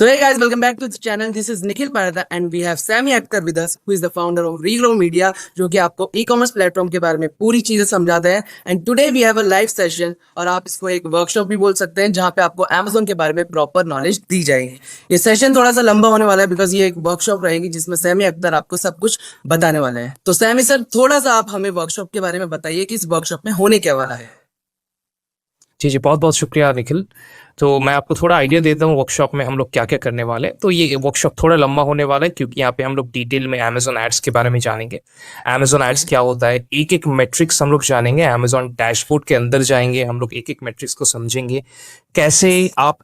So hey guys, welcome back to the channel. This is Nikhil Parada and we have Sammy Akhtar with us, who is the founder of Regrow Media, जो कि आपको e-commerce platform के बारे में पूरी चीजें समझाते हैं. And today we have a live session, और आप इसको एक वर्कशॉप भी बोल सकते हैं, जहाँ पे आपको Amazon के बारे में प्रॉपर नॉलेज दी जाएगी. ये सेशन थोड़ा सा लंबा होने वाला है बिकॉज ये एक वर्कशॉप रहेगी जिसमें सैमी अख्तर आपको सब कुछ बताने वाले हैं. तो सैमी सर, थोड़ा सा आप हमें वर्कशॉप के बारे में बताइए कि इस वर्कशॉप में होने क्या वाला है. जी बहुत बहुत शुक्रिया निखिल. तो मैं आपको थोड़ा आइडिया देता हूँ वर्कशॉप में हम लोग क्या क्या करने वाले हैं. तो ये वर्कशॉप थोड़ा लंबा होने वाला है क्योंकि यहाँ पे हम लोग डिटेल में अमेजोन एड्स के बारे में जानेंगे. अमेजोन एड्स क्या होता है, एक एक मैट्रिक्स हम लोग जानेंगे. अमेजोन डैशबोर्ड के अंदर जाएंगे, हम लोग एक एक मैट्रिक्स को समझेंगे. कैसे आप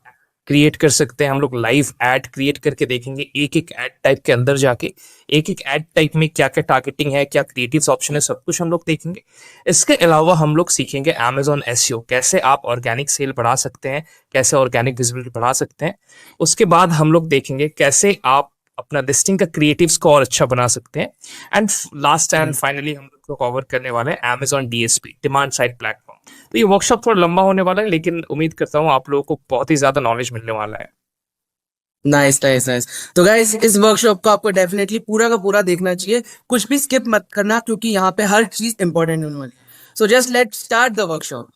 क्रिएट कर सकते हैं, हम लोग लाइव ऐड क्रिएट करके देखेंगे. एक एक ऐड टाइप के अंदर जाके एक एक ऐड टाइप में क्या क्या टारगेटिंग है, क्या क्रिएटिव्स ऑप्शन है, सब कुछ हम लोग देखेंगे. इसके अलावा हम लोग सीखेंगे अमेजोन एसईओ, कैसे आप ऑर्गेनिक सेल बढ़ा सकते हैं, कैसे ऑर्गेनिक विजिबिलिटी बढ़ा सकते हैं. उसके बाद हम लोग देखेंगे कैसे आप अपना लिस्टिंग का क्रिएटिव्स को और अच्छा बना सकते हैं. एंड लास्ट एंड फाइनली हम लोग को कवर करने वाले हैं Amazon DSP, demand side platform. तो ये वर्कशॉप थोड़ा लंबा होने वाला है, लेकिन उम्मीद करता हूँ आप लोगों को बहुत ही ज्यादा नॉलेज मिलने वाला है. Nice nice nice. तो गाइस, इस वर्कशॉप को आपको डेफिनेटली पूरा का पूरा देखना चाहिए, कुछ भी स्किप मत करना क्योंकि यहाँ पे हर चीज इंपॉर्टेंट होने वाली है. So just let's start the workshop.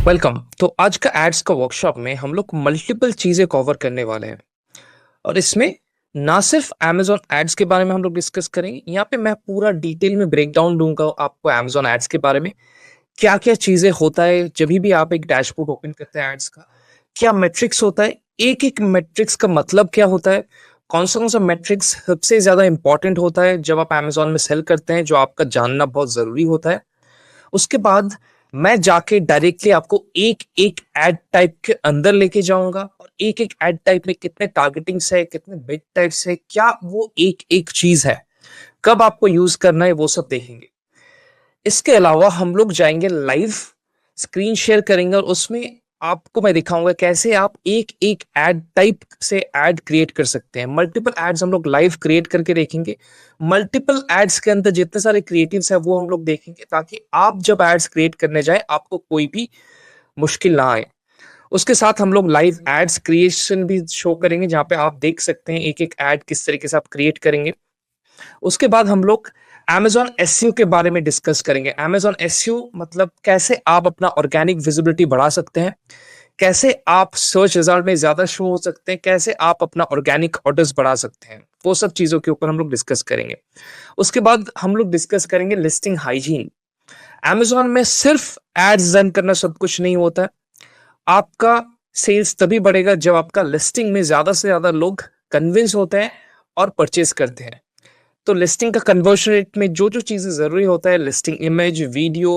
Welcome. तो आज का एड्स का वर्कशॉप में हम लोग मल्टीपल चीजें कवर करने वाले हैं, और इसमें ना सिर्फ अमेजोन एड्स के बारे में हम लोग डिस्कस करेंगे. यहाँ पे मैं पूरा डिटेल में ब्रेक डाउन दूंगा आपको अमेजोन एड्स के बारे में. क्या क्या चीजें होता है जब भी आप एक डैशबोर्ड ओपन करते हैं एड्स का, क्या मैट्रिक्स होता है, एक एक मैट्रिक्स का मतलब क्या होता है, कौन सा मैट्रिक्स सबसे ज्यादा इंपॉर्टेंट होता है जब आप अमेजोन में सेल करते हैं, जो आपका जानना बहुत जरूरी होता है. उसके बाद मैं जाके डायरेक्टली आपको एक एक एड टाइप के अंदर लेके जाऊंगा, और एक एक एड टाइप में कितने टारगेटिंग्स है, कितने बिट टाइप्स है, क्या वो एक एक चीज है, कब आपको यूज करना है, वो सब देखेंगे. इसके अलावा हम लोग जाएंगे लाइव, स्क्रीन शेयर करेंगे, और उसमें आपको मैं दिखाऊंगा कैसे आप एक एक एड टाइप से एड क्रिएट कर सकते हैं. मल्टीपल एड्स हम लोग लाइव क्रिएट करके देखेंगे. मल्टीपल एड्स के अंदर जितने सारे क्रिएटिव्स है वो हम लोग देखेंगे, ताकि आप जब एड्स क्रिएट करने जाए आपको कोई भी मुश्किल ना आए. उसके साथ हम लोग लाइव एड्स क्रिएशन भी शो करेंगे, जहाँ पे आप देख सकते हैं एक एक एड किस तरीके से आप क्रिएट करेंगे. उसके बाद हम लोग Amazon SEO के बारे में डिस्कस करेंगे. Amazon SEO मतलब कैसे आप अपना ऑर्गेनिक विजिबिलिटी बढ़ा सकते हैं, कैसे आप सर्च रिजल्ट में ज्यादा शो हो सकते हैं, कैसे आप अपना ऑर्गेनिक ऑर्डर्स बढ़ा सकते हैं. वो सब चीजों के ऊपर हम लोग डिस्कस करेंगे. उसके बाद हम लोग डिस्कस करेंगे लिस्टिंग हाइजीन. Amazon में सिर्फ एड्स रन करना सब कुछ नहीं होता है. आपका सेल्स तभी बढ़ेगा जब आपका लिस्टिंग में ज्यादा से ज्यादा लोग कन्विंस होते हैं और परचेज करते हैं. तो लिस्टिंग का कन्वर्शन रेट में जो जो चीजें जरूरी होता है, listing image, video,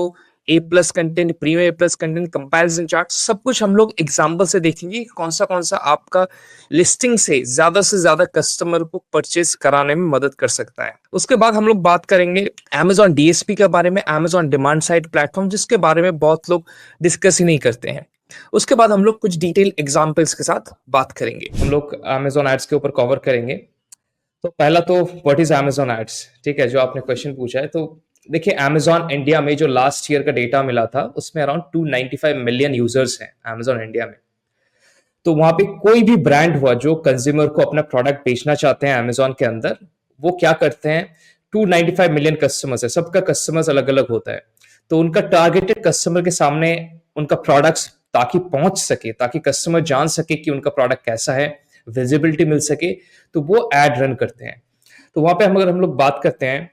A+ content, premium A+ content, comparison chart, सब कुछ हम लोग एग्जांपल से देखेंगे कौन सा आपका लिस्टिंग से ज्यादा कस्टमर को परचेज कराने में मदद कर सकता है. उसके बाद हम लोग बात करेंगे Amazon DSP के बारे में, Amazon डिमांड साइड प्लेटफॉर्म, जिसके बारे में बहुत लोग डिस्कस ही नहीं करते हैं. उसके बाद हम लोग कुछ डिटेल एग्जाम्पल्स के साथ बात करेंगे. हम लोग Amazon एड्स के ऊपर कवर करेंगे. तो पहला तो व्हाट इज Amazon एड्स, ठीक है, जो आपने क्वेश्चन पूछा है. तो देखिए, Amazon इंडिया में जो लास्ट ईयर का डेटा मिला था उसमें अराउंड 295 मिलियन यूजर्स हैं Amazon इंडिया में. तो वहां पे कोई भी ब्रांड हुआ जो कंज्यूमर को अपना प्रोडक्ट बेचना चाहते हैं Amazon के अंदर, वो क्या करते हैं, 295 मिलियन कस्टमर्स है, सबका कस्टमर्स अलग अलग होता है. तो उनका टारगेटेड कस्टमर के सामने उनका प्रोडक्ट्स ताकि पहुंच सके, ताकि कस्टमर जान सके कि उनका प्रोडक्ट कैसा है, विजिबिलिटी मिल सके, तो वो एड रन करते हैं. तो वहां पे अगर हम लोग बात करते हैं,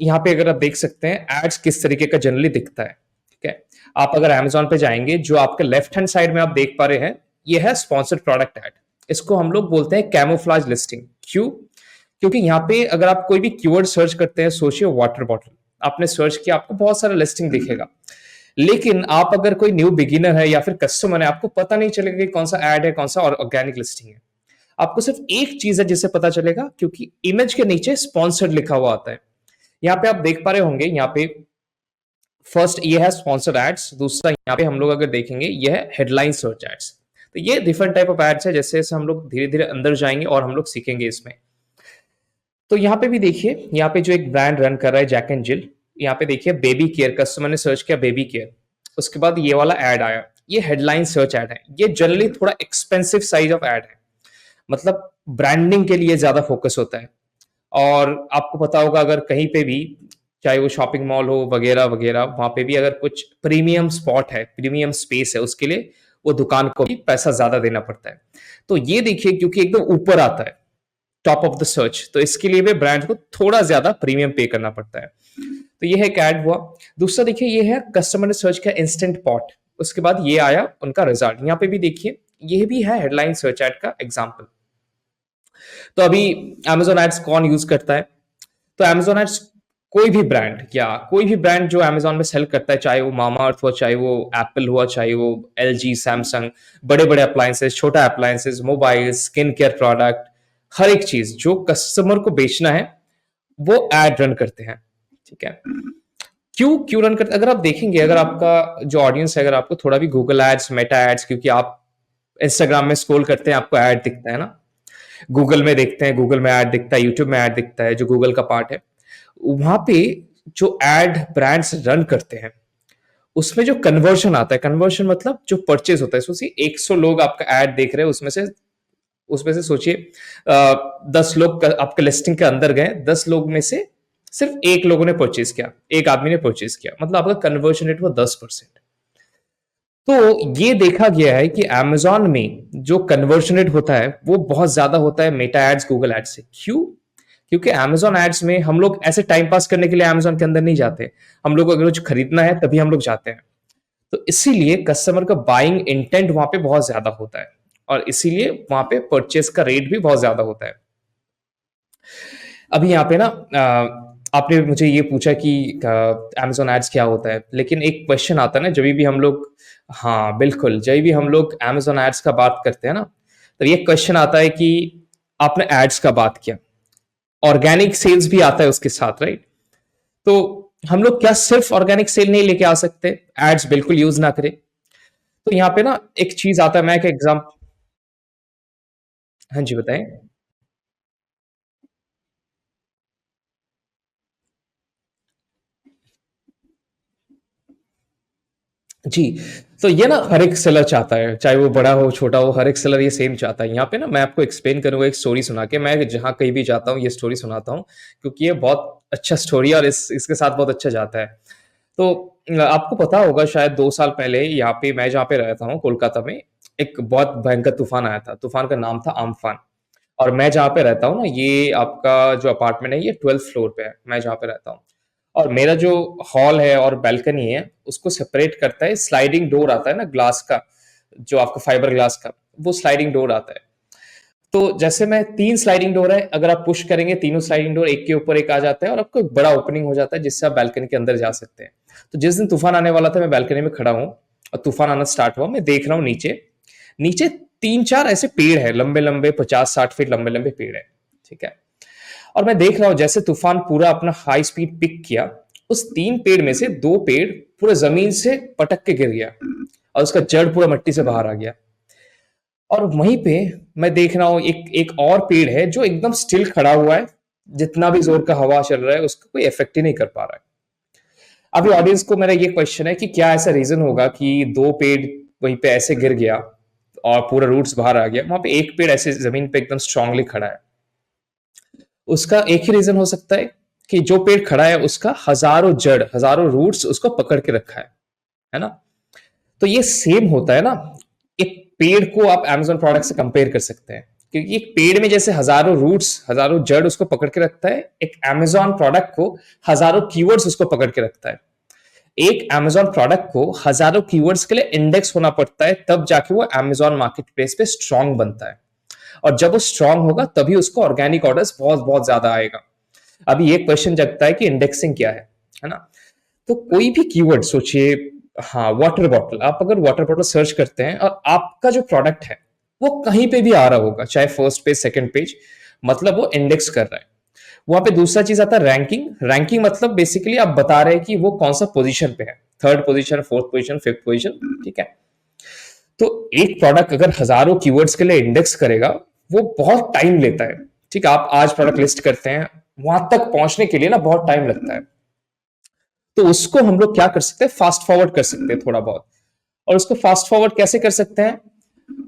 यहाँ पे अगर आप देख सकते हैं एड्स किस तरीके का जनरली दिखता है. ठीक है, आप अगर Amazon पे जाएंगे, जो आपके लेफ्ट हैंड साइड में आप देख पा रहे हैं, ये है स्पॉन्सर्ड प्रोडक्ट एड. इसको हम लोग बोलते हैं कैमोफ्लाज लिस्टिंग. क्यों? क्योंकि यहाँ पे अगर आप कोई भी कीवर्ड सर्च करते हैं, सोचिए वाटर बॉटल, आपने सर्च किया, आपको बहुत सारा लिस्टिंग दिखेगा. लेकिन आप अगर कोई न्यू बिगिनर है या फिर कस्टमर है, आपको पता नहीं चलेगा कि कौन सा एड है, कौन सा ऑर्गेनिक लिस्टिंग है. आपको सिर्फ एक चीज है जिससे पता चलेगा, क्योंकि इमेज के नीचे स्पॉन्सर्ड लिखा हुआ आता है. यहाँ पे आप देख पा रहे होंगे, यहाँ पे फर्स्ट ये है स्पॉन्सर्ड एड्स. दूसरा यहाँ पे हम लोग अगर देखेंगे, ये है हेडलाइन सर्च एड्स. तो ये डिफरेंट टाइप ऑफ एड्स है. जैसे जैसे हम लोग धीरे धीरे अंदर जाएंगे और हम लोग सीखेंगे इसमें. तो यहाँ पे भी देखिए, यहाँ पे जो एक ब्रांड रन कर रहा है जैक एंड जिल, यहाँ पे देखिए बेबी केयर, कस्टमर ने सर्च किया बेबी केयर, उसके बाद ये वाला एड आया, ये हेडलाइन सर्च एड है. ये जनरली थोड़ा एक्सपेंसिव साइज ऑफ एड है. मतलब ब्रांडिंग के लिए ज्यादा फोकस होता है। और आपको पता होगा अगर कहीं पे भी, चाहे वो शॉपिंग मॉल हो वगैरह वगैरह, वहां पे भी अगर कुछ प्रीमियम स्पॉट है, प्रीमियम स्पेस है, उसके लिए वो दुकान को भी पैसा ज्यादा देना पड़ता है। तो ये देखिए, क्योंकि एकदम ऊपर आता है, टॉप ऑफ द सर्च, तो इसके लिए भी ब्रांड को थोड़ा ज्यादा प्रीमियम पे करना पड़ता है। तो ये है एक ऐड हुआ। दूसरा देखिए, ये है कस्टमर ने सर्च किया इंस्टेंट पॉट, उसके बाद ये आया उनका रिजल्ट। यहाँ पे भी देखिए, ये भी है हेडलाइन सर्च एड का एग्जाम्पल। तो अभी Amazon एड्स कौन यूज करता है? तो Amazon एड्स कोई भी ब्रांड, या कोई भी ब्रांड जो Amazon में सेल करता है, चाहे वो मामा अर्थ हुआ, चाहे वो एप्पल हुआ, चाहे वो LG, सैमसंग, बड़े बड़े अप्लायंसेस, छोटा appliances, mobile, skin care product, हर एक चीज जो कस्टमर को बेचना है वो एड रन करते हैं। ठीक है, क्यों क्यों रन करते? अगर आप देखेंगे, अगर आपका जो ऑडियंस है, अगर आपको थोड़ा भी गूगल एड्स, मेटा एड्स, क्योंकि आप इंस्टाग्राम में स्क्रॉल करते हैं आपको ऐड दिखता है ना, गूगल में देखते हैं, गूगल में ऐड दिखता है, यूट्यूब में ऐड दिखता है, जो गूगल का पार्ट है, वहां पे जो एड ब्रांड्स रन करते हैं उसमें जो कन्वर्शन आता है, कन्वर्शन मतलब जो परचेज होता है, सोचिए 100 लोग आपका ऐड देख रहे हैं, उसमें से सोचिए 10 लोग आपके लिस्टिंग के अंदर गए, 10 लोग में से सिर्फ एक लोगों ने परचेज किया, एक आदमी ने परचेज किया, मतलब आपका कन्वर्शन रेट वो 10%। तो ये देखा गया है कि Amazon में जो कन्वर्शन रेट होता है वो बहुत ज्यादा होता है मेटा एड्स, गूगल एड्स से। क्यों? क्योंकि Amazon एड्स में हम लोग ऐसे टाइम पास करने के लिए Amazon के अंदर नहीं जाते, हम लोग अगर कुछ खरीदना है तभी हम लोग जाते हैं। तो इसीलिए कस्टमर का बाइंग इंटेंट वहां पे बहुत ज्यादा होता है, और इसीलिए वहां पे परचेस का रेट भी बहुत ज्यादा होता है। अभी यहाँ पे ना आपने मुझे ये पूछा कि Amazon एड्स क्या होता है, लेकिन एक क्वेश्चन आता है ना जब भी हम लोग, हाँ बिल्कुल, जब भी हम लोग Amazon एड्स का बात करते हैं ना, तो ये क्वेश्चन आता है कि आपने एड्स का बात किया, ऑर्गेनिक सेल्स भी आता है उसके साथ, राइट? तो हम लोग क्या सिर्फ ऑर्गेनिक सेल नहीं लेके आ सकते, एड्स बिल्कुल यूज ना करें? तो यहाँ पे ना एक चीज आता है, मैं एक एग्जाम्पल, हाँ जी बताएं। जी, तो ये ना हर एक सेलर चाहता है, चाहे वो बड़ा हो छोटा हो, हर एक सेलर ये सेम चाहता है। यहाँ पे ना मैं आपको एक्सप्लेन करूंगा एक स्टोरी सुना के, मैं जहाँ कहीं भी जाता हूँ ये स्टोरी सुनाता हूँ, क्योंकि ये बहुत अच्छा स्टोरी है और इसके साथ बहुत अच्छा जाता है। तो आपको पता होगा शायद 2 साल पहले यहाँ पे, मैं जहाँ पे रहता हूँ कोलकाता में, एक बहुत भयंकर तूफान आया था। तूफान का नाम था आम्फान। और मैं जहाँ पे रहता हूँ ना, ये आपका जो अपार्टमेंट है ये 12th फ्लोर पे है, मैं जहाँ पे रहता हूँ। और मेरा जो हॉल है और बैल्कनी है उसको सेपरेट करता है स्लाइडिंग डोर आता है ना, ग्लास का, जो आपका फाइबर ग्लास का, वो स्लाइडिंग डोर आता है। तो जैसे मैं 3 स्लाइडिंग डोर है, अगर आप पुश करेंगे तीनों स्लाइडिंग डोर एक के ऊपर एक आ जाता है और आपको एक बड़ा ओपनिंग हो जाता है जिससे आप बैल्कनी के अंदर जा सकते हैं। तो जिस दिन तूफान आने वाला था, मैं बैल्कनी में खड़ा हूँ और तूफान आना स्टार्ट हुआ, मैं देख रहा हूँ नीचे, नीचे 3-4 ऐसे पेड़ है, लंबे लंबे 50-60 फीट लंबे लंबे पेड़ है। ठीक है, और मैं देख रहा हूं जैसे तूफान पूरा अपना हाई स्पीड पिक किया, उस 3 पेड़ में से 2 पेड़ पूरे जमीन से पटक के गिर गया और उसका जड़ पूरा मिट्टी से बाहर आ गया। और वहीं पे मैं देख रहा हूं एक एक और पेड़ है जो एकदम स्टिल खड़ा हुआ है, जितना भी जोर का हवा चल रहा है उसको कोई इफेक्ट ही नहीं कर पा रहा है। अभी ऑडियंस को मेरा ये क्वेश्चन है कि क्या ऐसा रीजन होगा कि 2 पेड़ वहीं पे ऐसे गिर गया और पूरा रूट्स बाहर आ गया, वहां पे एक पेड़ ऐसे जमीन पे एकदम स्ट्रांगली खड़ा है? उसका एक ही रीजन हो सकता है कि जो पेड़ खड़ा है उसका हजारों जड़, हजारों रूट्स उसको पकड़ के रखा है ना? तो ये सेम होता है ना, एक पेड़ को आप Amazon प्रोडक्ट से कंपेयर कर सकते हैं, क्योंकि एक पेड़ में जैसे हजारों रूट्स, हजारों जड़ उसको पकड़ के रखता है, एक Amazon प्रोडक्ट को हजारों कीवर्ड्स उसको पकड़ के रखता है। एक Amazon प्रोडक्ट को हजारों कीवर्ड्स के लिए इंडेक्स होना पड़ता है, तब जाके वो Amazon मार्केट प्लेस पे स्ट्रांग बनता है। और जब वो स्ट्रांग होगा तभी उसको ऑर्गेनिक ऑर्डर्स बहुत बहुत ज्यादा आएगा। अभी ये क्वेश्चन जगता है कि इंडेक्सिंग क्या है ना? तो कोई भी कीवर्ड सोचिए, हाँ वाटर बॉटल, आप अगर वाटर बॉटल सर्च करते हैं और आपका जो प्रोडक्ट है वो कहीं पे भी आ रहा होगा, चाहे फर्स्ट पेज सेकंड पेज, मतलब वो इंडेक्स कर रहा है। वहां पे दूसरा चीज आता है रैंकिंग। रैंकिंग मतलब बेसिकली आप बता रहे हैं कि वो कौन सा पोजीशन पे है, third position, fourth position, fifth position. ठीक है, तो एक प्रोडक्ट अगर हजारों कीवर्ड्स के लिए इंडेक्स करेगा, वो बहुत टाइम लेता है। ठीक है, आप आज प्रोडक्ट लिस्ट करते हैं, वहां तक पहुंचने के लिए ना बहुत टाइम लगता है। तो उसको हम लोग क्या कर सकते हैं, फास्ट फॉरवर्ड कर सकते हैं थोड़ा बहुत। और उसको फास्ट फॉरवर्ड कैसे कर सकते हैं?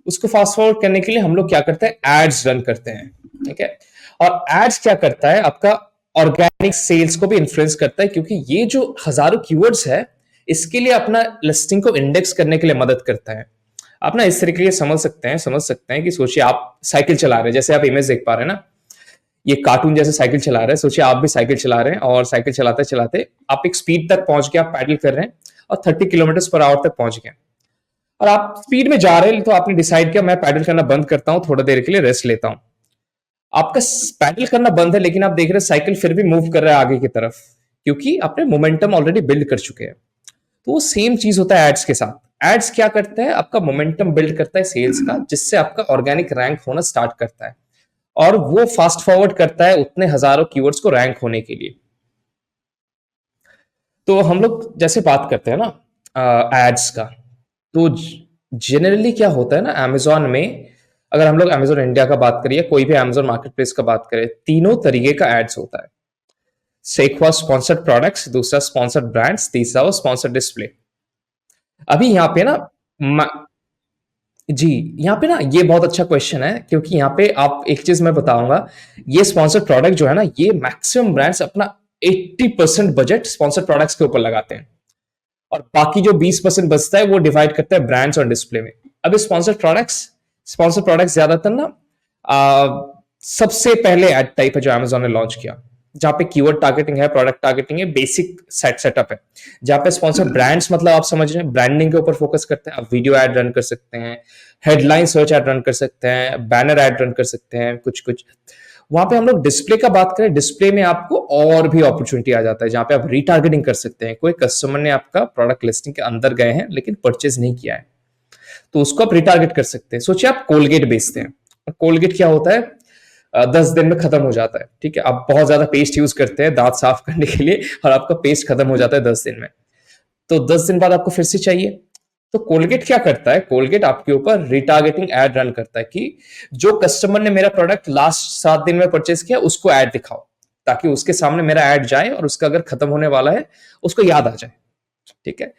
उसको फास्ट फॉरवर्ड करने के लिए हम लोग क्या करते हैं, एड्स रन करते हैं, ठीक है। और एड्स क्या करता है, आपका ऑर्गेनिक सेल्स को भी इन्फ्लुएंस करता है, क्योंकि ये जो हजारों कीवर्ड्स है, इसके लिए अपना लिस्टिंग को इंडेक्स करने के लिए मदद करता है। आप ना इस तरीके से समझ सकते हैं कि सोचिए आप साइकिल चला रहे हैं, जैसे आप इमेज देख पा रहे हैं ना, ये कार्टून जैसे साइकिल चला रहे हैं। सोचिए आप भी साइकिल चला रहे हैं और साइकिल चलाते चलाते आप एक स्पीड तक पहुंच गए, आप पैडल कर रहे हैं और 30 किलोमीटर पर आवर तक पहुंच गए, और आप स्पीड में जा रहे हैं, तो आपने डिसाइड किया मैं पैडल करना बंद करता हूं, थोड़ा देर के लिए रेस्ट लेता हूं। आपका पैडल करना बंद है, लेकिन आप देख रहे हैं साइकिल फिर भी मूव कर रहा है आगे की तरफ, क्योंकि आपने मोमेंटम ऑलरेडी बिल्ड कर चुके हैं। तो वो सेम चीज होता है एड्स के साथ। एड्स क्या करता है, आपका मोमेंटम बिल्ड करता है सेल्स का, जिससे आपका ऑर्गेनिक रैंक होना स्टार्ट करता है, और वो फास्ट फॉरवर्ड करता है उतने हजारों कीवर्ड्स को रैंक होने के लिए। तो हम लोग जैसे बात करते हैं ना एड्स का, तो जनरली क्या होता है ना अमेजोन में, अगर हम लोग अमेजोन इंडिया का बात करिए, कोई भी अमेजोन मार्केट प्लेस का बात करें, तीनों तरीके का एड्स होता है। एक हुआ स्पॉन्सर्ड प्रोडक्ट्स, दूसरा स्पॉन्सर्ड ब्रांड्स, तीसरा वो स्पॉन्सर्ड डिस्प्ले। अभी यहाँ पे ना जी, यहाँ पे ना ये बहुत अच्छा क्वेश्चन है, क्योंकि यहाँ पे आप एक चीज मैं बताऊंगा, ये स्पॉन्सर्ड प्रोडक्ट जो है ना, ये मैक्सिमम ब्रांड्स अपना 80% बजट स्पॉन्सर्ड प्रोडक्ट्स के ऊपर लगाते हैं, और बाकी जो 20% बचता है वो डिवाइड करता है ब्रांड्स और डिस्प्ले में। अब स्पॉन्सर्ड प्रोडक्ट्स ज्यादातर ना सबसे पहले एड टाइप है जो अमेजोन ने लॉन्च किया, जहां पे कीवर्ड टारगेटिंग है, प्रोडक्ट टारगेटिंग है, बेसिक सेटअप है। जहां पे स्पॉन्सर ब्रांड्स, मतलब आप समझ रहे हैं, ब्रांडिंग के ऊपर फोकस करते हैं। आप वीडियो एड रन कर सकते हैं, हेडलाइन सर्च एड रन कर सकते हैं, बैनर एड रन कर सकते हैं, कुछ कुछ। वहां पे हम लोग डिस्प्ले का बात करें, डिस्प्ले में आपको और भी अपॉर्चुनिटी आ जाता है, जहां पे आप रीटारगेटिंग कर सकते हैं। कोई कस्टमर ने आपका प्रोडक्ट लिस्टिंग के अंदर गए हैं लेकिन परचेज नहीं किया है, तो उसको आप रिटारगेट कर सकते हैं। सोचिए आप कोलगेट बेचते हैं, कोलगेट क्या होता है, 10 दिन में खत्म हो जाता है, ठीक है। आप बहुत ज्यादा पेस्ट यूज करते हैं दांत साफ करने के लिए, और आपका पेस्ट खत्म हो जाता है 10 दिन में, तो 10 दिन बाद आपको फिर से चाहिए। तो कोलगेट क्या करता है, कोलगेट आपके ऊपर रिटारगेटिंग एड रन करता है कि जो कस्टमर ने मेरा प्रोडक्ट लास्ट 7 दिन में परचेज किया उसको एड दिखाओ, ताकि उसके सामने मेरा एड जाए और उसका अगर खत्म होने वाला है उसको याद आ जाए, ठीक है।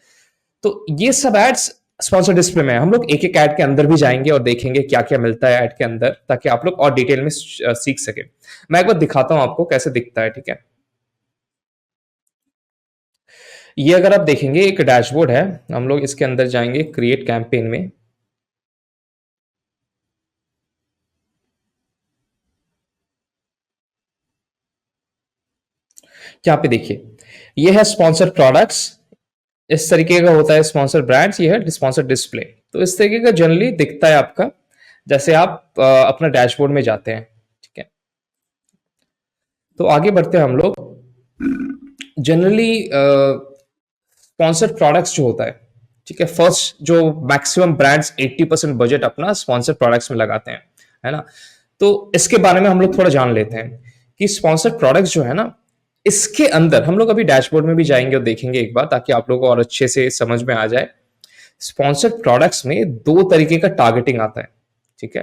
तो ये सब एड्स स्पॉन्सर डिस्प्ले में है। हम लोग एक एक एड के अंदर भी जाएंगे और देखेंगे क्या क्या मिलता है एड के अंदर, ताकि आप लोग और डिटेल में सीख सके। मैं एक बार दिखाता हूं आपको कैसे दिखता है, ठीक है। ये अगर आप देखेंगे एक डैशबोर्ड है, हम लोग इसके अंदर जाएंगे क्रिएट कैंपेन में। यहाँ पे देखिए, ये है स्पॉन्सर प्रोडक्ट्स, इस तरीके का होता है स्पॉन्सर ब्रांड्स, ये है स्पॉन्सर डिस्प्ले। तो इस तरीके का जनरली दिखता है आपका, जैसे आप अपना डैशबोर्ड में जाते हैं, ठीक है। तो आगे बढ़ते हैं हम लोग। जनरली स्पॉन्सर्ड प्रोडक्ट्स जो होता है, ठीक है, फर्स्ट जो मैक्सिमम ब्रांड्स 80% बजट अपना स्पॉन्सर्ड प्रोडक्ट्स में लगाते हैं, है ना। तो इसके बारे में हम लोग थोड़ा जान लेते हैं कि स्पॉन्सर्ड प्रोडक्ट्स जो है ना, इसके अंदर हम लोग अभी डैशबोर्ड में भी जाएंगे और देखेंगे एक बार, ताकि आप लोगों को और अच्छे से समझ में आ जाए। स्पॉन्सर्ड प्रोडक्ट्स में दो तरीके का टारगेटिंग आता है, ठीक है।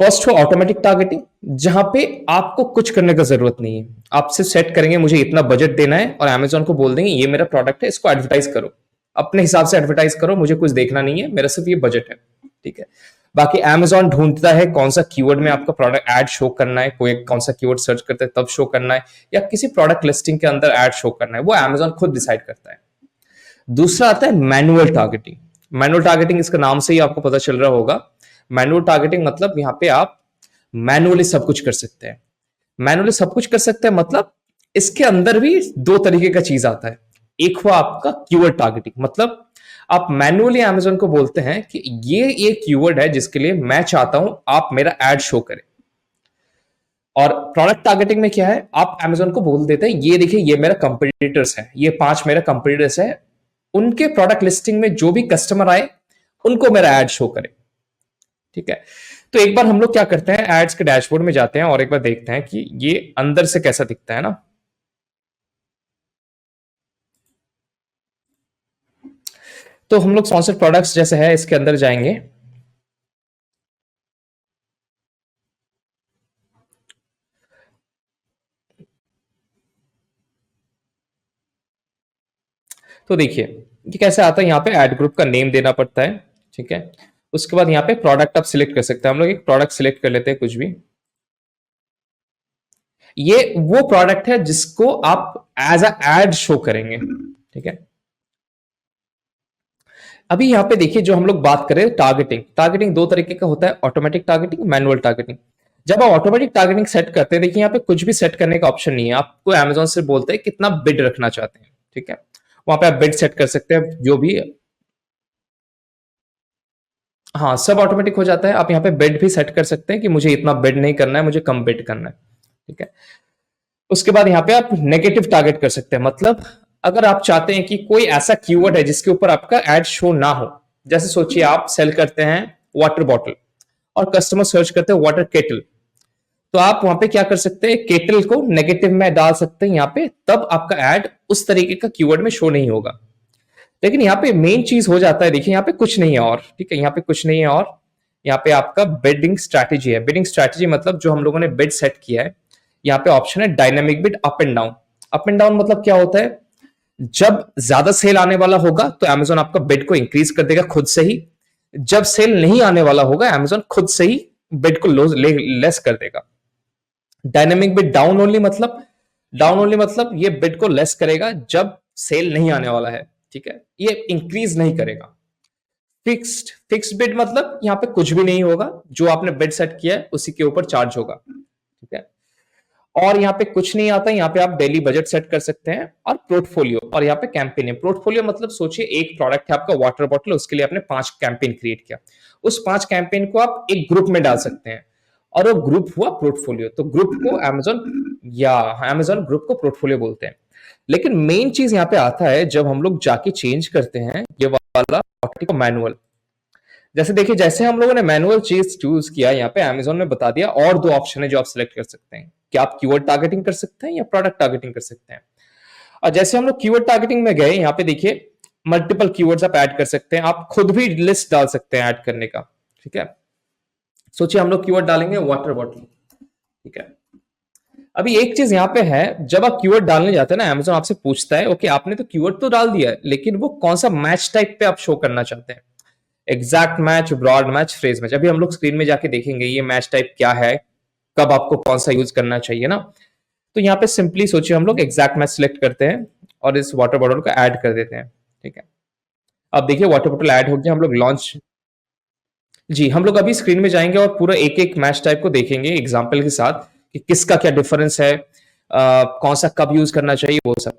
फर्स्ट हो ऑटोमेटिक टारगेटिंग, जहां पे आपको कुछ करने का जरूरत नहीं है, आप सिर्फ सेट करेंगे मुझे इतना बजट देना है, और अमेजोन को बोल देंगे ये मेरा प्रोडक्ट है, इसको एडवर्टाइज करो, अपने हिसाब से एडवर्टाइज करो, मुझे कुछ देखना नहीं है, मेरा सिर्फ ये बजट है, ठीक है। बाकी अमेजोन ढूंढता है कौन सा कीवर्ड में आपका प्रोडक्ट ऐड शो करना है, कोई कौन सा कीवर्ड सर्च करता है तब शो करना है, या किसी प्रोडक्ट लिस्टिंग के अंदर ऐड शो करना है, वो अमेजोन खुद डिसाइड करता है। दूसरा आता है मैनुअल टारगेटिंग। मैनुअल टारगेटिंग, इसका नाम से ही आपको पता चल रहा होगा, मैनुअल टारगेटिंग मतलब यहाँ पे आप मैनुअली सब कुछ कर सकते हैं। मैनुअली सब कुछ कर सकते हैं मतलब इसके अंदर भी दो तरीके का चीज आता है। एक हुआ आपका कीवर्ड टारगेटिंग, मतलब आप मैनुअली अमेजोन को बोलते हैं कि ये एक कीवर्ड है जिसके लिए मैं चाहता हूं आप मेरा एड शो करें। और प्रोडक्ट टारगेटिंग में क्या है, आप अमेजोन को बोल देते हैं ये देखिए ये मेरा कंपटीटर्स है, ये 5 मेरा कंपटीटर्स है, उनके प्रोडक्ट लिस्टिंग में जो भी कस्टमर आए उनको मेरा एड शो करे, ठीक है। तो एक बार हम लोग क्या करते हैं, एड्स के डैशबोर्ड में जाते हैं और एक बार देखते हैं कि ये अंदर से कैसा दिखता है ना। तो हम लोग स्पॉन्सर्ड प्रोडक्ट्स जैसे है इसके अंदर जाएंगे। तो देखिए ये कैसे आता है, यहाँ पे एड ग्रुप का नेम देना पड़ता है, ठीक है। उसके बाद यहाँ पे प्रोडक्ट आप सिलेक्ट कर सकते हैं। हम लोग एक प्रोडक्ट सिलेक्ट कर लेते हैं कुछ भी। ये वो प्रोडक्ट है जिसको आप एज अ एड शो करेंगे, ठीक है। अभी यहाँ पे देखिए जो हम लोग बात करें टारगेटिंग, टारगेटिंग दो तरीके का होता है, ऑटोमेटिक टारगेटिंग, मैनुअल टारगेटिंग। जब आप ऑटोमेटिक टारगेटिंग सेट करते हैं, देखिए यहाँ पे कुछ भी सेट करने का ऑप्शन नहीं है। आपको अमेजोन से बोलते हैं कितना बिड रखना चाहते हैं, ठीक है। वहां पे आप बिड सेट कर सकते हैं जो भी, हाँ सब ऑटोमेटिक हो जाता है। आप यहाँ पे बिड भी सेट कर सकते हैं कि मुझे इतना बिड नहीं करना है, मुझे कम बिड करना है, ठीक है। उसके बाद यहाँ पे आप नेगेटिव टारगेट कर सकते हैं, मतलब अगर आप चाहते हैं कि कोई ऐसा कीवर्ड है जिसके ऊपर आपका एड शो ना हो, जैसे सोचिए आप सेल करते हैं वाटर बॉटल और कस्टमर सर्च करते हैं वाटर केटल, तो आप वहां पे क्या कर सकते हैं, केटल को नेगेटिव में डाल सकते हैं यहाँ पे, तब आपका एड उस तरीके का कीवर्ड में शो नहीं होगा। लेकिन यहाँ पे मेन चीज हो जाता है, देखिए यहाँ पे कुछ नहीं है और, ठीक है, यहाँ पे कुछ नहीं है और यहाँ पे आपका बिडिंग स्ट्रैटेजी है। बिडिंग स्ट्रैटेजी मतलब जो हम लोगों ने बिड सेट किया है, यहाँ पे ऑप्शन है dynamic bid up and down. Up and down मतलब क्या होता है, जब ज्यादा सेल आने वाला होगा तो अमेजोन आपका बिड को इंक्रीज कर देगा खुद से ही, जब सेल नहीं आने वाला होगा अमेजोन खुद से ही बिड को लेस कर देगा। डायनेमिक बिड डाउन ओनली मतलब, डाउन ओनली मतलब ये बिड को लेस करेगा जब सेल नहीं आने वाला है, ठीक है, ये इंक्रीज नहीं करेगा। फिक्स्ड बिड मतलब यहाँ पे कुछ भी नहीं होगा, जो आपने बिड सेट किया है उसी के ऊपर चार्ज होगा, ठीक है। और यहाँ पे कुछ नहीं आता, यहाँ पे आप डेली बजट सेट कर सकते हैं, और पोर्टफोलियो, और यहाँ पे कैंपेन है। पोर्टफोलियो मतलब सोचिए एक प्रोडक्ट है आपका वाटर बॉटल, उसके लिए आपने 5 कैंपेन क्रिएट किया, उस 5 कैंपेन को आप एक ग्रुप में डाल सकते हैं, और वो ग्रुप हुआ पोर्टफोलियो। तो ग्रुप को अमेजोन ग्रुप को पोर्टफोलियो बोलते हैं। लेकिन मेन चीज यहाँ पे आता है जब हम लोग जाके चेंज करते हैं ये वाला को मैनुअल। जैसे देखिए, जैसे हम लोगों ने मैनुअल चीज चूज किया, यहाँ पे अमेजोन ने बता दिया और 2 ऑप्शन है जो आप सिलेक्ट कर सकते हैं, कि आप कीवर्ड टारगेटिंग कर सकते हैं या प्रोडक्ट टारगेटिंग कर सकते हैं। और जैसे हम लोग कीवर्ड टारगेटिंग में गए, यहाँ पे देखिए मल्टीपल कीवर्ड्स आप ऐड कर सकते हैं, आप खुद भी लिस्ट डाल सकते हैं ऐड करने का, ठीक है। सोचिए हम लोग कीवर्ड डालेंगे वाटर बॉटल, ठीक है। अभी एक चीज यहाँ पे है, जब आप कीवर्ड डालने जाते हैं ना, अमेजोन आपसे पूछता है ओके आपने तो कीवर्ड तो डाल दिया है, लेकिन वो कौन सा मैच टाइप पे आप शो करना चाहते हैं, exact match, broad match, phrase match. अभी हम लोग स्क्रीन में जाके देखेंगे ये मैच टाइप क्या है, कब आपको कौन सा यूज करना चाहिए ना। तो यहाँ पे सिंपली सोचिए हम लोग एग्जैक्ट मैच सिलेक्ट करते हैं और इस वाटर बॉटल को ऐड कर देते हैं, ठीक है। अब देखिए वाटर बॉटल ऐड हो गया, हम लोग लॉन्च, जी हम लोग अभी स्क्रीन में जाएंगे और पूरा एक एक मैच टाइप को देखेंगे एग्जाम्पल के साथ कि किसका क्या डिफरेंस है, कौन सा कब यूज करना चाहिए, वो सब।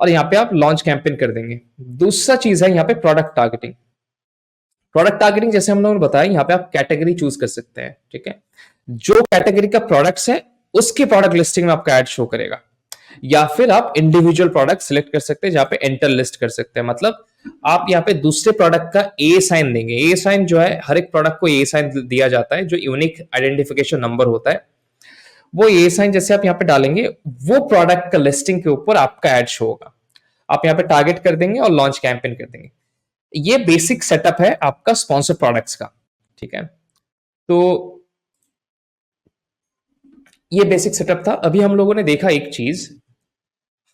और यहाँ पे आप लॉन्च कैंपेन कर देंगे। दूसरा चीज है यहाँ पे प्रोडक्ट टारगेटिंग। प्रोडक्ट टारगेटिंग जैसे हम लोगों ने बताया, यहाँ पे आप कैटेगरी चूज कर सकते हैं, ठीक है। जो कैटेगरी का प्रोडक्ट्स है उसके प्रोडक्ट लिस्टिंग में आपका ऐड शो करेगा, या फिर आप इंडिविजुअल प्रोडक्ट सिलेक्ट कर सकते हैं जहां पे एंटर लिस्ट कर सकते हैं। मतलब आप यहाँ पे दूसरे प्रोडक्ट का ए साइन देंगे। ए साइन जो है, हर एक प्रोडक्ट को ए साइन दिया जाता है जो यूनिक आइडेंटिफिकेशन नंबर होता है। वो ए साइन जैसे आप यहाँ पे डालेंगे, वो प्रोडक्ट का लिस्टिंग के ऊपर आपका ऐड शो होगा। आप यहाँ पे टारगेट कर देंगे और लॉन्च कैंपेन कर देंगे। ये बेसिक सेटअप है आपका स्पॉन्सर प्रोडक्ट्स का, ठीक है। तो ये बेसिक सेटअप था। अभी हम लोगों ने देखा एक चीज,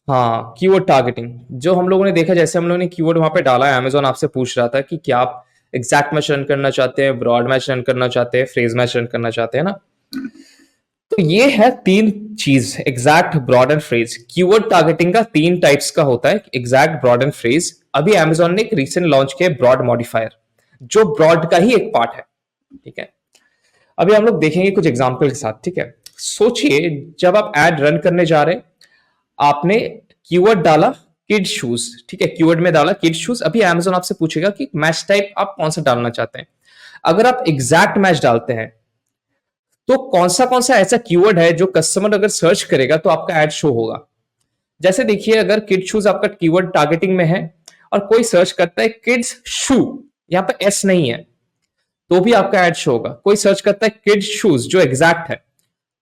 हाँ कीवर्ड टारगेटिंग, जो हम लोगों ने देखा, जैसे हम लोगों ने कीवर्ड वहां पे डाला है, अमेजोन आपसे पूछ रहा था कि क्या आप एग्जैक्ट मैच रन करना चाहते हैं, ब्रॉड मैच रन करना चाहते हैं, फ्रेज मैच रन करना चाहते हैं ना। तो ये है 3 चीज, exact, broad and phrase. Keyword targeting का 3 टाइप्स का होता है, एग्जैक्ट, ब्रॉड एंड फ्रेज। अभी अमेजोन ने एक रिसेंट लॉन्च किया ब्रॉड मॉडिफायर, जो ब्रॉड का ही एक पार्ट है, ठीक है। अभी हम लोग देखेंगे कुछ एग्जाम्पल के साथ, ठीक है। सोचिए जब आप एड रन करने जा रहे हैं, आपने कीवर्ड डाला किड शूज, ठीक है, कीवर्ड में डाला किड शूज। अभी अमेजोन आपसे पूछेगा कि मैच टाइप आप कौन सा डालना चाहते हैं। अगर आप एग्जैक्ट मैच डालते हैं तो कौन सा ऐसा कीवर्ड है जो कस्टमर अगर सर्च करेगा तो आपका एड शो होगा। जैसे देखिए, अगर किड शूज आपका कीवर्ड टारगेटिंग में है और कोई सर्च करता है किड्स शू, यहां पर एस नहीं है, तो भी आपका एड शो होगा। कोई सर्च करता है किड शूज जो एग्जैक्ट है,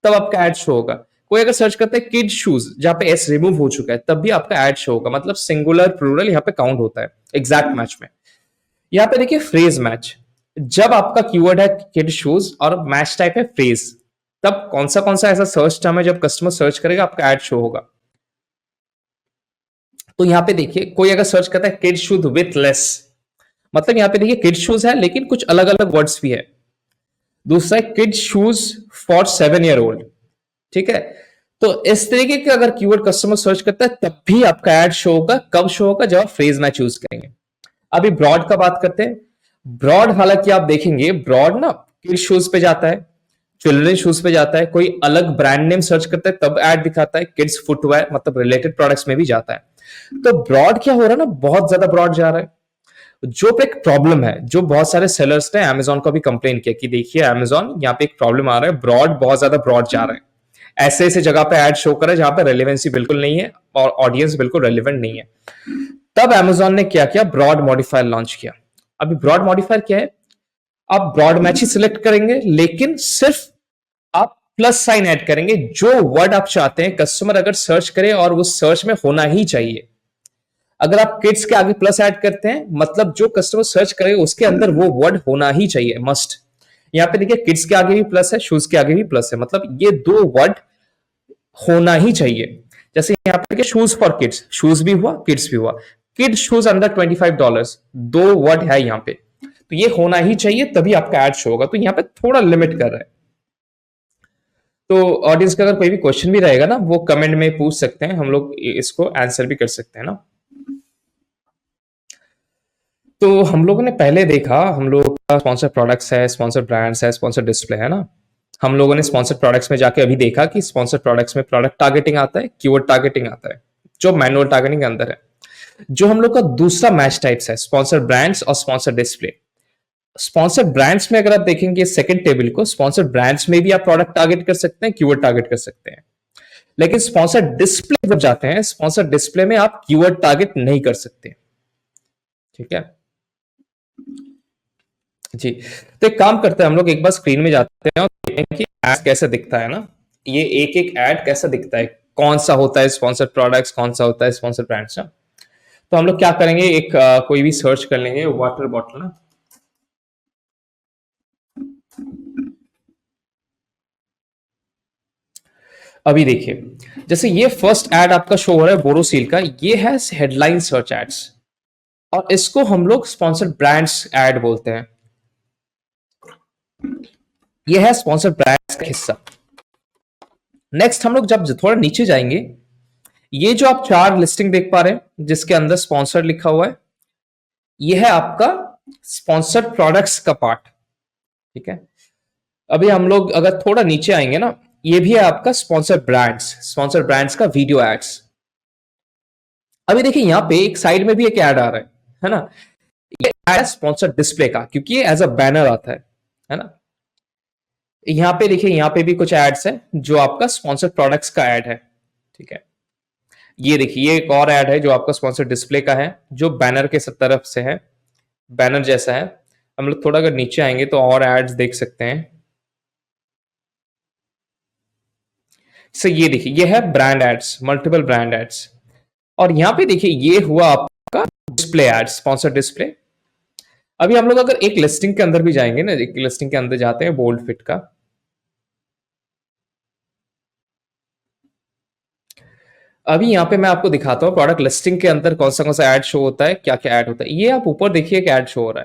तब आपका एड शो होगा। कोई अगर सर्च करता है किड शूज जहां पे एस रिमूव हो चुका है, तब भी आपका एड शो होगा। मतलब सिंगुलर प्लूरल यहाँ पे काउंट होता है एग्जैक्ट मैच में। यहाँ पे देखिए फ्रेज मैच, जब आपका कीवर्ड है किड शूज और मैच टाइप है फ्रेज, तब कौन सा ऐसा सर्च टर्म है जब कस्टमर सर्च करेगा आपका एड शो होगा। तो यहाँ पे देखिए, कोई अगर सर्च करता है किड शूज विथ लेस, मतलब यहाँ पे देखिए किड्स शूज है लेकिन कुछ अलग अलग वर्ड्स भी है। दूसरा है kids shoes for 7 year old. ठीक है। तो इस तरीके के अगर कीवर्ड कस्टमर सर्च करता है तब भी आपका एड शो होगा। कब शो होगा? जब आप फ्रेज ना चूज करेंगे। अभी ब्रॉड का बात करते हैं। ब्रॉड हालांकि आप देखेंगे ब्रॉड ना किड्स शूज पे जाता है, चिल्ड्रन शूज पे जाता है, कोई अलग ब्रांड नेम सर्च करता है तब एड दिखाता है, किड्स फुटवेयर मतलब रिलेटेड प्रोडक्ट्स में भी जाता है। तो ब्रॉड क्या हो रहा है ना, बहुत ज्यादा ब्रॉड जा रहा है, जो पे एक प्रॉब्लम है। जो बहुत सारे सेलर्स ने अमेजोन को भी कंप्लेन किया कि देखिए अमेजोन यहाँ पे एक प्रॉब्लम आ रहा है, ब्रॉड बहुत ज्यादा ब्रॉड जा रहा है, ऐसे ऐसे जगह पे एड शो कर रहा है जहां पे रेलिवेंसी बिल्कुल नहीं है और ऑडियंस बिल्कुल रेलिवेंट नहीं है। तब अमेजोन ने क्या किया, ब्रॉड मॉडिफायर लॉन्च किया। अभी ब्रॉड मॉडिफायर क्या है? आप ब्रॉड मैच ही सिलेक्ट करेंगे लेकिन सिर्फ आप प्लस साइन ऐड करेंगे। जो वर्ड आप चाहते हैं कस्टमर अगर सर्च करे और उस सर्च में होना ही चाहिए। अगर आप किड्स के आगे प्लस ऐड करते हैं मतलब जो कस्टमर सर्च करे उसके अंदर वो वर्ड होना ही चाहिए, मस्ट। यहां पे देखिए किड्स के आगे भी प्लस है, शूज के आगे भी प्लस है, मतलब ये दो वर्ड होना ही चाहिए। जैसे यहां पे शूज फॉर किड्स, शूज भी हुआ किड्स भी हुआ, किड्स शूज अंडर $25, दो वर्ड है यहां पे, तो ये होना ही चाहिए तभी आपका एड शो होगा। तो यहां पे थोड़ा लिमिट कर रहा है। तो ऑडियंस का अगर कोई भी क्वेश्चन भी रहेगा ना वो कमेंट में पूछ सकते हैं, हम लोग इसको आंसर भी कर सकते हैं ना। तो हम लोगों ने पहले देखा, हम लोग का स्पॉन्सर प्रोडक्ट्स है, स्पॉन्सर ब्रांड्स है, स्पॉन्सर डिस्प्ले है ना। हम लोगों ने स्पॉन्सर प्रोडक्ट्स में जाके अभी देखा कि स्पॉन्सर प्रोडक्ट्स में प्रोडक्ट टारगेटिंग आता है, कीवर्ड टारगेटिंग आता है, जो मैनुअल टारगेटिंग के अंदर है। जो हम लोग का दूसरा मैच टाइप्स है स्पॉन्सर ब्रांड्स और स्पॉन्सर डिस्प्ले। स्पॉन्सर ब्रांड्स में अगर आप देखेंगे सेकंड टेबल को, स्पॉन्सर ब्रांड्स में भी आप प्रोडक्ट टारगेट कर सकते हैं, कीवर्ड टारगेट कर सकते हैं। लेकिन स्पॉन्सर डिस्प्ले जब जाते हैं, स्पॉन्सर डिस्प्ले में आप कीवर्ड टारगेट नहीं कर सकते। ठीक है जी। तो एक काम करते हैं, हम लोग एक बार स्क्रीन में जाते हैं और देखते हैं कि एड कैसे दिखता है ना। ये एक एक एड कैसा दिखता है, कौन सा होता है स्पॉन्सर प्रोडक्ट्स, कौन सा होता है स्पॉन्सर ब्रांड्स ना। तो हम लोग क्या करेंगे, एक कोई भी सर्च कर लेंगे, वाटर बॉटल ना। अभी देखिए जैसे ये फर्स्ट एड आपका शो हो रहा है बोरोसिल का, ये है हेडलाइन सर्च एड्स और इसको हम लोग स्पॉन्सर ब्रांड्स एड बोलते हैं। ये है स्पॉन्सर ब्रांड्स का हिस्सा। नेक्स्ट हम लोग जब थोड़ा नीचे जाएंगे, ये जो आप चार लिस्टिंग देख पा रहे हैं जिसके अंदर स्पॉन्सर लिखा हुआ है, ये है आपका स्पॉन्सर्ड प्रोडक्ट्स का पार्ट। ठीक है। अभी हम लोग अगर थोड़ा नीचे आएंगे ना, ये भी है आपका स्पॉन्सर ब्रांड्स, स्पॉन्सर ब्रांड्स का वीडियो एड्स। अभी देखिए यहां पे एक साइड में भी एक एड आ रहा है ना। ये एड स्पॉन्सर डिस्प्ले का, क्योंकि ये एज अ बैनर आता है ना। यहां पे देखिए यहां पे भी कुछ एड्स है जो आपका स्पॉन्सर प्रोडक्ट्स का एड है। ठीक है। ये देखिए ये एक और एड है जो आपका स्पॉन्सर डिस्प्ले का है, जो बैनर के तरफ से है, बैनर जैसा है। हम लोग थोड़ा अगर नीचे आएंगे तो और एड्स देख सकते हैं। सो ये देखिए ये है brand ads, multiple brand ads. और यहां पे देखिए ये हुआ आपका डिस्प्ले एड्स, स्पॉन्सर डिस्प्ले। अभी हम लोग अगर एक लिस्टिंग के अंदर भी जाएंगे ना, एक लिस्टिंग के अंदर जाते हैं बोल्ड फिट का। अभी यहाँ पे मैं आपको दिखाता हूँ प्रोडक्ट लिस्टिंग के अंदर कौन सा ऐड शो होता है, क्या क्या ऐड होता है। ये आप ऊपर देखिए एक ऐड शो हो रहा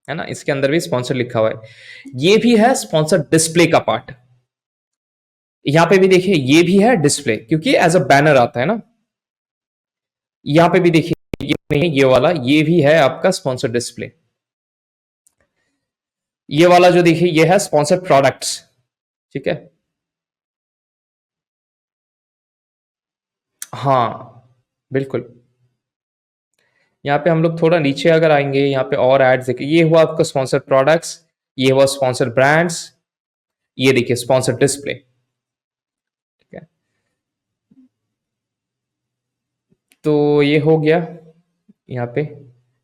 है ना, इसके अंदर भी स्पॉन्सर लिखा हुआ है। ये भी है स्पॉन्सर डिस्प्ले का पार्ट। यहाँ पे भी देखिए ये भी है डिस्प्ले, क्योंकि एज अ बैनर आता है ना। यहाँ पे भी देखिए ये नहीं, ये वाला ये भी है आपका स्पॉन्सर डिस्प्ले। ये वाला जो देखिए ये है स्पॉन्सर प्रोडक्ट्स। ठीक है। हाँ बिल्कुल। यहाँ पे हम लोग थोड़ा नीचे अगर आएंगे, यहाँ पे और एड्स देखिए, ये हुआ आपका स्पॉन्सर प्रोडक्ट्स, ये हुआ स्पॉन्सर ब्रांड्स, ये देखिए स्पॉन्सर डिस्प्ले। ठीक है। तो ये हो गया यहाँ पे।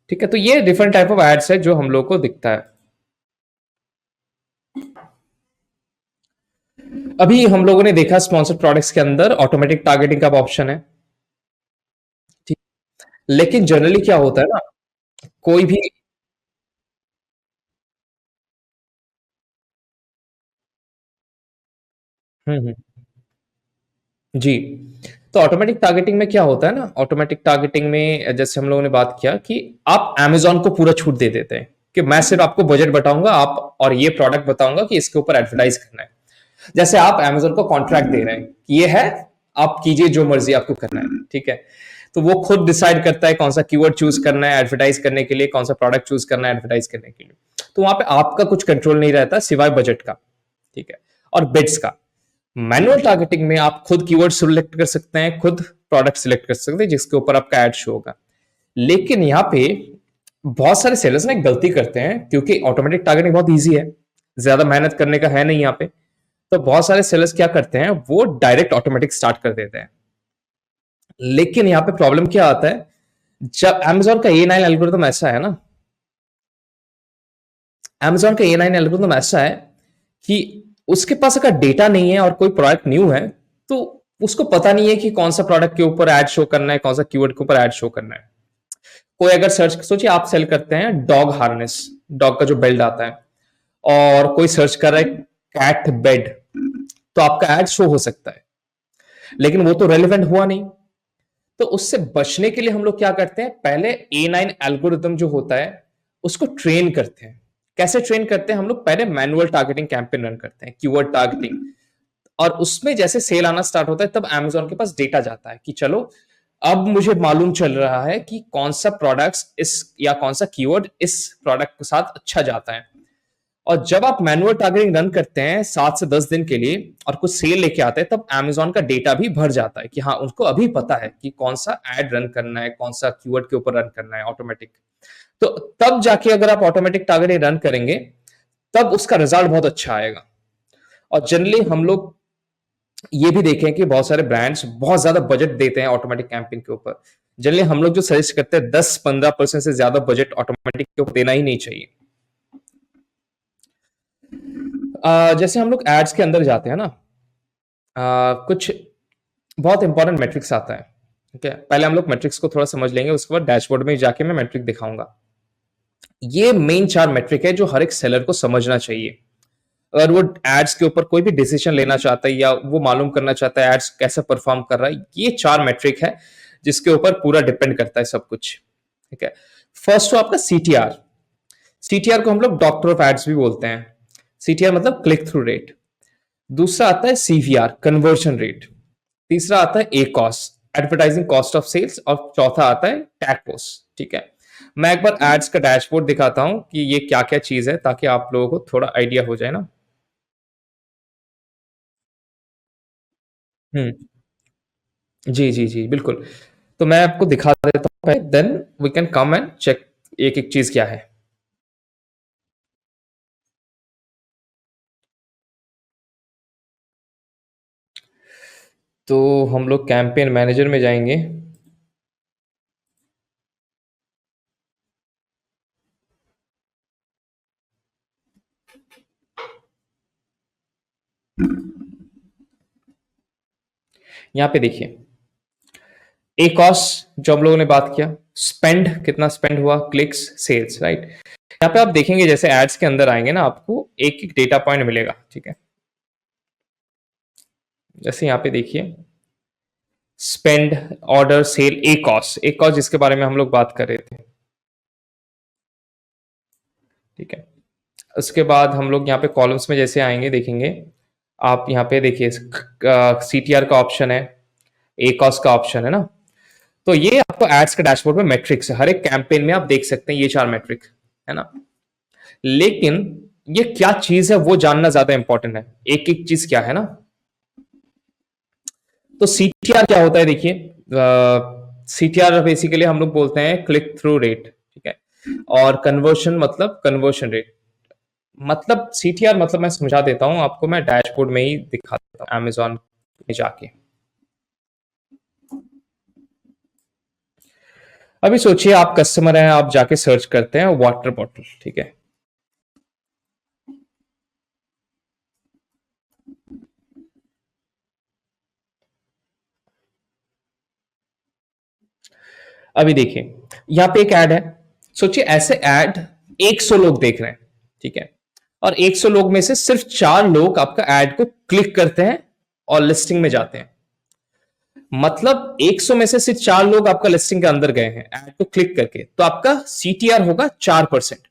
ठीक है। तो ये डिफरेंट टाइप ऑफ एड्स है जो हम लोग को दिखता है। अभी हम लोगों ने देखा स्पॉन्सर प्रोडक्ट्स के अंदर ऑटोमेटिक टारगेटिंग का ऑप्शन है। ठीक। लेकिन जनरली क्या होता है ना, कोई भी हम्म। जी। तो ऑटोमेटिक टारगेटिंग में क्या होता है ना, ऑटोमेटिक टारगेटिंग में जैसे हम लोगों ने बात किया कि आप Amazon को पूरा छूट दे देते हैं कि मैं सिर्फ आपको बजट बताऊंगा आप और ये प्रोडक्ट बताऊंगा कि इसके ऊपर एडवर्टाइज करना है। जैसे आप Amazon को कॉन्ट्रैक्ट दे रहे हैं कि ये है, आप कीजिए जो मर्जी आपको करना है, ठीक है। तो वो खुद डिसाइड करता है कौन सा कीवर्ड चूज करना है एडवर्टाइज करने के लिए, कौन सा प्रोडक्ट चूज करना है एडवर्टाइज करने के लिए। तो वहां पे आपका कुछ कंट्रोल नहीं रहता सिवाय बजट का, ठीक है, और बिड्स का। मैनुअल टारगेटिंग में आप खुद कीवर्ड सिलेक्ट कर सकते हैं, खुद प्रोडक्ट सिलेक्ट कर सकते हैं जिसके ऊपर आपका एड शो होगा। लेकिन यहाँ पे बहुत सारे सेलर्स ना एक गलती करते हैं, क्योंकि ऑटोमेटिक टारगेटिंग बहुत ईजी है, ज्यादा मेहनत करने का है नहीं यहाँ पे। तो बहुत सारे सेलर्स क्या करते हैं, वो डायरेक्ट ऑटोमेटिक स्टार्ट कर देते हैं। लेकिन यहाँ पे प्रॉब्लम क्या आता है, जब Amazon का A9 एल्गोरिथम ऐसा है ना, Amazon का A9 एल्गोरिथम ऐसा है कि उसके पास अगर डेटा नहीं है और कोई प्रोडक्ट न्यू है, तो उसको पता नहीं है कि कौन सा प्रोडक्ट के ऊपर एड शो करना है, कौन सा कीवर्ड के ऊपर एड शो करना है। कोई अगर सर्च, सोचिए आप सेल करते हैं डॉग हार्नेस, डॉग का जो बेल्ट आता है, और कोई सर्च कर रहा है कैट बेड, तो आपका एड शो हो सकता है, लेकिन वो तो रेलिवेंट हुआ नहीं। तो उससे बचने के लिए हम लोग क्या करते हैं, पहले A9 एल्गोरिथम जो होता है उसको ट्रेन करते हैं। कैसे ट्रेन करते हैं हम लोग, पहले मैनुअल टारगेटिंग कैंपेन रन करते हैं, कीवर्ड टारगेटिंग, और उसमें जैसे सेल आना स्टार्ट होता है तब Amazon के पास डेटा जाता है कि चलो अब मुझे मालूम चल रहा है कि कौन सा प्रोडक्ट्स इस या कौन सा कीवर्ड इस प्रोडक्ट के साथ अच्छा जाता है। और जब आप मैनुअल टारगेटिंग रन करते हैं 7 से 10 दिन के लिए और कुछ सेल लेके आते हैं, तब Amazon का डेटा भी भर जाता है कि हाँ उनको अभी पता है कि कौन सा एड रन करना है, कौन सा कीवर्ड के ऊपर रन करना है ऑटोमेटिक। तो तब जाके अगर आप ऑटोमेटिक टारगेटिंग रन करेंगे तब उसका रिजल्ट बहुत अच्छा आएगा। और जनरली हम लोग ये भी देखें कि बहुत सारे ब्रांड्स बहुत ज्यादा बजट देते हैं ऑटोमेटिक कैंपेन के ऊपर। जनरली हम लोग जो सजेस्ट करते हैं 10-15% से ज्यादा बजट ऑटोमेटिक के ऊपर देना ही नहीं चाहिए। जैसे हम लोग एड्स के अंदर जाते हैं ना, कुछ बहुत इंपॉर्टेंट मैट्रिक्स आता है, ठीक है। पहले हम लोग मैट्रिक्स को थोड़ा समझ लेंगे, उसके बाद डैशबोर्ड में जाके मैं मैट्रिक दिखाऊंगा। ये मेन 4 मैट्रिक है जो हर एक सेलर को समझना चाहिए अगर वो एड्स के ऊपर कोई भी डिसीजन लेना चाहता है या वो मालूम करना चाहता है एड्स कैसे परफॉर्म कर रहा है। ये 4 मैट्रिक है जिसके ऊपर पूरा डिपेंड करता है सब कुछ, ठीक है। फर्स्ट तो आपका CTR। CTR को हम लोग डॉक्टर ऑफ एड्स भी बोलते हैं। CTR मतलब क्लिक थ्रू रेट। दूसरा आता है CVR, कन्वर्जन रेट। तीसरा आता है ACOS, advertising cost of sales, और चौथा आता है टैकपोस, ठीक है। मैं एक बार एड्स का डैशबोर्ड दिखाता हूं कि ये क्या क्या चीज है, ताकि आप लोगों को थोड़ा आइडिया हो जाए ना। जी, जी, जी, बिल्कुल। तो मैं आपको दिखा देता हूँ पहले, then we can come and check एक-एक चीज़ क्या है। तो हम लोग कैंपेन मैनेजर में जाएँगे। यहाँ पे देखिए, एकॉस जो हम लोगों ने बात किया, स्पेंड कितना स्पेंड हुआ, क्लिक्स, सेल्स, राइट? यहाँ पे आप देखेंगे जैसे एड्स के अंदर आएँगे ना, आपको एक-एक डेटा पॉइंट मिलेगा, ठीक है? जैसे यहाँ पे देखिए, स्पेंड, ऑर्डर, सेल, एकॉस, एकॉस जिसके बारे में हम लोग बात कर रहे थे, ठीक है? उसके बाद हम लोग यहाँ पे कॉलम्स में जैसे आएंगे देखेंगे, आप यहाँ पे देखिए CTR का ऑप्शन है, ACOS का ऑप्शन है ना। तो ये आपको एड्स के डैशबोर्ड में मैट्रिक्स है, हर एक कैंपेन में आप देख सकते हैं ये 4 मैट्रिक है ना। लेकिन ये क्या चीज है वो जानना ज्यादा इंपॉर्टेंट है, एक एक चीज क्या है ना। तो CTR क्या होता है देखिए, CTR बेसिकली हम लोग बोलते हैं क्लिक थ्रू रेट, ठीक है। और कन्वर्शन मतलब कन्वर्शन रेट, मतलब CTR मतलब मैं समझा देता हूं आपको, मैं डैशबोर्ड में ही दिखा देता हूं Amazon में जाके। अभी सोचिए आप कस्टमर हैं, आप जाके सर्च करते हैं वाटर बॉटल, ठीक है। अभी देखिए यहाँ पे एक ऐड है, सोचिए ऐसे ऐड 100 लोग देख रहे हैं, ठीक है। और 100 लोग में से सिर्फ 4 लोग आपका ऐड को क्लिक करते हैं और लिस्टिंग में जाते हैं। मतलब 100 में से सिर्फ 4 लोग आपका लिस्टिंग के अंदर गए हैं ऐड को क्लिक करके, तो आपका सीटीआर होगा 4%।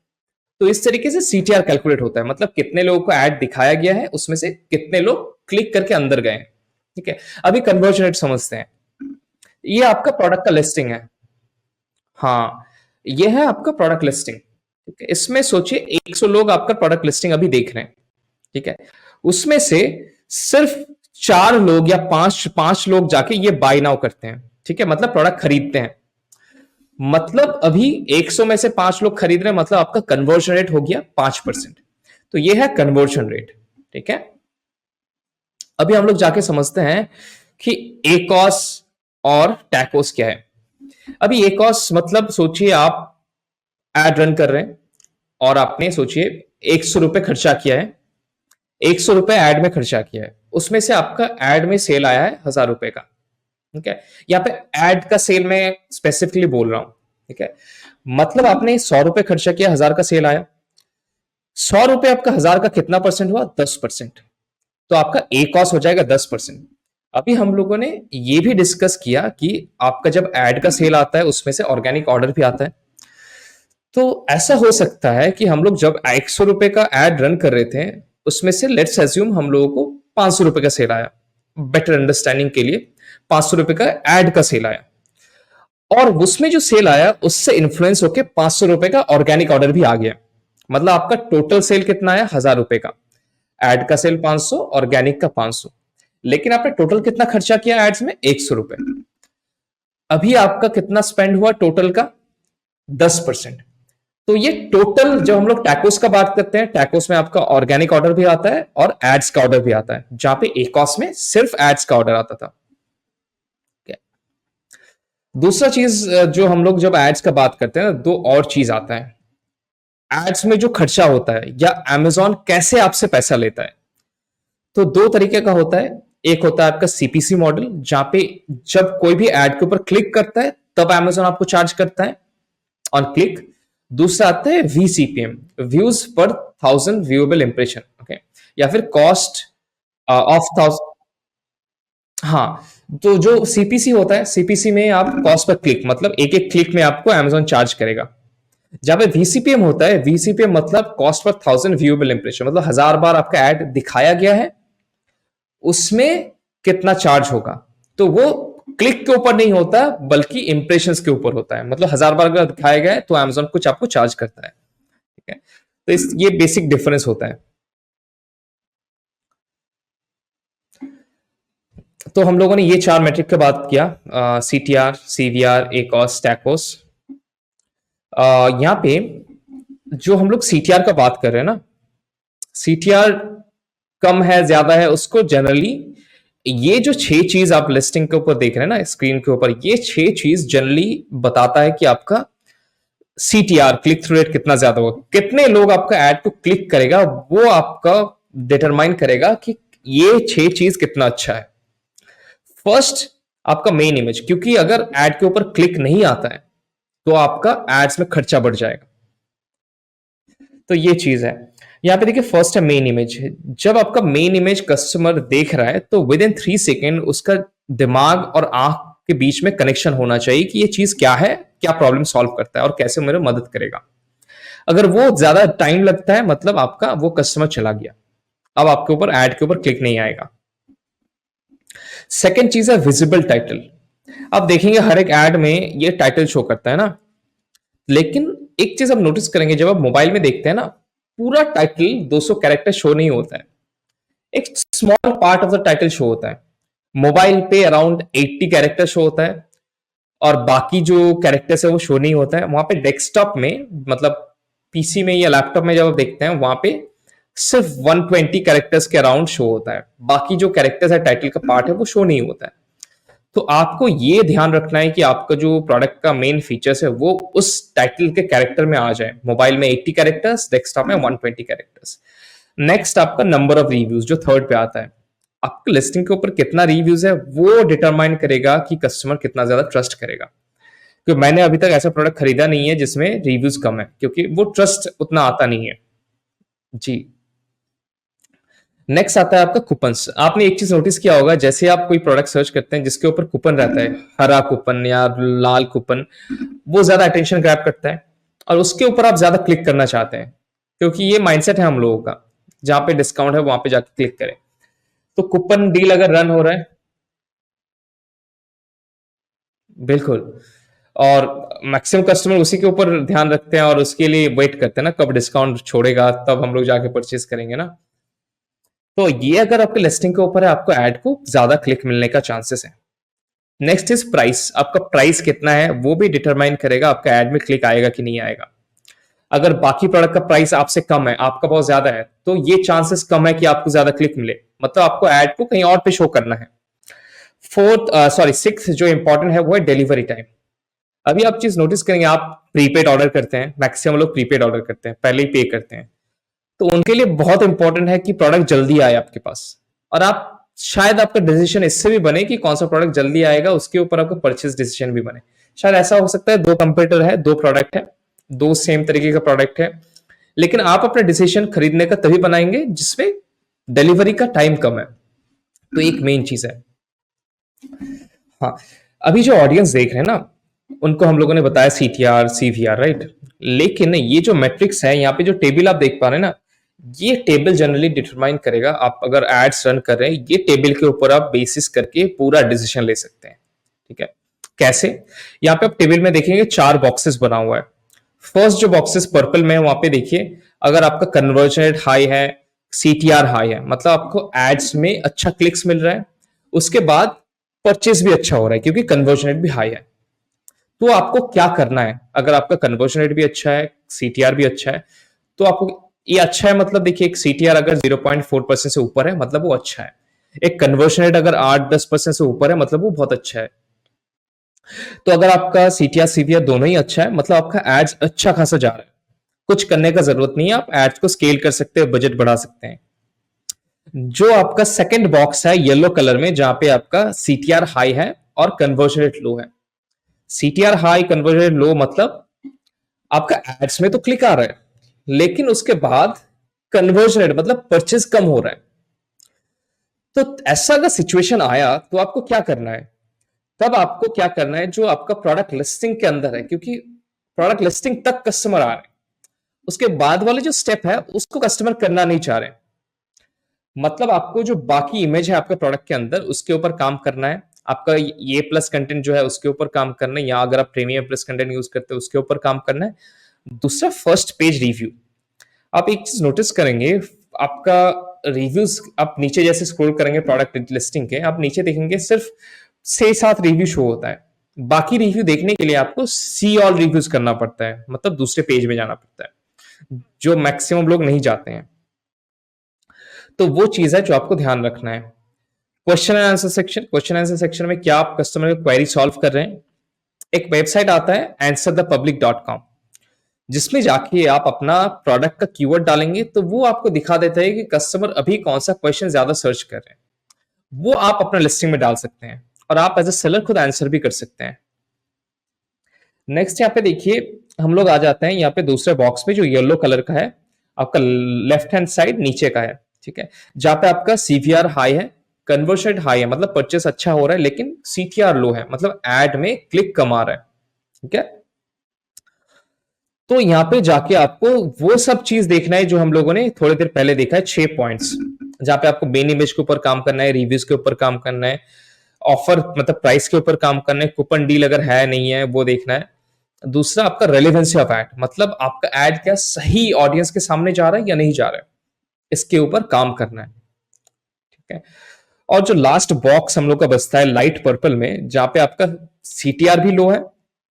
तो इस तरीके से सीटीआर कैलकुलेट होता है, मतलब कितने लोगों को ऐड दिखाया गया है उसमें से कितने लोग क्लिक करके अंदर गए हैं। ठीक है, अभी कन्वर्जन रेट समझते हैं। ये आपका प्रोडक्ट का लिस्टिंग है। हाँ, ये है आपका प्रोडक्ट लिस्टिंग। ठीक है, इसमें सोचिए 100 लोग आपका प्रोडक्ट लिस्टिंग अभी देख रहे हैं। ठीक है, उसमें से सिर्फ 4 लोग या पांच पांच लोग जाके ये बाय नाउ करते हैं। ठीक है, मतलब प्रोडक्ट खरीदते हैं। मतलब अभी 100 में से 5 लोग खरीद रहे हैं, मतलब आपका कन्वर्जन रेट हो गया 5%। तो ये है कन्वर्जन रेट। ठीक है, अभी हम लोग जाके समझते हैं कि एकॉस और टैकोस क्या है। अभी एकॉस मतलब सोचिए आप एड रन कर रहे हैं और आपने सोचिए 100 रुपए खर्चा किया है, 100 रुपए एड में खर्चा किया है, उसमें से आपका एड में सेल आया है 1000 रुपए का। ठीक है, यहाँ पे एड का सेल में स्पेसिफिकली बोल रहा हूं। ठीक है, मतलब आपने 100 रुपए खर्चा किया, 1000 का सेल आया। 100 रुपए आपका 1000 का कितना परसेंट हुआ? 10%। तो आपका ए कॉस्ट हो जाएगा 10%। अभी हम लोगों ने ये भी डिस्कस किया कि आपका जब एड का सेल आता है उसमें से ऑर्गेनिक ऑर्डर भी आता है। तो ऐसा हो सकता है कि हम लोग जब 100 रुपए का एड रन कर रहे थे उसमें से लेट्स एज्यूम हम लोगों को 500 रुपए का सेल आया। बेटर अंडरस्टैंडिंग के लिए 500 रुपए का एड का सेल आया, और उसमें जो सेल आया उससे इन्फ्लुएंस होकर 500 रुपए का ऑर्गेनिक ऑर्डर भी आ गया। मतलब आपका टोटल सेल कितना आया? 1000 रुपए का। एड का सेल 500, ऑर्गेनिक का 500। लेकिन आपने टोटल कितना खर्चा किया एड्स में? 100 रुपए। अभी आपका कितना स्पेंड हुआ टोटल का? 10%। तो ये टोटल जब हम लोग टैकोस का बात करते हैं, टैकोस में आपका ऑर्गेनिक ऑर्डर भी आता है और एड्स का ऑर्डर भी आता है, जहां पे एकॉस में सिर्फ एड्स का ऑर्डर आता था। दूसरा चीज जो हम लोग जब एड्स का बात करते हैं, दो और चीज आता है एड्स में जो खर्चा होता है, या अमेजॉन कैसे आपसे पैसा लेता है। तो दो तरीके का होता है। एक होता है आपका सीपीसी मॉडल, जहां पे जब कोई भी एड के ऊपर क्लिक करता है तब अमेजॉन आपको चार्ज करता है ऑन क्लिक। दूसरा आता है वीसीपीएम, व्यूज पर 1000 व्यूएबल इंप्रेशन। ओके, या फिर कॉस्ट ऑफ 1000। हाँ, तो जो सीपीसी होता है, सीपीसी में आप कॉस्ट पर क्लिक, मतलब एक एक क्लिक में आपको अमेजॉन चार्ज करेगा। जहां पे वीसीपीएम होता है, वीसीपीएम मतलब कॉस्ट पर 1000 व्यूएबल इंप्रेशन, मतलब 1000 बार आपका एड दिखाया गया है, उसमें कितना चार्ज होगा। तो वो क्लिक के ऊपर नहीं होता बल्कि इंप्रेशंस के ऊपर होता है। मतलब 1000 बार अगर दिखाया गया है तो अमेजॉन कुछ आपको चार्ज करता है। ठीक है, तो ये बेसिक डिफरेंस होता है। तो हम लोगों ने ये 4 मेट्रिक की बात किया, सीटीआर, सीवीआर, एकॉस, टैकोस। यहाँ पे जो हम लोग सीटीआर का बात कर रहे हैं ना, सीटीआर कम है ज्यादा है, उसको जनरली ये जो 6 चीज आप लिस्टिंग के ऊपर देख रहे हैं ना स्क्रीन के ऊपर, ये 6 चीज जनरली बताता है कि आपका सीटीआर, क्लिक थ्रू रेट, कितना ज्यादा होगा। कितने लोग आपका एड को क्लिक करेगा वो आपका डिटरमाइन करेगा कि ये 6 चीज कितना अच्छा है। फर्स्ट, आपका मेन इमेज, क्योंकि अगर एड के ऊपर क्लिक नहीं आता है तो आपका एड्स में खर्चा बढ़ जाएगा। तो ये चीज है। यहाँ पे देखिए, फर्स्ट है मेन इमेज। जब आपका मेन इमेज कस्टमर देख रहा है तो विद इन 3 सेकेंड उसका दिमाग और आंख के बीच में कनेक्शन होना चाहिए कि ये चीज क्या है, क्या प्रॉब्लम सॉल्व करता है और कैसे मेरे मदद करेगा। अगर वो ज्यादा टाइम लगता है मतलब आपका वो कस्टमर चला गया, अब आपके ऊपर एड के ऊपर क्लिक नहीं आएगा। सेकेंड चीज है विजिबल टाइटल। आप देखेंगे हर एक एड में ये टाइटल शो करता है ना, लेकिन एक चीज आप नोटिस करेंगे जब आप मोबाइल में देखते हैं ना, पूरा टाइटल 200 कैरेक्टर शो नहीं होता है, एक small part of the title show होता है। मोबाइल पे अराउंड 80 कैरेक्टर शो होता है और बाकी जो कैरेक्टर्स है वो शो नहीं होता है। वहां पे डेस्कटॉप में, मतलब पीसी में या लैपटॉप में जब आप देखते हैं, वहां पे सिर्फ 120 कैरेक्टर्स के अराउंड शो होता है। बाकी जो कैरेक्टर्स है टाइटल का पार्ट है वो शो नहीं होता है। तो आपको ये ध्यान रखना है कि आपका जो प्रोडक्ट का मेन फीचर्स है वो उस टाइटल के कैरेक्टर में आ जाए। मोबाइल में 80 कैरेक्टर्स, डेस्कटॉप में 120 कैरेक्टर्स। नेक्स्ट आपका नंबर ऑफ रिव्यूज, जो थर्ड पे आता है। आपके लिस्टिंग के ऊपर कितना रिव्यूज है वो डिटरमाइन करेगा कि कस्टमर कितना ज्यादा ट्रस्ट करेगा। क्योंकि मैंने अभी तक ऐसा प्रोडक्ट खरीदा नहीं है जिसमें रिव्यूज कम है, क्योंकि वो ट्रस्ट उतना आता नहीं है। जी। नेक्स्ट आता है आपका कूपन्स। आपने एक चीज नोटिस किया होगा, जैसे आप कोई प्रोडक्ट सर्च करते हैं जिसके ऊपर कूपन रहता है, हरा कूपन या लाल कूपन, वो ज्यादा अटेंशन ग्रैब करता है और उसके ऊपर आप ज्यादा क्लिक करना चाहते हैं, क्योंकि ये माइंडसेट है हम लोगों का, जहां पे डिस्काउंट है वहां पे जाके क्लिक करें। तो कूपन डील अगर रन हो रहा है, बिल्कुल, और मैक्सिमम कस्टमर उसी के ऊपर ध्यान रखते हैं और उसके लिए वेट करते हैं ना, कब डिस्काउंट छोड़ेगा तब हम लोग जाके परचेज करेंगे ना। तो ये अगर आपके लिस्टिंग के ऊपर है, आपको ऐड को ज्यादा क्लिक मिलने का चांसेस है। Next is price. आपका प्राइस कितना है वो भी डिटरमाइन करेगा आपका ऐड में क्लिक आएगा कि नहीं आएगा। अगर बाकी प्रोडक्ट का प्राइस आपसे कम है, आपका बहुत ज्यादा है, तो ये चांसेस कम है कि आपको ज्यादा क्लिक मिले, मतलब आपको ऐड को कहीं और पे शो करना है। सिक्स जो इंपॉर्टेंट है वो है डिलीवरी टाइम। अभी आप चीज नोटिस करेंगे, आप प्रीपेड ऑर्डर करते हैं, मैक्सिमम लोग प्रीपेड ऑर्डर करते हैं, पहले ही पे करते हैं, तो उनके लिए बहुत इंपॉर्टेंट है कि प्रोडक्ट जल्दी आए आपके पास। और आप शायद आपका डिसीजन इससे भी बने कि कौन सा प्रोडक्ट जल्दी आएगा, उसके ऊपर आपका परचेज डिसीजन भी बने। शायद ऐसा हो सकता है, दो कंपेटिटर है, दो प्रोडक्ट है, दो सेम तरीके का प्रोडक्ट है, लेकिन आप अपना डिसीजन खरीदने का तभी बनाएंगे जिसमें डिलीवरी का टाइम कम है। तो एक मेन चीज है। हाँ, अभी जो ऑडियंस देख रहे हैं ना, उनको हम लोगों ने बताया सीटीआर सीवीआर, राइट। लेकिन ये जो मैट्रिक्स है, यहाँ पे जो टेबल आप देख पा रहे हैं ना, ये टेबल जनरली डिटरमाइन करेगा, आप अगर एड्स रन कर रहे हैं, ये टेबल के ऊपर आप बेसिस करके पूरा डिसीजन ले सकते हैं। ठीक है, कैसे? यहाँ पे आप टेबल में देखेंगे 4 बॉक्सेस बना हुआ है। फर्स्ट जो बॉक्सेस पर्पल में है वहां पे देखिए, अगर आपका कन्वर्जन रेट हाई है, सीटीआर हाई है, मतलब आपको एड्स में अच्छा क्लिक्स मिल रहा है, उसके बाद परचेस भी अच्छा हो रहा है क्योंकि कन्वर्जन रेट भी हाई है। तो आपको क्या करना है? अगर आपका कन्वर्जन रेट भी अच्छा है, सीटीआर भी अच्छा है, तो आपको ये अच्छा है, मतलब देखिए, एक सीटीआर अगर 0.4% से ऊपर है मतलब वो अच्छा है, एक कन्वर्जन रेट अगर 8-10% से ऊपर है मतलब वो बहुत अच्छा है। तो अगर आपका सीटीआर सीवीआर दोनों ही अच्छा है, मतलब आपका एड्स अच्छा खासा जा रहा है, कुछ करने का जरूरत नहीं है, आप एड्स को स्केल कर सकते हैं, बजट बढ़ा सकते हैं। जो आपका सेकंड बॉक्स है येलो कलर में, जहां पे आपका सीटीआर हाई है और कन्वर्जन रेट लो है। सीटीआर हाई कन्वर्जन रेट लो मतलब आपका एड्स में तो क्लिक आ रहा है, लेकिन उसके बाद कन्वर्जन रेट मतलब परचेज कम हो रहा है। तो ऐसा अगर सिचुएशन आया तो आपको क्या करना है? तब आपको क्या करना है, जो आपका प्रोडक्ट लिस्टिंग के अंदर है, क्योंकि प्रोडक्ट लिस्टिंग तक कस्टमर आ रहे हैं, उसके बाद वाले जो स्टेप है उसको कस्टमर करना नहीं चाह रहे। मतलब आपको जो बाकी इमेज है आपके प्रोडक्ट के अंदर, उसके ऊपर काम करना है, आपका ये प्लस कंटेंट जो है उसके ऊपर काम करना है, या अगर आप प्रीमियम प्लस कंटेंट यूज करते हैं उसके ऊपर काम करना है। दूसरा, फर्स्ट पेज रिव्यू। आप एक चीज नोटिस करेंगे, आपका रिव्यूज आप नीचे जैसे स्क्रॉल करेंगे प्रोडक्ट लिस्टिंग के, आप नीचे देखेंगे सिर्फ 6-7 रिव्यू शो होता है। बाकी रिव्यू देखने के लिए आपको सी ऑल रिव्यूज करना पड़ता है, मतलब दूसरे पेज में जाना पड़ता है, जो मैक्सिमम लोग नहीं जाते हैं। तो वो चीज है जो आपको ध्यान रखना है। Question and answer section. Question answer section में क्या आप कस्टमर की क्वेरी सॉल्व कर रहे हैं? एक वेबसाइट आता है answerthepublic.com, जिसमें जाके आप अपना प्रोडक्ट का कीवर्ड डालेंगे तो वो आपको दिखा देता है कि कस्टमर अभी कौन सा क्वेश्चन ज्यादा सर्च कर रहे हैं, वो आप अपना लिस्टिंग में डाल सकते हैं और आप एज ए सेलर खुद आंसर भी कर सकते हैं। नेक्स्ट यहाँ पे देखिए, हम लोग आ जाते हैं यहाँ पे दूसरे बॉक्स में जो येलो कलर का है, आपका लेफ्ट हैंड साइड नीचे का है, ठीक है, जहां पे आपका सीवीआर हाई है, कन्वर्शन हाई है, मतलब परचेस अच्छा हो रहा है, लेकिन सीटीआर लो है, मतलब एड में क्लिक कम आ रहा है। ठीक है, तो यहाँ पे जाके आपको वो सब चीज देखना है जो हम लोगों ने थोड़ी देर पहले देखा है, 6 पॉइंट्स, जहां पे आपको मेन इमेज के ऊपर काम करना है, रिव्यूज के ऊपर काम करना है, ऑफर मतलब प्राइस के ऊपर काम करना है, कूपन डील अगर है नहीं है वो देखना है। दूसरा, आपका रेलेवेंसी ऑफ एड, मतलब आपका एड क्या सही ऑडियंस के सामने जा रहा है या नहीं जा रहा है, इसके ऊपर काम करना है। ठीक है, और जो लास्ट बॉक्स हम लोग का बचता है लाइट पर्पल में, जहां पे आपका सीटीआर भी लो है,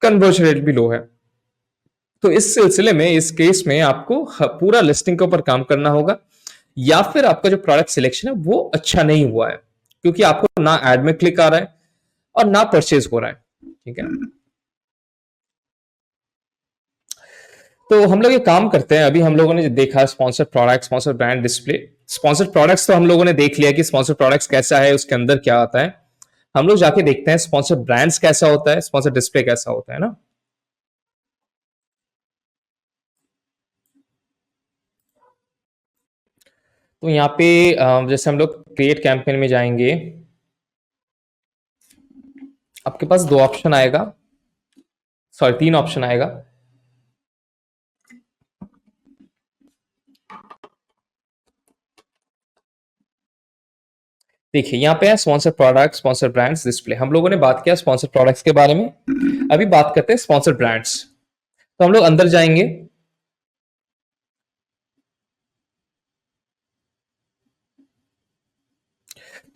कन्वर्जन रेट भी लो है। तो इस सिलसिले में, इस केस में आपको पूरा लिस्टिंग के ऊपर काम करना होगा, या फिर आपका जो प्रोडक्ट सिलेक्शन है वो अच्छा नहीं हुआ है, क्योंकि आपको ना एड में क्लिक आ रहा है और ना परचेज हो रहा है। ठीक है, तो हम लोग ये काम करते हैं। अभी हम लोगों ने देखा sponsor product, sponsor brand, display. Sponsor products तो हम लोगों ने देख लिया कि स्पॉन्सर प्रोडक्ट्स कैसा है, उसके अंदर क्या आता है। हम लोग जाके देखते हैं स्पॉन्सर ब्रांड्स कैसा होता है, स्पॉन्सर डिस्प्ले कैसा होता है ना। तो यहाँ पे जैसे हम लोग क्रिएट कैंपेन में जाएंगे, आपके पास दो ऑप्शन आएगा, सॉरी तीन ऑप्शन आएगा। देखिए यहाँ पे है sponsor product, sponsor brands, display. हम लोगों ने बात किया स्पॉन्सर प्रोडक्ट्स के बारे में, अभी बात करते हैं स्पॉन्सर ब्रांड्स। तो हम लोग अंदर जाएंगे,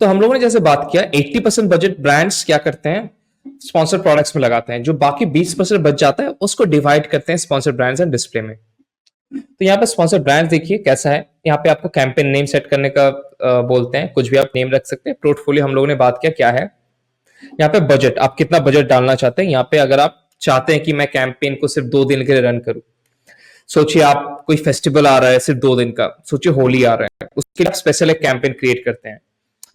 तो हम लोगों ने जैसे बात किया 80% बजट ब्रांड्स क्या करते हैं, स्पॉन्सर प्रोडक्ट्स में लगाते हैं। जो बाकी 20% बच जाता है उसको डिवाइड करते हैं स्पॉन्सर ब्रांड्स एंड डिस्प्ले में। तो यहाँ पे स्पॉन्सर ब्रांड देखिए कैसा है, यहाँ पे आपको कैंपेन नेम सेट करने का बोलते हैं, कुछ भी आप नेम रख सकते हैं। पोर्टफोलियो हम लोगों ने बात किया क्या है। यहाँ पे बजट, आप कितना बजट डालना चाहते हैं। यहाँ पे अगर आप चाहते हैं कि मैं कैंपेन को सिर्फ 2 दिन के लिए रन करूं, सोचिए आप कोई फेस्टिवल आ रहा है सिर्फ 2 दिन का, सोचिए होली आ रहा है, उसके लिए आप स्पेशल एक कैंपेन क्रिएट करते हैं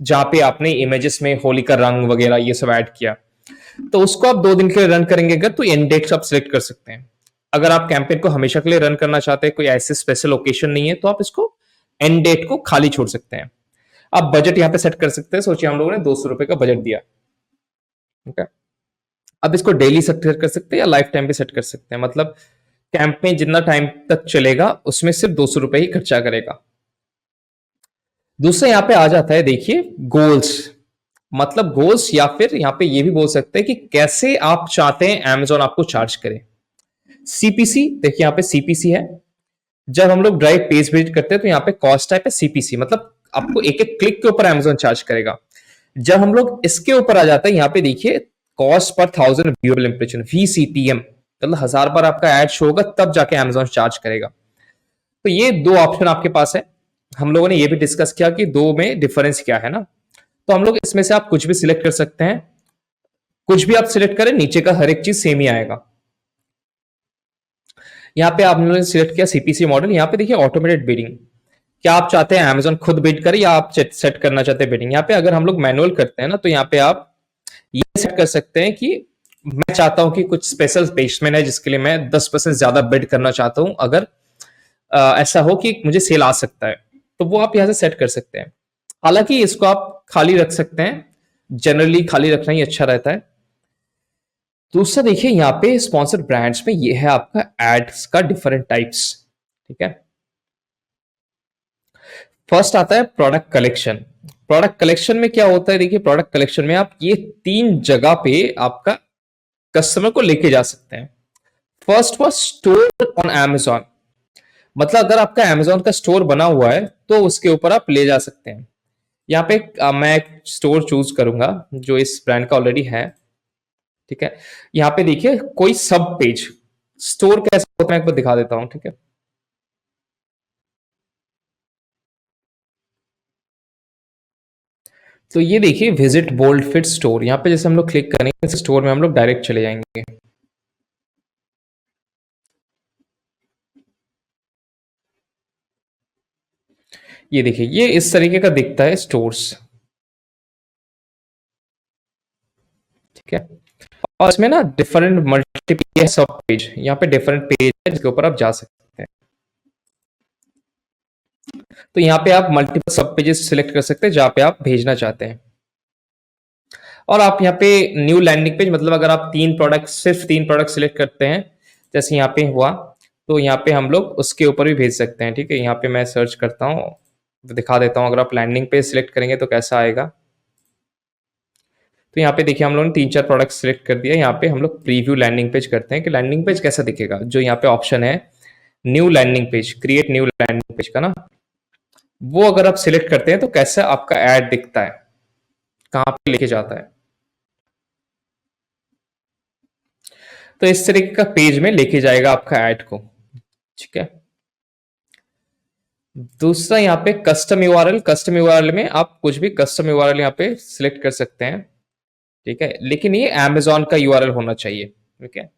जहां पे आपने इमेजेस में होली का रंग वगैरह ये सब ऐड किया, तो उसको आप 2 दिन के लिए रन करेंगे अगर, तो एंड डेट्स आप सिलेक्ट कर सकते हैं। अगर आप कैंपेन को हमेशा के लिए रन करना चाहते हैं, कोई ऐसे स्पेशल ओकेशन नहीं है, तो आप इसको एंड डेट को खाली छोड़ सकते हैं। आप बजट यहाँ पे सेट कर सकते हैं, सोचिए हम लोगों ने 200 रुपए का बजट दिया, ठीक है। अब इसको डेली सेट कर सकते हैं या लाइफ टाइम भी सेट कर सकते हैं, मतलब कैंपेन जितना टाइम तक चलेगा उसमें सिर्फ 200 रुपए ही खर्चा करेगा। दूसरा यहाँ पे आ जाता है, देखिए गोल्स, मतलब गोल्स, या फिर यहाँ पे ये भी बोल सकते हैं कि कैसे आप चाहते हैं अमेजोन आपको चार्ज करे। सीपीसी, देखिए यहाँ पे सीपीसी है। जब हम लोग डायरेक्ट पेज विजिट करते हैं तो यहाँ पे कॉस्ट टाइप है सीपीसी, मतलब आपको एक एक क्लिक के ऊपर अमेजोन चार्ज करेगा। जब हम लोग इसके ऊपर आ जाते हैं, यहाँ पे देखिए कॉस्ट पर 1000 व्यूएबल इंप्रेशन, वीसीटीएम, मतलब 1000 बार आपका एड शो होगा तब जाके अमेजोन चार्ज करेगा। तो ये दो ऑप्शन आपके पास है। हम लोगों ने ये भी डिस्कस किया कि दो में डिफरेंस क्या है ना, तो हम लोग इसमें से आप कुछ भी सिलेक्ट कर सकते हैं। कुछ भी आप सिलेक्ट करें, नीचे का हर एक चीज सेम ही आएगा। यहाँ पे आपने सिलेक्ट किया सीपीसी मॉडल, यहाँ पे देखिए ऑटोमेटेड बिडिंग, क्या आप चाहते हैं अमेजोन खुद बिड करे या आप सेट करना चाहते हैं बिडिंग। यहाँ पे अगर हम लोग मैनुअल करते हैं ना, तो यहाँ पे आप ये सेट कर सकते हैं कि मैं चाहता हूं कि कुछ स्पेशल पेशमेंट है जिसके लिए मैं 10% ज्यादा बिड करना चाहता हूं, अगर ऐसा हो कि मुझे सेल आ सकता है, तो वो आप यहाँ से सेट कर सकते हैं। हालांकि इसको आप खाली रख सकते हैं, जनरली खाली रखना ही अच्छा रहता है। दूसरा देखिए यहाँ पे स्पॉन्सर ब्रांड्स में ये है आपका एड्स का डिफरेंट टाइप्स, ठीक है। फर्स्ट आता है प्रोडक्ट कलेक्शन। प्रोडक्ट कलेक्शन में क्या होता है, देखिए प्रोडक्ट कलेक्शन में आप ये 3 जगह पे आपका कस्टमर को लेके जा सकते हैं। First was store on Amazon, मतलब अगर आपका Amazon का स्टोर बना हुआ है तो उसके ऊपर आप ले जा सकते हैं। यहाँ पे मैं एक स्टोर चूज करूंगा जो इस ब्रांड का ऑलरेडी है, ठीक है। यहाँ पे देखिए कोई सब पेज, स्टोर कैसा होता है एक बार दिखा देता हूं, ठीक है। तो ये देखिए विजिट बोल्ड फिट स्टोर, यहाँ पे जैसे हम लोग क्लिक करेंगे स्टोर में हम लोग डायरेक्ट चले जाएंगे। ये देखिए ये इस तरीके का दिखता है स्टोर्स, ठीक है। और इसमें ना डिफरेंट मल्टीपल सब पेज, यहाँ पे डिफरेंट पेज है जिसके ऊपर आप जा सकते हैं। तो यहाँ पे आप मल्टीपल सब पेजेस सिलेक्ट कर सकते हैं जहां पे आप भेजना चाहते हैं। और आप यहाँ पे न्यू लैंडिंग पेज, मतलब अगर आप सिर्फ 3 प्रोडक्ट सिलेक्ट करते हैं, जैसे यहाँ पे हुआ, तो यहाँ पे हम लोग उसके ऊपर भी भेज सकते हैं, ठीक है। यहाँ पे मैं सर्च करता हूँ, दिखा देता हूँ। अगर आप लैंडिंग पेज सिलेक्ट करेंगे तो कैसा आएगा, तो यहाँ पे देखिए हम लोगों ने 3-4 प्रोडक्ट सिलेक्ट कर दिया। यहाँ पे हम लोग प्रीव्यू लैंडिंग पेज करते हैं कि लैंडिंग पेज कैसा दिखेगा। जो यहाँ पे ऑप्शन है new landing page, create new landing page का ना, वो अगर आप सिलेक्ट करते हैं तो कैसा आपका एड दिखता है, कहाँ पे लेके जाता है। तो इस तरीके का पेज में लेके जाएगा आपका ऐड को, ठीक है। दूसरा यहाँ पे कस्टम यूआरएल, कस्टम यूआरएल में आप कुछ भी कस्टम यूआरएल यहाँ पे सिलेक्ट कर सकते हैं, ठीक है। लेकिन ये अमेजोन का यूआरएल होना चाहिए, ठीक है।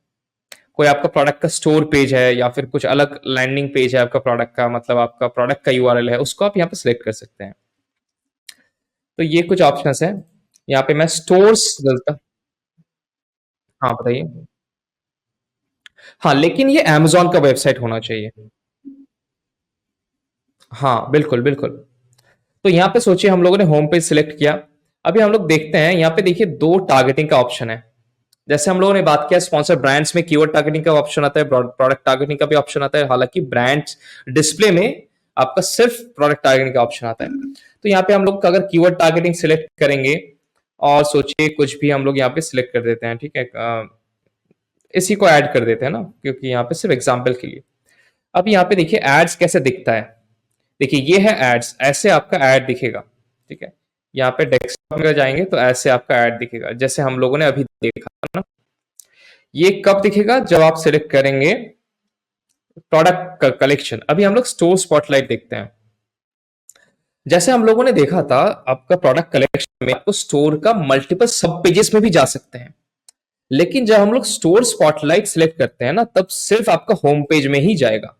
कोई आपका प्रोडक्ट का स्टोर पेज है या फिर कुछ अलग लैंडिंग पेज है आपका प्रोडक्ट का, मतलब आपका प्रोडक्ट का यूआरएल है, उसको आप यहाँ पे सिलेक्ट कर सकते हैं। तो ये कुछ ऑप्शंस है। यहाँ पे मैं स्टोर्स डलता, हाँ बताइए। हाँ लेकिन ये अमेजोन का वेबसाइट होना चाहिए। हाँ बिल्कुल बिल्कुल। तो यहाँ पे सोचिए हम लोगों ने होम पेज सिलेक्ट किया। अभी हम लोग देखते हैं यहाँ पे देखिए 2 टारगेटिंग का ऑप्शन है। जैसे हम लोगों ने बात किया स्पॉन्सर ब्रांड्स में कीवर्ड टारगेटिंग का ऑप्शन आता है, प्रोडक्ट टारगेटिंग का भी ऑप्शन आता है। हालांकि ब्रांड्स डिस्प्ले में आपका सिर्फ प्रोडक्ट टारगेटिंग का ऑप्शन आता है। तो यहाँ पे हम लोग अगर कीवर्ड टारगेटिंग सिलेक्ट करेंगे और सोचिए कुछ भी हम लोग यहाँ पे सिलेक्ट कर देते हैं, ठीक है। इसी को ऐड कर देते हैं ना, क्योंकि यहाँ पे सिर्फ एग्जाम्पल के लिए। अब यहाँ पे देखिए एड्स कैसे दिखता है। देखिए ये है एड्स, ऐसे आपका ऐड दिखेगा, ठीक है। यहाँ पे डेस्कटॉप में जाएंगे तो ऐसे आपका ऐड दिखेगा, जैसे हम लोगों ने अभी देखा ना। ये कब दिखेगा? जब आप सिलेक्ट करेंगे प्रोडक्ट कलेक्शन। अभी हम लोग स्टोर स्पॉटलाइट देखते हैं। जैसे हम लोगों ने देखा था आपका प्रोडक्ट कलेक्शन में आपको स्टोर का मल्टीपल सब पेजेस में भी जा सकते हैं, लेकिन जब हम लोग स्टोर स्पॉटलाइट सिलेक्ट करते हैं ना, तब सिर्फ आपका होम पेज में ही जाएगा।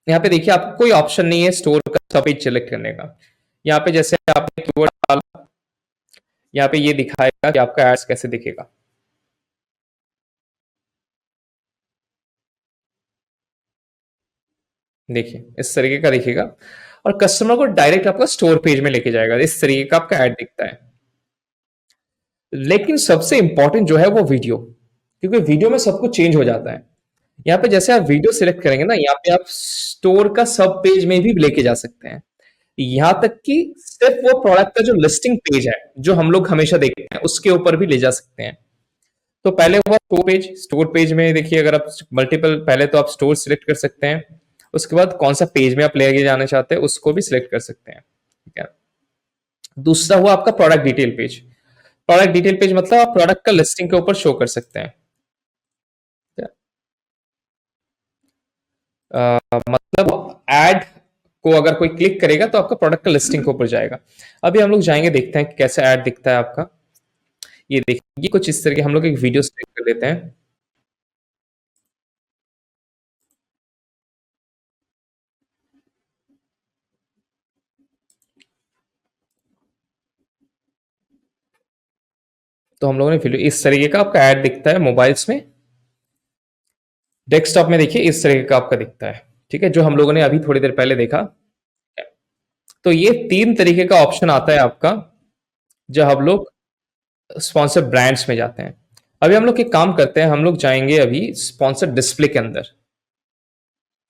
यहाँ पे देखिए आपको कोई ऑप्शन नहीं है स्टोर का सब पेज सिलेक्ट करने का। यहाँ पे जैसे आपने कीवर्ड डाला, यहाँ पे ये दिखाएगा कि आपका एड्स कैसे दिखेगा। देखिए इस तरीके का दिखेगा, और कस्टमर को डायरेक्ट आपका स्टोर पेज में लेके जाएगा। इस तरीके का आपका ऐड दिखता है। लेकिन सबसे इंपॉर्टेंट जो है वो वीडियो, क्योंकि वीडियो में सब कुछ चेंज हो जाता है। यहाँ पे जैसे आप वीडियो सिलेक्ट करेंगे ना, यहाँ पे आप स्टोर का सब पेज में भी लेके जा सकते हैं। यहाँ तक कि सिर्फ वो प्रोडक्ट का जो लिस्टिंग पेज है जो हम लोग हमेशा देखते हैं उसके ऊपर भी ले जा सकते हैं। तो पहले हुआ स्टोर पेज में देखिए, अगर आप मल्टीपल, पहले तो आप स्टोर सिलेक्ट कर सकते हैं, उसके बाद कौन सा पेज में आप लेके जाना चाहते हैं उसको भी सिलेक्ट कर सकते हैं, ठीक है। दूसरा हुआ आपका product detail page. Product detail page मतलब आप प्रोडक्ट का लिस्टिंग के ऊपर शो कर सकते हैं, ठीक है। मतलब एड को अगर कोई क्लिक करेगा तो आपका प्रोडक्ट का लिस्टिंग के ऊपर जाएगा। अभी हम लोग जाएंगे, देखते हैं कि कैसे ऐड दिखता है आपका। ये देखिए ये कुछ इस तरह के हम लोग एक वीडियो सिलेक्ट कर लेते हैं। तो हम लोगों ने वीडियो, इस तरीके का आपका ऐड दिखता है मोबाइल्स में। डेस्कटॉप में देखिए इस तरीके का आपका दिखता है, ठीक है, जो हम लोगों ने अभी थोड़ी देर पहले देखा। तो ये 3 तरीके का ऑप्शन आता है आपका जब हम लोग स्पॉन्सर ब्रांड्स में जाते हैं। अभी हम लोग एक काम करते हैं, हम लोग जाएंगे अभी स्पॉन्सर डिस्प्ले के अंदर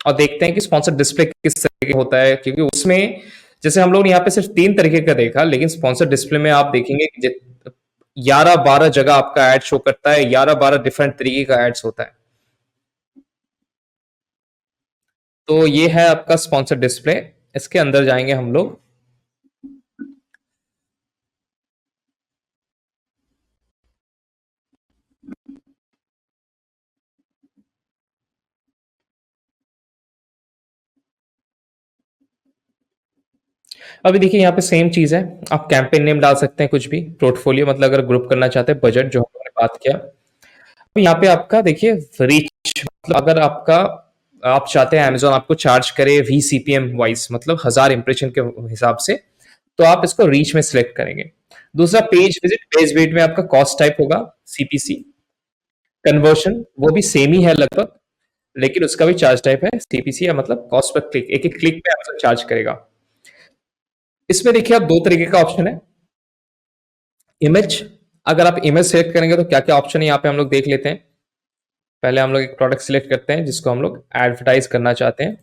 और देखते हैं कि स्पॉन्सर डिस्प्ले किस तरीके का होता है, क्योंकि उसमें जैसे हम लोग ने यहाँ पे सिर्फ 3 तरीके का देखा, लेकिन स्पॉन्सर डिस्प्ले में आप देखेंगे कि 11-12 जगह आपका एड शो करता है, 11-12 डिफरेंट तरीके का एड्स होता है। तो ये है आपका स्पॉन्सर डिस्प्ले। इसके अंदर जाएंगे हम लोग। अभी देखिए यहाँ पे सेम चीज है, आप कैंपेन नेम डाल सकते हैं, कुछ भी पोर्टफोलियो, मतलब अगर ग्रुप करना चाहते हैं, बजट जो हमने बात किया। अब यहाँ पे आपका देखिए रीच, मतलब अगर आपका, आप चाहते हैं अमेजोन आपको चार्ज करे VCPM वाइज, मतलब 1000 इंप्रेशन के हिसाब से, तो आप इसको रीच में सिलेक्ट करेंगे। दूसरा पेज वेट में आपका कॉस्ट टाइप होगा CPC। कन्वर्शन वो भी सेम ही है लगभग, लेकिन उसका भी चार्ज टाइप है CPC, या मतलब कॉस्ट पर क्लिक, एक एक क्लिक पे आपसे चार्ज करेगा। इसमें देखिए आप 2 तरीके का ऑप्शन है। इमेज, अगर आप इमेज सेलेक्ट करेंगे तो क्या क्या ऑप्शन है यहाँ पे हम लोग देख लेते हैं। पहले हम लोग एक प्रोडक्ट सिलेक्ट करते हैं जिसको हम लोग एडवर्टाइज करना चाहते हैं।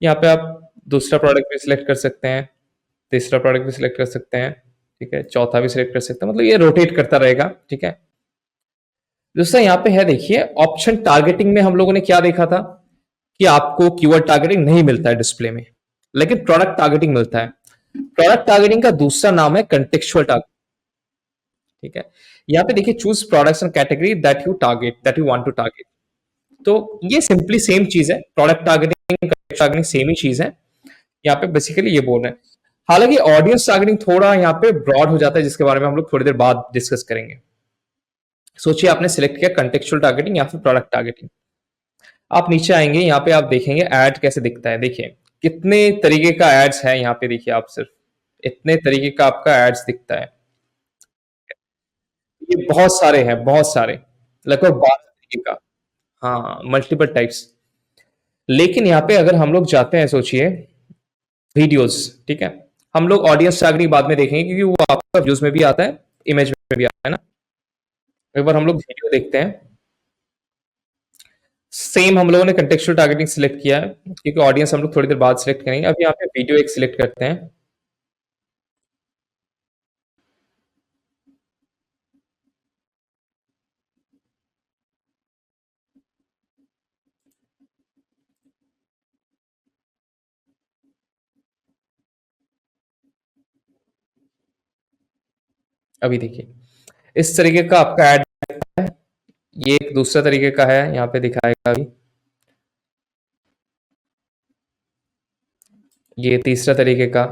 यहाँ पे आप दूसरा प्रोडक्ट भी सिलेक्ट कर सकते हैं, तीसरा प्रोडक्ट भी सिलेक्ट कर सकते हैं, ठीक है, चौथा भी सिलेक्ट कर सकते हैं, मतलब ये रोटेट करता रहेगा, ठीक है। दूसरा यहाँ पे है देखिए ऑप्शन टारगेटिंग में हम लोगों ने क्या देखा था कि आपको कीवर्ड टारगेटिंग नहीं मिलता है डिस्प्ले में, लेकिन प्रोडक्ट टारगेटिंग मिलता है। प्रोडक्ट टारगेटिंग का दूसरा नाम है कंटेक्चुअल टारगेटिंग, ठीक है। यहाँ पे देखिए choose products and category that you want to target. तो ये सिंपली सेम चीज है, प्रोडक्ट टारगेटिंग टारगेटिंग सेम ही चीज है। यहाँ पे बेसिकली ये बोल रहे हैं। हालांकि ऑडियंस टारगेटिंग थोड़ा यहाँ पे ब्रॉड हो जाता है, जिसके बारे में हम लोग थोड़ी देर बाद डिस्कस करेंगे। सोचिए आपने सिलेक्ट किया कंटेक्चुअल टारगेटिंग या फिर प्रोडक्ट टारगेटिंग। आप नीचे आएंगे, यहाँ पे आप देखेंगे ऐड कैसे दिखता है। देखिए कितने तरीके का एड्स है यहाँ पे, देखिए आप सिर्फ इतने तरीके का आपका एड्स दिखता है। ये बहुत सारे हैं, बहुत सारे, लगभग 12 तरीके का। हाँ, मल्टीपल टाइप्स। लेकिन यहाँ पे अगर हम लोग जाते हैं, सोचिए वीडियोस, ठीक है, हम लोग ऑडियंस टारगेटिंग बाद में देखेंगे क्योंकि वो आपका व्यूज में भी आता है, इमेज में भी आता है ना। एक बार हम लोग वीडियो देखते हैं। सेम हम लोगों ने कंटेक्चुअल टारगेटिंग सिलेक्ट किया है क्योंकि ऑडियंस हम लोग थोड़ी देर बाद सिलेक्ट करेंगे। अब यहाँ पे वीडियो एक सिलेक्ट करते हैं। अभी देखिए इस तरीके का आपका एड, ये एक दूसरा तरीके का है, यहाँ पे दिखाएगा अभी। ये तीसरा तरीके का।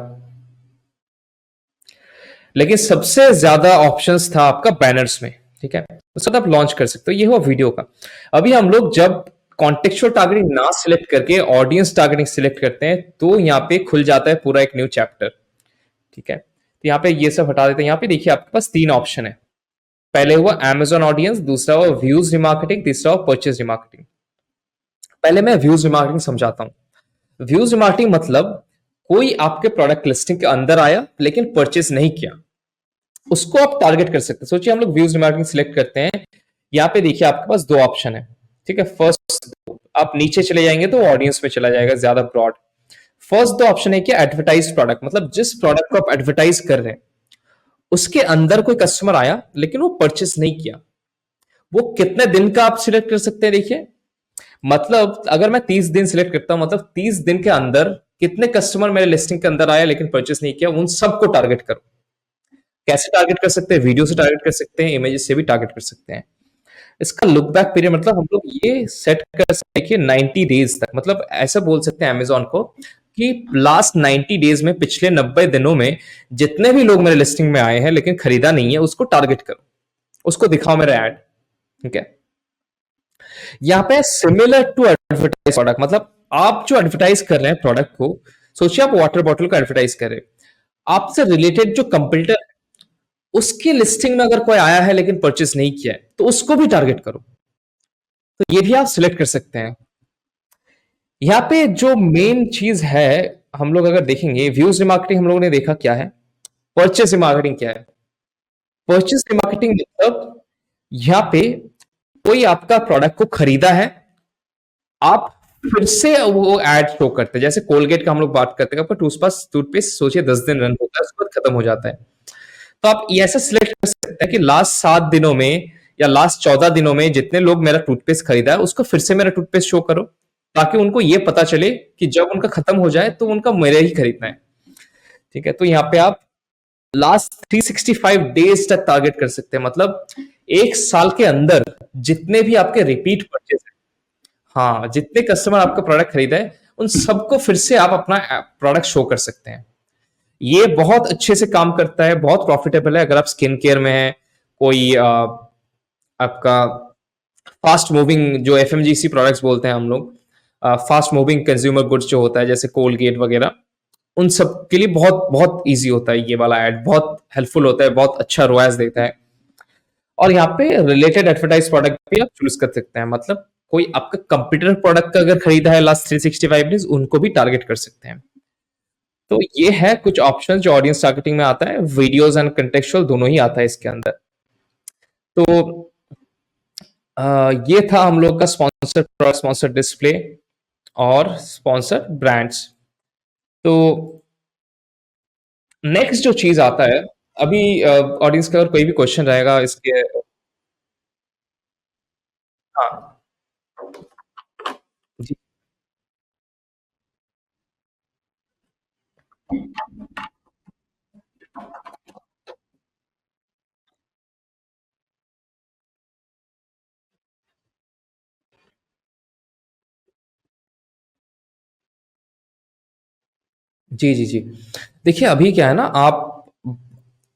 लेकिन सबसे ज्यादा ऑप्शंस था आपका बैनर्स में, ठीक है, उसके बाद आप लॉन्च कर सकते हो। ये हुआ वीडियो का। अभी हम लोग जब कॉन्टेक्चुअल टारगेटिंग ना सिलेक्ट करके ऑडियंस टारगेटिंग सिलेक्ट करते हैं तो यहाँ पे खुल जाता है पूरा एक न्यू चैप्टर, ठीक है। तो यहाँ पे ये सब हटा देते हैं। यहाँ पे देखिए आपके पास तीन ऑप्शन है। पहले हुआ Amazon ऑडियंस, दूसरा हुआ व्यूज रिमार्केटिंग, तीसरा हुआ परचेज रिमार्केटिंग। पहले मैं व्यूज रिमार्केटिंग समझाता हूं। व्यूज रिमार्केटिंग मतलब कोई आपके प्रोडक्ट लिस्टिंग के अंदर आया लेकिन परचेज नहीं किया, उसको आप टारगेट कर सकते हैं। सोचिए हम लोग व्यूज रिमार्केटिंग सिलेक्ट करते हैं। यहाँ पे देखिए आपके पास दो ऑप्शन है, ठीक है। फर्स्ट आप नीचे चले जाएंगे तो ऑडियंस में चला जाएगा ज्यादा ब्रॉड। फर्स्ट दो ऑप्शन है कि एडवर्टाइज प्रोडक्ट, मतलब जिस प्रोडक्ट को आप एडवर्टाइज कर रहे हैं उसके अंदर कोई कस्टमर आया लेकिन वो परचेस नहीं किया। वो कितने दिन का आप सिलेक्ट कर सकते हैं, देखिए। मतलब अगर मैं 30 दिन सिलेक्ट करता हूं, मतलब 30 दिन के अंदर कितने कस्टमर मेरे लिस्टिंग के अंदर आया लेकिन परचेस नहीं किया, उन सबको टारगेट करो। कैसे टारगेट कर सकते हैं? वीडियो से टारगेट कर सकते हैं, इमेजेस से भी टारगेट कर सकते हैं। इसका लुक बैक पीरियड मतलब हम लोग ये सेट कर सकते हैं कि 90 डेज तक, मतलब ऐसा बोल सकते हैं अमेजोन को कि लास्ट 90 डेज में, पिछले 90 दिनों में जितने भी लोग मेरे लिस्टिंग में आए हैं लेकिन खरीदा नहीं है उसको टारगेट करो, उसको दिखाओ मेरा एड, ठीक है। यहाँ पे सिमिलर टू एडवर्टाइज प्रोडक्ट, मतलब आप जो एडवर्टाइज कर रहे हैं प्रोडक्ट को, सोचिए आप वाटर बॉटल का एडवर्टाइज कर रहे हैं, आपसे रिलेटेड जो कंपटीटर उसकी लिस्टिंग में अगर कोई आया है लेकिन परचेस नहीं किया है तो उसको भी टारगेट करो। तो ये भी आप सिलेक्ट कर सकते हैं। यहाँ पे जो मेन चीज है, हम लोग अगर देखेंगे व्यूज रिमार्केटिंग हम लोगों ने देखा क्या है, परचेस रिमार्केटिंग क्या है। परचेस रिमार्केटिंग मतलब यहाँ पे कोई आपका प्रोडक्ट को खरीदा है, आप फिर से वो एड शो करते हैं। जैसे कोलगेट का हम लोग बात करते हैं, आपका टूथपेस्ट टूथपेस्ट सोचिए 10 दिन रन होता है, उसके बाद खत्म हो जाता है। तो आप ये ऐसा सिलेक्ट कर सकते हैं कि लास्ट 7 दिनों में या लास्ट 14 दिनों में जितने लोग मेरा टूथपेस्ट खरीदा है उसको फिर से मेरा टूथपेस्ट शो करो, ताकि उनको ये पता चले कि जब उनका खत्म हो जाए तो उनका मेरे ही खरीदना है, ठीक है। तो यहाँ पे आप लास्ट 365 डेज तक टारगेट कर सकते हैं, मतलब एक साल के अंदर जितने भी आपके रिपीट परचेज है, हाँ, जितने कस्टमर आपका प्रोडक्ट खरीदा है उन सबको फिर से आप अपना प्रोडक्ट शो कर सकते हैं। ये बहुत अच्छे से काम करता है, बहुत प्रॉफिटेबल है। अगर आप स्किन केयर में है, कोई आपका फास्ट मूविंग जो एफएमजीसी प्रोडक्ट्स बोलते हैं हम लोग, फास्ट मूविंग कंज्यूमर गुड्स जो होता है जैसे कोलगेट वगैरह, उन सब के लिए बहुत बहुत इजी होता है ये वाला एड, बहुत हेल्पफुल होता है, बहुत अच्छा रोएस देता है। और यहाँ पे रिलेटेड एडवर्टाइज प्रोडक्ट भी आप चूज कर सकते हैं, मतलब कोई आपका कंप्यूटर प्रोडक्ट का अगर खरीदा है लास्ट 365 डेज उनको भी टारगेट कर सकते हैं। तो ये है कुछ ऑप्शन जो ऑडियंस टारगेटिंग में आता है, वीडियोस एंड कंटेक्चुअल दोनों ही आता है इसके अंदर। तो ये था हम लोग का स्पॉन्सर स्पॉन्सर डिस्प्ले और स्पॉन्सर ब्रांड्स। तो नेक्स्ट जो चीज आता है, अभी ऑडियंस का अगर कोई भी क्वेश्चन रहेगा इसके, हाँ जी जी जी जी। देखिए अभी क्या है ना, आप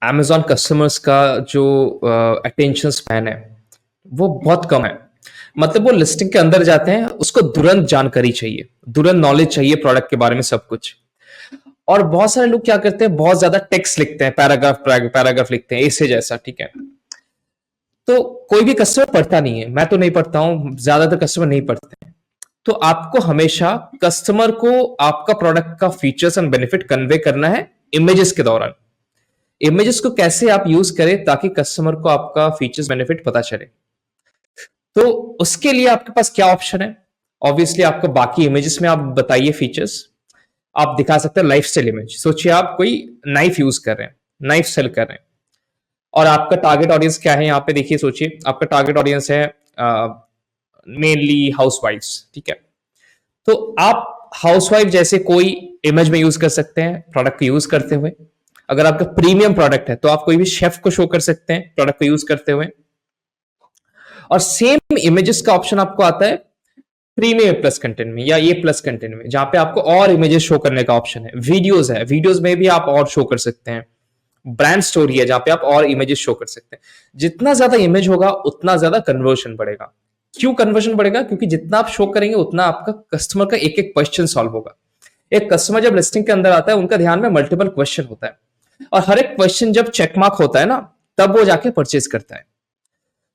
Amazon कस्टमर्स का जो अटेंशन स्पैन है वो बहुत कम है। मतलब वो लिस्टिंग के अंदर जाते हैं, उसको तुरंत जानकारी चाहिए, तुरंत नॉलेज चाहिए प्रोडक्ट के बारे में सब कुछ। और बहुत सारे लोग क्या करते हैं, बहुत ज्यादा टेक्स्ट लिखते हैं, पैराग्राफ पैराग्राफ लिखते हैं ऐसे जैसा, ठीक है। तो कोई भी कस्टमर पढ़ता नहीं है, मैं तो नहीं पढ़ता हूं, ज्यादातर कस्टमर नहीं पढ़ते हैं। तो आपको हमेशा कस्टमर को आपका प्रोडक्ट का फीचर्स एंड बेनिफिट कन्वे करना है इमेजेस के दौरान। इमेजेस को कैसे आप यूज करें ताकि कस्टमर को आपका फीचर्स बेनिफिट पता चले। तो उसके लिए आपके पास क्या ऑप्शन है? ऑब्वियसली आपको बाकी इमेजेस में आप बताइए फीचर्स। आप दिखा सकते हैं लाइफ स्टाइल इमेज। सोचिए आप कोई नाइफ यूज कर रहे हैं, नाइफ सेल कर रहे हैं, और आपका टारगेट ऑडियंस क्या है? यहाँ पे देखिए, सोचिए आपका टारगेट ऑडियंस है मेनली हाउसवाइफ्स, ठीक है। तो आप हाउसवाइफ जैसे कोई इमेज में यूज कर सकते हैं प्रोडक्ट को यूज करते हुए। अगर आपका प्रीमियम प्रोडक्ट है तो आप कोई भी शेफ को शो कर सकते हैं प्रोडक्ट को यूज करते हुए। और सेम इमेजेस का ऑप्शन आपको आता है प्रीमियम प्लस कंटेंट में या ये प्लस कंटेंट में, जहां पे आपको और इमेजेस शो करने का ऑप्शन है। वीडियोस है, वीडियोस में भी आप और शो कर सकते हैं। ब्रांड स्टोरी है जहां पे आप और इमेजेस शो कर सकते हैं। जितना ज्यादा इमेज होगा उतना ज्यादा कन्वर्जन बढ़ेगा। क्यों कन्वर्जन बढ़ेगा? क्योंकि जितना आप शो करेंगे उतना आपका कस्टमर का एक एक क्वेश्चन सॉल्व होगा। एक कस्टमर जब लिस्टिंग के अंदर आता है उनका ध्यान में मल्टीपल क्वेश्चन होता है, और हर एक क्वेश्चन जब चेक मार्क होता है ना, तब वो जाके परचेज करता है।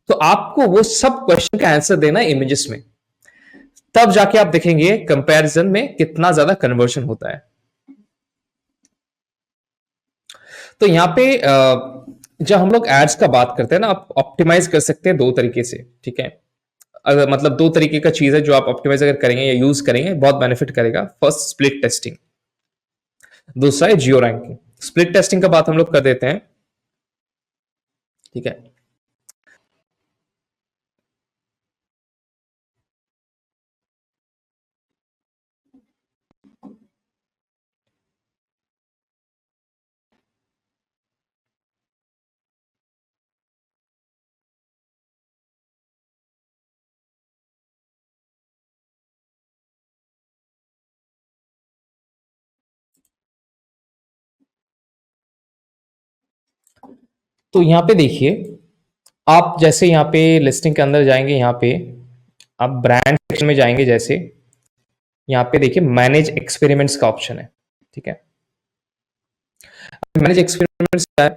तो आपको वो सब क्वेश्चन का आंसर देना है इमेजेस में, तब जाके आप देखेंगे कंपैरिजन में कितना ज्यादा कन्वर्जन होता है। तो यहाँ पे जब हम लोग एड्स का बात करते हैं ना, आप ऑप्टिमाइज कर सकते हैं दो तरीके से, ठीक है। अगर मतलब दो तरीके का चीज है जो आप ऑप्टिमाइज अगर करेंगे या यूज करेंगे बहुत बेनिफिट करेगा। फर्स्ट स्प्लिट टेस्टिंग, दूसरा है जियो रैंकिंग। स्प्लिट टेस्टिंग का बात हम लोग कर देते हैं, ठीक है। तो यहाँ पे देखिए, आप जैसे यहाँ पे लिस्टिंग के अंदर जाएंगे, यहाँ पे आप ब्रांड सेक्शन में जाएंगे, जैसे यहाँ पे देखिए मैनेज एक्सपेरिमेंट्स का ऑप्शन है, ठीक है। मैनेज एक्सपेरिमेंट्स क्या है?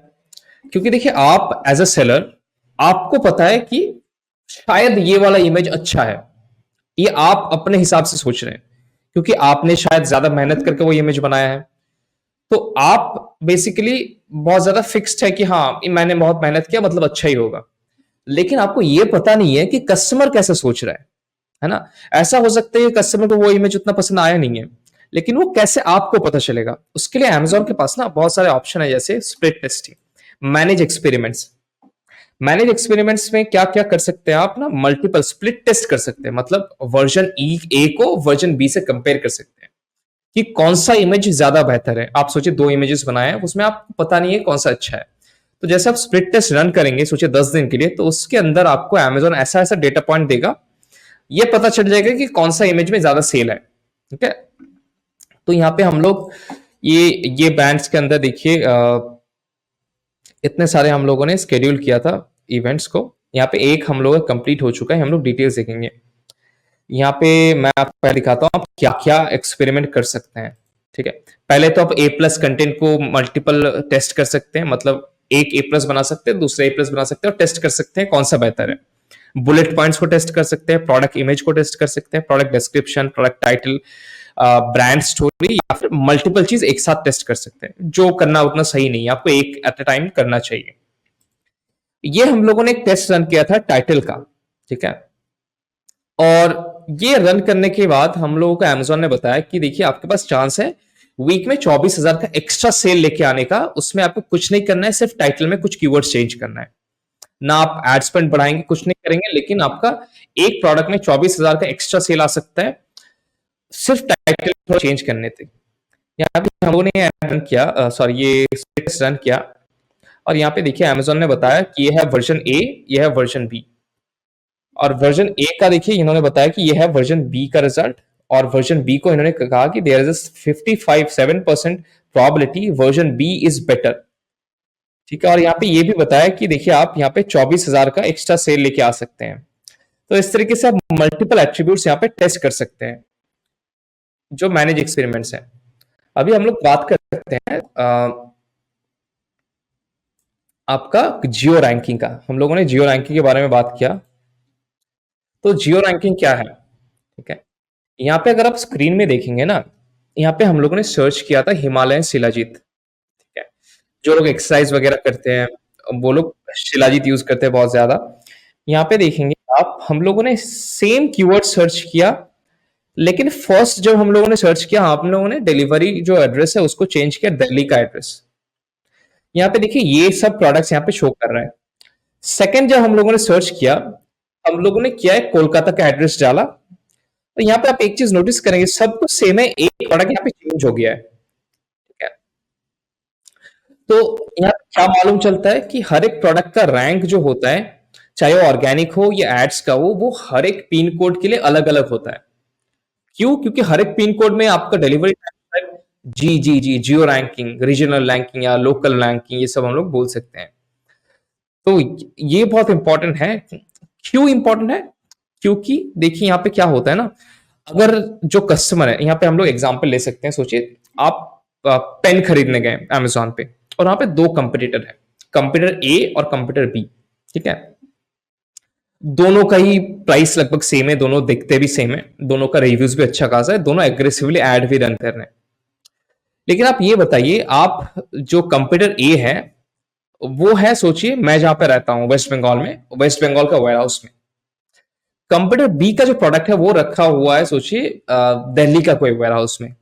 क्योंकि देखिए आप एज अ सेलर, आपको पता है कि शायद ये वाला इमेज अच्छा है, ये आप अपने हिसाब से सोच रहे हैं क्योंकि आपने शायद ज्यादा मेहनत करके वो इमेज बनाया है। तो आप बेसिकली बहुत ज्यादा फिक्स्ड है कि हाँ मैंने बहुत मेहनत किया मतलब अच्छा ही होगा। लेकिन आपको ये पता नहीं है कि कस्टमर कैसे सोच रहा है ना। ऐसा हो सकता है कि कस्टमर को वो इमेज उतना पसंद आया नहीं है, लेकिन वो कैसे आपको पता चलेगा? उसके लिए अमेजोन के पास ना बहुत सारे ऑप्शन है, जैसे split testing, manage experiments. Manage experiments में क्या क्या कर सकते हैं आप ना, मल्टीपल स्प्लिट टेस्ट कर सकते हैं। मतलब वर्जन ए को वर्जन बी से कंपेयर कर सकते हैं कि कौन सा इमेज ज्यादा बेहतर है। आप सोचिए दो इमेजेस बनाए हैं, उसमें आपको पता नहीं है कौन सा अच्छा है। तो जैसे आप स्प्लिट टेस्ट रन करेंगे, सोचिए 10 दिन के लिए, तो उसके अंदर आपको अमेजोन ऐसा ऐसा डेटा पॉइंट देगा, ये पता चल जाएगा कि कौन सा इमेज में ज्यादा सेल है, ठीक है। तो यहाँ पे हम लोग ये ब्रांड्स के अंदर देखिए इतने सारे हम लोगों ने स्केड्यूल किया था इवेंट्स को। यहाँ पे एक हम लोग का कंप्लीट हो चुका है, हम लोग डिटेल्स देखेंगे। यहाँ पे मैं आपको पहले दिखाता हूँ आप क्या क्या एक्सपेरिमेंट कर सकते हैं, ठीक है। पहले तो आप ए प्लस कंटेंट को मल्टीपल टेस्ट कर सकते हैं, मतलब एक ए प्लस बना सकते हैं, दूसरा ए प्लस बना सकते हैं, और टेस्ट कर सकते हैं कौन सा बेहतर है। बुलेट पॉइंट्स को टेस्ट कर सकते हैं, प्रोडक्ट इमेज को टेस्ट कर सकते हैं, product description, product title, brand story, या फिर मल्टीपल चीज एक साथ टेस्ट कर सकते हैं। जो करना उतना सही नहीं है, आपको एक एट अ टाइम करना चाहिए। ये हम लोगों ने एक टेस्ट रन किया था टाइटल का, ठीक है। और ये रन करने के बाद हम लोगों को अमेजोन ने बताया कि देखिए आपके पास चांस है वीक में 24,000 का एक्स्ट्रा सेल लेके आने का। उसमें आपको कुछ नहीं करना है, सिर्फ टाइटल में कुछ कीवर्ड्स चेंज करना है ना। आप एड स्पेंड बढ़ाएंगे, कुछ नहीं करेंगे, लेकिन आपका एक प्रोडक्ट में 24,000 का एक्स्ट्रा सेल आ सकता है सिर्फ टाइटल चेंज करने से। यहाँ पे हम लोगों ने रन किया, सॉरी ये रन किया, और यहाँ पे देखिए अमेजोन ने बताया कि ये है वर्जन ए, ये है वर्जन बी। और वर्जन ए का देखिए इन्होंने बताया कि ये है वर्जन बी का रिजल्ट, और वर्जन बी को इन्होंने कहा कि there is 55-7% probability version B is better, ठीक है। और यहाँ पे ये भी बताया कि देखिए आप यहाँ पे 24,000 का एक्स्ट्रा सेल लेके आ सकते हैं। तो इस तरीके से आप मल्टीपल एट्रीब्यूट्स यहाँ पे टेस्ट कर सकते हैं, जो मैनेज एक्सपेरिमेंट्स हैं। अभी हम लोग बात कर सकते हैं आपका जियो रैंकिंग का। हम लोगों ने जियो रैंकिंग के बारे में बात किया। तो जियो रैंकिंग क्या है, ठीक है। यहाँ पे अगर आप स्क्रीन में देखेंगे ना, यहाँ पे हम लोगों ने सर्च किया था हिमालयन शिलाजीत, ठीक है? जो लोग एक्सरसाइज वगैरह करते हैं, वो लोग शिलाजीत यूज करते हैं बहुत ज्यादा। यहाँ पे देखेंगे आप, हम लोगों ने सेम कीवर्ड सर्च किया, लेकिन फर्स्ट जब हम लोगों ने सर्च किया, आप लोगों ने डिलीवरी जो एड्रेस है उसको चेंज किया दिल्ली का एड्रेस। यहाँ पे देखिए ये सब प्रोडक्ट्स यहाँ पे शो कर रहा है। सेकंड जब हम लोगों ने सर्च किया, हम लोगों ने किया है कोलकाता का एड्रेस डाला, तो यहाँ पे आप एक चीज नोटिस करेंगे, सब कुछ सेम है, एक प्रोडक्ट यहाँ पे चेंज हो गया है, ठीक है? तो यहाँ पे क्या मालूम चलता है कि हर एक प्रोडक्ट का रैंक जो होता है, चाहे वो ऑर्गेनिक हो या एड्स का हो, वो हर एक पिन कोड के लिए अलग अलग होता है। क्यों? क्योंकि हर एक पिन कोड में आपका डिलीवरी टाइम, जी जी जी, जियो रैंकिंग, रीजनल रैंकिंग या लोकल रैंकिंग, ये सब हम लोग बोल सकते हैं। तो ये बहुत इंपॉर्टेंट है। क्यों इंपॉर्टेंट है? क्योंकि देखिए यहाँ पे क्या होता है ना, अगर जो कस्टमर है, यहाँ पे हम लोग एग्जांपल ले सकते हैं। सोचिए आप पेन खरीदने गए अमेजोन पे, और वहां पे दो कंपटीटर है, कंपटीटर ए और कंपटीटर बी, ठीक है? दोनों का ही प्राइस लगभग सेम है, दोनों दिखते भी सेम है, दोनों का रिव्यूज भी अच्छा खासा है, दोनों एग्रेसिवली एड भी रन कर रहे हैं। लेकिन आप ये बताइए, आप जो कंपटीटर ए है, वो है, सोचिए मैं जहां पे रहता हूं वेस्ट बंगाल में, वेस्ट बंगाल का वेयर हाउस में। कंप्यूटर बी का जो प्रोडक्ट है वो रखा हुआ है, सोचिए दिल्ली का कोई वेयर हाउस में।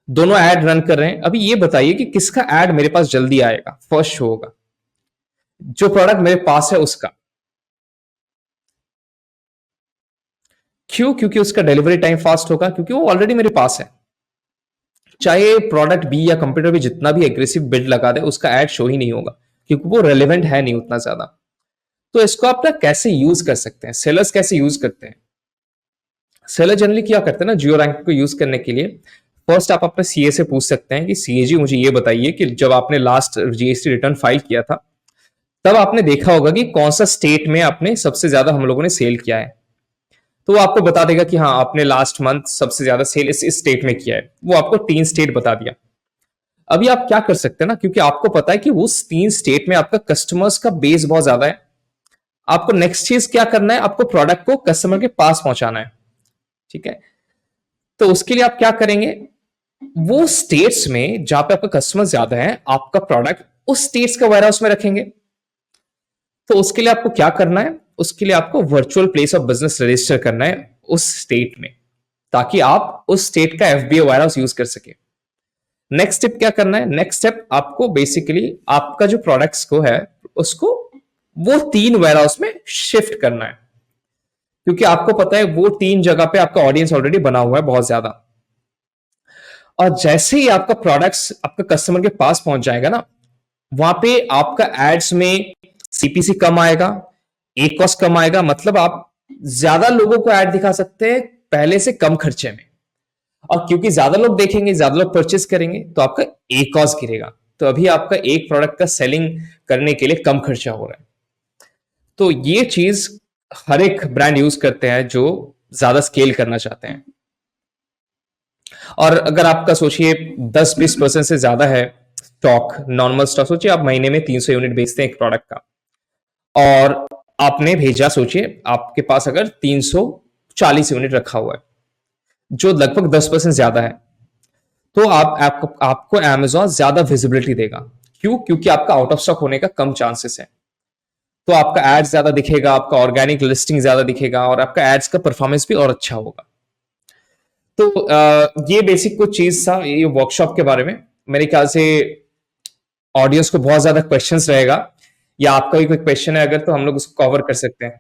दोनों ऐड रन कर रहे हैं। अभी ये बताइए कि किसका ऐड मेरे पास जल्दी आएगा, फर्स्ट शो होगा? जो प्रोडक्ट मेरे पास है उसका। क्यों? क्योंकि उसका डिलीवरी टाइम फास्ट होगा, क्योंकि वो ऑलरेडी मेरे पास है। चाहे प्रोडक्ट बी या कंप्यूटर भी जितना भी एग्रेसिव बिड लगा दे, उसका ऐड शो ही नहीं होगा, क्योंकि वो रेलेवेंट है नहीं उतना ज्यादा। तो इसको आप ना कैसे यूज कर सकते हैं, सेलर्स कैसे यूज करते हैं? सेलर जनरली क्या करते हैं ना, जियो रैंक को यूज करने के लिए, फर्स्ट आप अपने सीए से पूछ सकते हैं कि सीए जी मुझे ये बताइए कि जब आपने लास्ट जीएसटी रिटर्न फाइल किया था, तब आपने देखा होगा कि कौन सा स्टेट में आपने सबसे ज्यादा हम लोगों ने सेल किया है। तो वो आपको बता देगा कि हाँ, आपने लास्ट मंथ सबसे ज्यादा सेल इस स्टेट में किया है। वो आपको 3 स्टेट बता दिया। अभी आप क्या कर सकते हैं ना, क्योंकि आपको पता है कि उस 3 स्टेट में आपका कस्टमर्स का बेस बहुत ज्यादा है, आपको नेक्स्ट चीज क्या करना है, आपको प्रोडक्ट को कस्टमर के पास पहुंचाना है, ठीक है? तो उसके लिए आप क्या करेंगे, वो स्टेट्स में जहां पे आपका कस्टमर ज्यादा है, आपका प्रोडक्ट उस स्टेट्स का वेयर हाउस में रखेंगे। तो उसके लिए आपको क्या करना है, उसके लिए आपको virtual place of business register करना है उस स्टेट में, ताकि आप उस स्टेट का एफबीओ वेयर हाउस यूज कर सके। नेक्स्ट स्टेप क्या करना है, नेक्स्ट स्टेप आपको बेसिकली आपका जो प्रोडक्ट्स को है उसको वो 3 वेयर हाउस में शिफ्ट करना है, क्योंकि आपको पता है वो 3 जगह पे आपका ऑडियंस ऑलरेडी बना हुआ है बहुत ज्यादा। और जैसे ही आपका प्रोडक्ट्स आपका कस्टमर के पास पहुंच जाएगा ना, वहां पे आपका एड्स में सीपीसी कम आएगा, एक कॉस्ट कम आएगा, मतलब आप ज्यादा लोगों को ऐड दिखा सकते हैं पहले से कम खर्चे में। और क्योंकि ज्यादा लोग देखेंगे, ज्यादा लोग परचेस करेंगे, तो आपका एक कॉस्ट गिरेगा। तो अभी आपका एक प्रोडक्ट का सेलिंग करने के लिए कम खर्चा हो रहा है। तो ये चीज हर एक ब्रांड यूज करते हैं जो ज्यादा स्केल करना चाहते हैं। और अगर आपका सोचिए 10-20% से ज्यादा है स्टॉक, नॉर्मल स्टॉक, सोचिए आप महीने में 300 यूनिट बेचते हैं एक प्रोडक्ट का, और आपने भेजा, सोचिए आपके पास अगर 340 यूनिट रखा हुआ है, जो लगभग 10% ज्यादा है, तो आपको अमेजॉन ज्यादा विजिबिलिटी देगा। क्यों? क्योंकि आपका आउट ऑफ स्टॉक होने का कम चांसेस है। तो आपका एड्स ज्यादा दिखेगा, आपका ऑर्गेनिक लिस्टिंग ज्यादा दिखेगा, और आपका एड्स का परफॉर्मेंस भी और अच्छा होगा। तो ये बेसिक कुछ चीज था ये वर्कशॉप के बारे में। मेरे ख्याल से ऑडियंस को बहुत ज्यादा क्वेश्चंस रहेगा, या आपका भी कोई क्वेश्चन है अगर, तो हम लोग उसको कवर कर सकते हैं।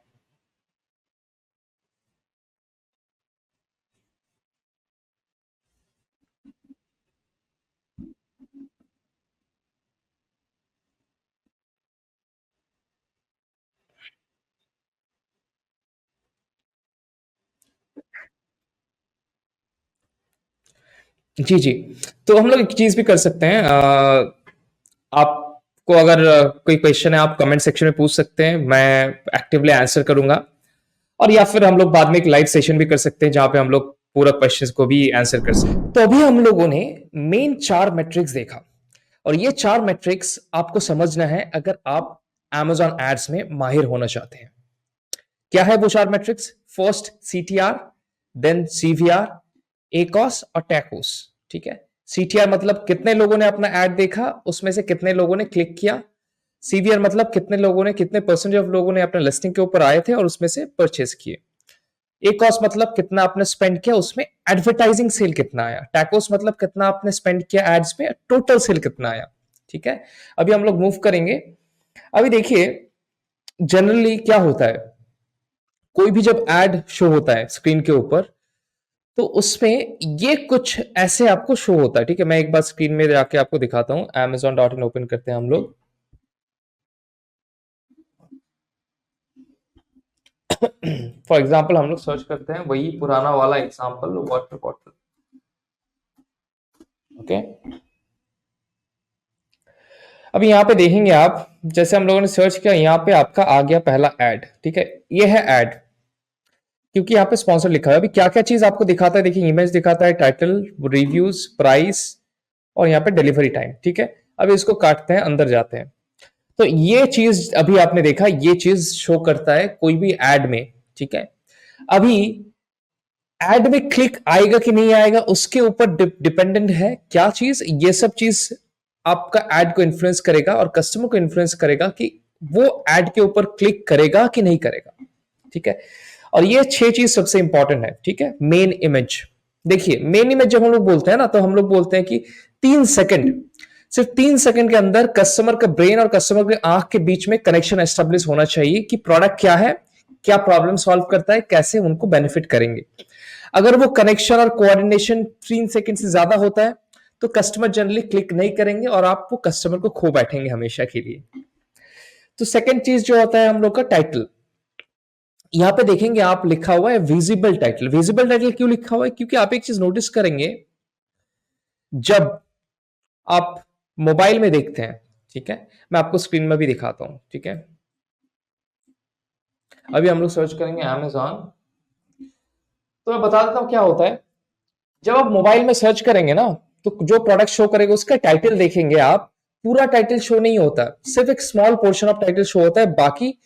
जी जी। तो हम लोग एक चीज भी कर सकते हैं, आपको अगर कोई क्वेश्चन है, आप कमेंट सेक्शन में पूछ सकते हैं, मैं एक्टिवली आंसर करूंगा। और या फिर हम लोग बाद में एक लाइव सेशन भी कर सकते हैं, जहां पे हम लोग पूरा क्वेश्चन को भी आंसर कर सकते हैं। तो अभी हम लोगों ने मेन 4 मैट्रिक्स देखा, और ये 4 मैट्रिक्स आपको समझना है अगर आप Amazon एड्स में माहिर होना चाहते हैं। क्या है वो 4 metrics? First CTR, then CVR, ACoS और टैकोस। ठीक है, सीटीआर मतलब कितने लोगों ने अपना एड देखा, उसमें से कितने लोगों ने क्लिक किया। सीवीआर मतलब कितने लोगों ने, कितने परसेंटेज ऑफ लोगों ने अपने लिस्टिंग के ऊपर आए थे और उसमें से परचेज किए। एकॉस मतलब कितना आपने स्पेंड किया, उसमें एडवर्टाइजिंग सेल कितना आया। टैकोस मतलब कितना आपने स्पेंड किया एड्स में, टोटल सेल कितना आया। ठीक है, अभी हम लोग मूव करेंगे। अभी देखिए जनरली क्या होता है, कोई भी जब एड शो होता है स्क्रीन के ऊपर, तो उसमें ये कुछ ऐसे आपको शो होता है। ठीक है, मैं एक बार स्क्रीन में जाके आपको दिखाता हूं। amazon.in ओपन करते हैं हम लोग। फॉर एग्जाम्पल हम लोग सर्च करते हैं वही पुराना वाला एग्जाम्पल, वाटर बॉटल। ओके, अभी यहाँ पे देखेंगे आप, जैसे हम लोगों ने सर्च किया, यहाँ पे आपका आ गया पहला एड। ठीक है, ये है एड, क्योंकि यहाँ पे स्पॉन्सर लिखा है। अभी क्या क्या चीज आपको दिखाता है, देखिए इमेज दिखाता है, टाइटल, रिव्यूज, प्राइस और यहाँ पे डिलीवरी टाइम। ठीक है, अभी इसको काटते हैं, अंदर जाते हैं। तो ये चीज अभी आपने देखा, ये चीज शो करता है कोई भी एड में। ठीक है, अभी एड में क्लिक आएगा कि नहीं आएगा उसके ऊपर डिपेंडेंट है क्या चीज, ये सब चीज आपका एड को इन्फ्लुएंस करेगा और कस्टमर को इन्फ्लुएंस करेगा कि वो एड के ऊपर क्लिक करेगा कि नहीं करेगा। ठीक है, और ये 6 चीज सबसे इंपॉर्टेंट है। ठीक है, मेन इमेज। देखिए मेन इमेज जब हम लोग बोलते हैं ना, तो हम लोग बोलते हैं कि 3 सेकंड, सिर्फ 3 सेकंड के अंदर कस्टमर का ब्रेन और कस्टमर के आंख के बीच में कनेक्शन एस्टेब्लिश होना चाहिए कि प्रोडक्ट क्या है, क्या प्रॉब्लम सॉल्व करता है, कैसे उनको बेनिफिट करेंगे। अगर वो कनेक्शन और कोऑर्डिनेशन 3 सेकंड से ज्यादा होता है तो कस्टमर जनरली क्लिक नहीं करेंगे और आप वो कस्टमर को खो बैठेंगे हमेशा के लिए। तो सेकंड चीज जो होता है हम लोग का टाइटल। यहां पे देखेंगे आप, लिखा हुआ है विजिबल टाइटल। विजिबल टाइटल क्यों लिखा हुआ है, क्योंकि आप एक चीज नोटिस करेंगे, जब आप मोबाइल में देखते हैं, ठीक है, मैं आपको स्क्रीन में भी दिखाता हूं। ठीक है, अभी हम लोग सर्च करेंगे अमेजॉन। तो मैं बता देता हूं क्या होता है। जब आप मोबाइल में सर्च करेंगे ना, तो जो प्रोडक्ट शो करेगा उसका टाइटल देखेंगे आप, पूरा टाइटल शो नहीं होता, सिर्फ एक small portion of title show होता है, बाकी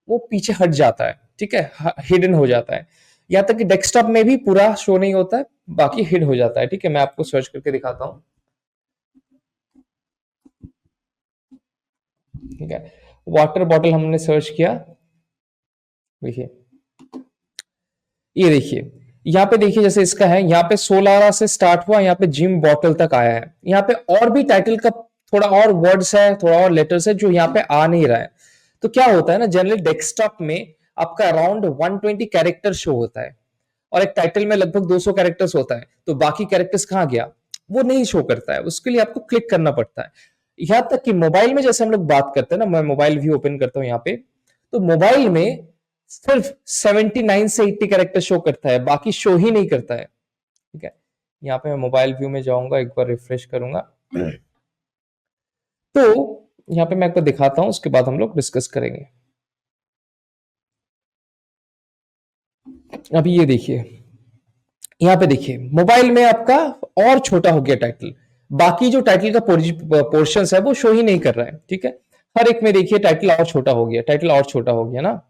वो पीछे हट जाता है। ठीक है, हिडन हो जाता है। यहां तक कि डेस्कटॉप में भी पूरा शो नहीं होता है, बाकी हिड हो जाता है। ठीक है, मैं आपको सर्च करके दिखाता हूं। ठीक है, वाटर बॉटल हमने सर्च किया, देखिए ये देखिए, यहाँ पे देखिए जैसे इसका है, यहाँ पे सोलारा से स्टार्ट हुआ, यहाँ पे जिम बॉटल तक आया है। यहाँ पे और भी टाइटल का थोड़ा और वर्ड्स है, थोड़ा और लेटर्स है जो यहाँ पे आ नहीं रहा है। तो क्या होता है ना, जनरली डेस्कटॉप में आपका अराउंड 120 कैरेक्टर शो होता है और एक टाइटल में लगभग 200 कैरेक्टर्स होता है। तो बाकी कैरेक्टर्स कहाँ गया, वो नहीं शो करता है, उसके लिए आपको क्लिक करना पड़ता है। यहां तक कि मोबाइल में जैसे हम लोग बात करते हैं ना, मैं मोबाइल व्यू ओपन करता हूं यहाँ पे, तो मोबाइल में सिर्फ 79 से 80 कैरेक्टर शो करता है, बाकी शो ही नहीं करता है। ठीक है, यहाँ पे मैं मोबाइल व्यू में जाऊंगा, एक बार रिफ्रेश करूंगा, तो यहाँ पे मैं आपको दिखाता हूं, उसके बाद हम लोग डिस्कस करेंगे। अभी ये देखिए, यहाँ पे देखिए मोबाइल में आपका और छोटा हो गया टाइटल, बाकी जो टाइटल का पोर्शन है वो शो ही नहीं कर रहा है। ठीक है, हर एक में देखिए टाइटल और छोटा हो गया, टाइटल और छोटा हो गया ना।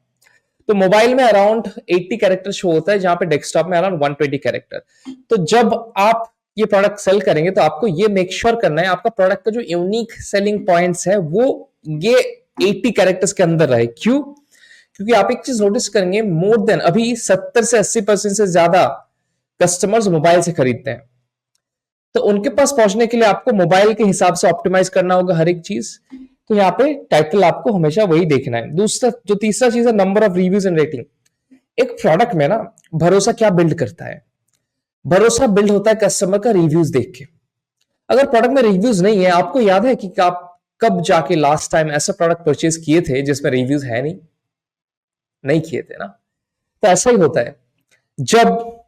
तो मोबाइल में अराउंड 80 कैरेक्टर शो होता है, जहां पे डेस्कटॉप में अराउंड 120 कैरेक्टर। तो जब आप ये प्रोडक्ट सेल करेंगे तो आपको ये मेक श्योर करना है आपका प्रोडक्ट का जो यूनिक सेलिंग पॉइंट्स है वो ये 80 कैरेक्टर्स के अंदर रहे। क्यों, क्योंकि आप एक चीज नोटिस करेंगे, मोर देन अभी 70 से 80% से ज्यादा कस्टमर्स मोबाइल से खरीदते हैं। तो उनके पास पहुंचने के लिए आपको मोबाइल के हिसाब से ऑप्टिमाइज करना होगा हर एक चीज। तो यहाँ पे टाइटल आपको हमेशा वही देखना है। दूसरा जो तीसरा चीज है, number of reviews and rating. एक प्रोडक्ट में ना भरोसा क्या बिल्ड करता है, भरोसा बिल्ड होता है कस्टमर का रिव्यूज देख के। अगर प्रोडक्ट में रिव्यूज नहीं है, आपको याद है कि आप कब जाके लास्ट टाइम ऐसा प्रोडक्ट परचेज किए थे जिसमें रिव्यूज है नहीं किए थे ना। तो ऐसा ही होता है, जब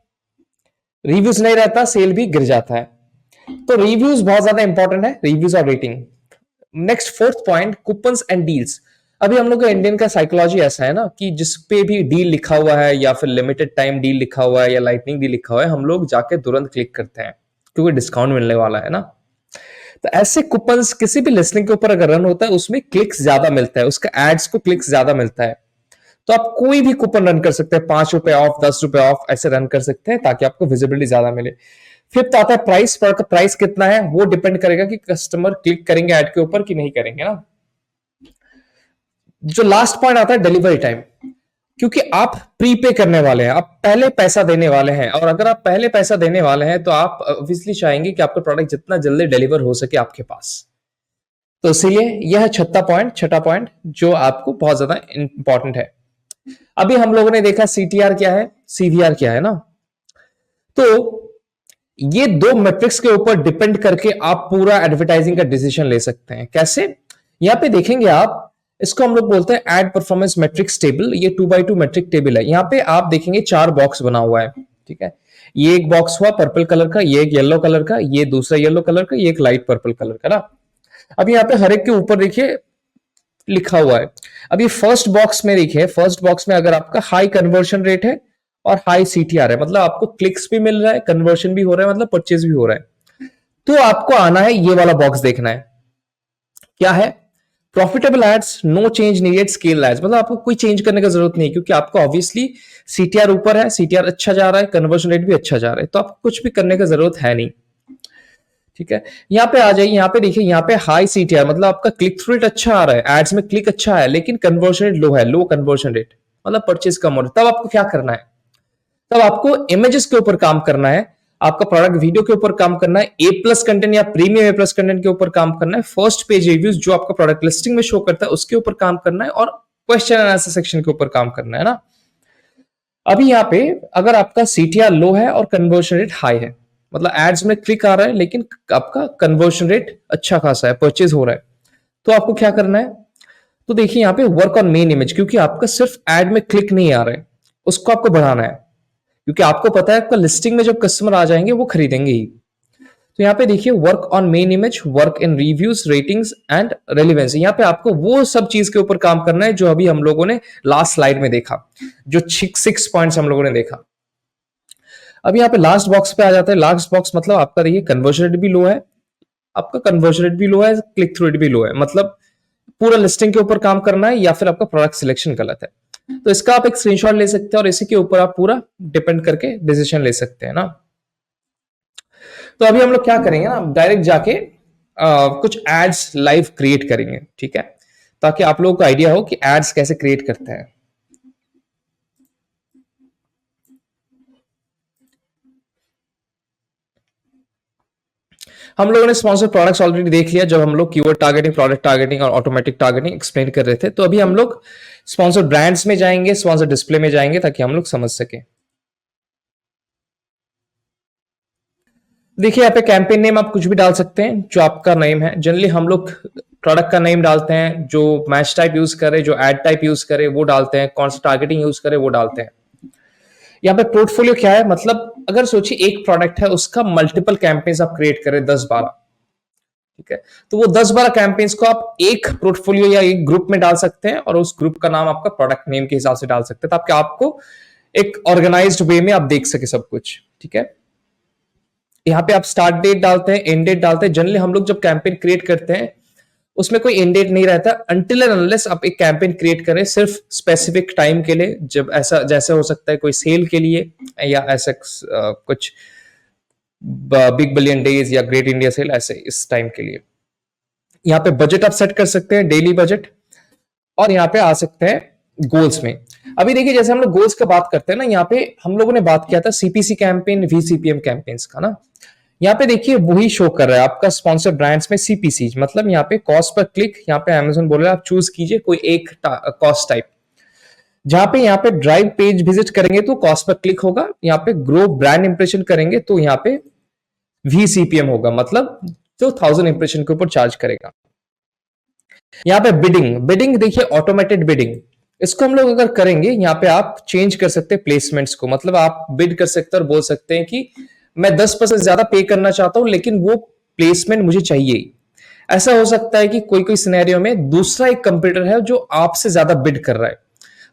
रिव्यूज नहीं रहता सेल भी गिर जाता है। तो रिव्यूज बहुत ज्यादा इंपॉर्टेंट है, रिव्यूज और rating. Next fourth point, coupons and deals. अभी हम लोग का इंडियन का साइकोलॉजी ऐसा है ना कि जिस पे भी डील लिखा हुआ है या फिर लिमिटेड टाइम डील लिखा हुआ है या लाइटनिंग डील लिखा हुआ है, हम लोग जाके तुरंत क्लिक करते हैं क्योंकि डिस्काउंट मिलने वाला है ना। तो ऐसे कूपन्स किसी भी लिस्टिंग के ऊपर अगर रन होता है उसमें क्लिक्स ज्यादा मिलता है, उसका एड्स को क्लिक्स ज्यादा मिलता है। तो आप कोई भी कूपन रन कर सकते हैं, ₹5 ऑफ, ₹10 ऑफ, ऐसे रन कर सकते हैं ताकि आपको विजिबिलिटी ज्यादा मिले। फिफ्थ आता है प्राइस। प्रोडक्ट का प्राइस कितना है वो डिपेंड करेगा कि कस्टमर क्लिक करेंगे ऐड के ऊपर कि नहीं करेंगे ना। जो लास्ट पॉइंट आता है डिलीवरी टाइम, क्योंकि आप प्रीपे करने वाले हैं, आप पहले पैसा देने वाले हैं, और अगर आप पहले पैसा देने वाले हैं तो आप ऑब्वियसली चाहेंगे कि आपका प्रोडक्ट जितना जल्दी डिलीवर हो सके आपके पास। तो इसीलिए यह छठा पॉइंट जो आपको बहुत ज्यादा इंपॉर्टेंट है। अभी हम लोगों ने देखा सीटीआर क्या है, सीवीआर क्या है ना। तो ये दो मैट्रिक्स के ऊपर डिपेंड करके आप पूरा एडवर्टाइजिंग का डिसीजन ले सकते हैं। कैसे? यहां पे देखेंगे आप, इसको हम लोग बोलते हैं एड परफॉर्मेंस मैट्रिक्स टेबल। ये 2x2 मैट्रिक टेबल है। यहां पे आप देखेंगे 4 बॉक्स बना हुआ है, ठीक है। ये एक बॉक्स हुआ पर्पल कलर का, ये एक येलो कलर का, ये दूसरा येलो कलर का, ये एक लाइट पर्पल कलर का ना। अब यहाँ पे हर एक के ऊपर देखिए लिखा हुआ है। अब ये फर्स्ट बॉक्स में देखिए, फर्स्ट बॉक्स में अगर आपका हाई कन्वर्शन रेट है और हाई सीटीआर है, मतलब आपको क्लिक्स भी मिल रहा है, कन्वर्शन भी हो रहा है, मतलब परचेज भी हो रहा है, तो आपको आना है, ये वाला बॉक्स देखना है। क्या है? Profitable ads, no change needed, scale ads. मतलब आपको कोई चेंज करने की जरूरत नहीं, क्योंकि आपको ऑब्वियसली सीटीआर ऊपर है, सीटीआर अच्छा जा रहा है, कन्वर्शन रेट भी अच्छा जा रहा है, तो आपको कुछ भी करने की जरूरत है नहीं, ठीक है। यहाँ पे आ जाइए, यहाँ पे देखिए, यहाँ पे हाई सीटीआर मतलब आपका क्लिक थ्रू रेट अच्छा आ रहा है, एड्स में क्लिक अच्छा है, लेकिन कन्वर्शन रेट लो है, लो कन्वर्शन रेट, मतलब परचेज कम हो रहा है। तब आपको क्या करना है? तब आपको इमेजेस के ऊपर काम करना है, आपका प्रोडक्ट वीडियो के ऊपर काम करना है, ए प्लस कंटेंट या प्रीमियम ए प्लस कंटेंट के ऊपर काम करना है, फर्स्ट पेज रिव्यूज जो आपका प्रोडक्ट लिस्टिंग में शो करता है उसके ऊपर काम करना है, और क्वेश्चन एंड आंसर सेक्शन के ऊपर काम करना है ना। अभी यहाँ पे अगर आपका सीटीआर लो है और कन्वर्शन रेट हाई है, मतलब एड्स में क्लिक आ रहा है लेकिन आपका कन्वर्शन रेट अच्छा खासा है, परचेज हो रहा है, तो आपको क्या करना है? तो देखिए यहाँ पे वर्क ऑन मेन इमेज, क्योंकि आपका सिर्फ एड में क्लिक नहीं आ रहा है, उसको आपको बढ़ाना है, क्योंकि आपको पता है आपका लिस्टिंग में जब कस्टमर आ जाएंगे वो खरीदेंगे ही। तो यहाँ पे देखिए work on main image, work in reviews, ratings and relevancy. यहाँ पे आपको वो सब चीज के ऊपर काम करना है जो अभी हम लोगों ने लास्ट स्लाइड में देखा, जो 6 पॉइंट्स हम लोगों ने देखा। अब यहाँ पे लास्ट बॉक्स पे आ जाता है। लास्ट बॉक्स मतलब आपका देखिए कन्वर्जन रेट भी लो है, आपका कन्वर्जन रेट भी लो है, क्लिक थ्रू रेट भी लो है, मतलब पूरा लिस्टिंग के ऊपर काम करना है या फिर आपका प्रोडक्ट सिलेक्शन गलत है। तो इसका आप एक स्क्रीनशॉट ले सकते हैं और इसी के ऊपर आप पूरा डिपेंड करके डिसीजन ले सकते हैं ना। तो अभी हम लोग क्या करेंगे ना, डायरेक्ट जाके कुछ एड्स लाइव क्रिएट करेंगे, ठीक है, ताकि आप लोगों को आइडिया हो कि एड्स कैसे क्रिएट करते हैं। हम लोगों ने स्पॉन्सर प्रोडक्ट्स ऑलरेडी देख लिया जब हम लोग कीवर्ड टारगेटिंग, प्रोडक्ट टारगेटिंग और ऑटोमेटिक टारगेटिंग एक्सप्लेन कर रहे थे। तो अभी हम लोग स्पॉन्सर ब्रांड्स में जाएंगे, स्पॉन्सर डिस्प्ले में जाएंगे, ताकि हम लोग समझ सके। देखिए यहाँ पे कैंपेन नेम आप कुछ भी डाल सकते हैं जो आपका नेम है। जनरली हम लोग प्रोडक्ट का नेम डालते हैं, जो मैच टाइप यूज करे, जो एड टाइप यूज करे वो डालते हैं, कौन सा टारगेटिंग यूज करे वो डालते हैं। यहाँ पे पोर्टफोलियो क्या है, मतलब अगर सोचिए एक प्रोडक्ट है, उसका मल्टीपल कैंपेन्स आप क्रिएट करें 10-12, ठीक है, तो वो 10-12 कैंपेन्स को आप एक पोर्टफोलियो या एक ग्रुप में डाल सकते हैं, और उस ग्रुप का नाम आपका प्रोडक्ट नेम के हिसाब से डाल सकते हैं, ताकि आपको एक ऑर्गेनाइज्ड वे में आप देख सके सब कुछ, ठीक है। यहाँ पे आप स्टार्ट डेट डालते हैं, एंड डेट डालते हैं। जनरली हम लोग जब कैंपेन क्रिएट करते हैं उसमें कोई एंड डेट नहीं रहता, अनटिल एंड अनलेस आप एक कैंपेन क्रिएट करें सिर्फ स्पेसिफिक टाइम के लिए, जब ऐसा जैसे हो सकता है कोई सेल के लिए, या ऐसा कुछ बिग बिलियन डेज या ग्रेट इंडिया सेल, ऐसे इस टाइम के लिए। यहाँ पे बजट आप सेट कर सकते हैं, डेली बजट, और यहाँ पे आ सकते हैं गोल्स में। अभी देखिए जैसे हम लोग गोल्स का बात करते हैं ना, यहाँ पे हम लोगों ने बात किया था सीपीसी कैंपेन, वीसीपीएम कैंपेन्स का ना। यहाँ पे देखिए वही शो कर रहा है आपका स्पॉन्सर ब्रांड्स में सीपीसी, मतलब यहाँ पे कॉस्ट पर क्लिक, यहाँ पे अमेज़न बोल रहा है आप चूज कीजिए कोई एक कॉस्ट टाइप। जहां पे यहाँ पे ड्राइव पेज विजिट करेंगे तो कॉस्ट पर क्लिक होगा, यहाँ पे ग्रो ब्रांड इंप्रेशन करेंगे तो यहाँ पे वीसीपीएम होगा, मतलब जो 1000 इंप्रेशन के ऊपर चार्ज करेगा। यहाँ पे बिडिंग, बिडिंग देखिए ऑटोमेटेड बिडिंग, इसको हम लोग अगर करेंगे यहाँ पे आप चेंज कर सकते हैं प्लेसमेंट्स को, मतलब आप बिड कर सकते हैं और बोल सकते हैं कि मैं 10% ज्यादा पे करना चाहता हूं लेकिन वो प्लेसमेंट मुझे चाहिए। ऐसा हो सकता है कि कोई कोई सिनेरियो में दूसरा एक कंपटीटर है जो आपसे ज्यादा बिड कर रहा है,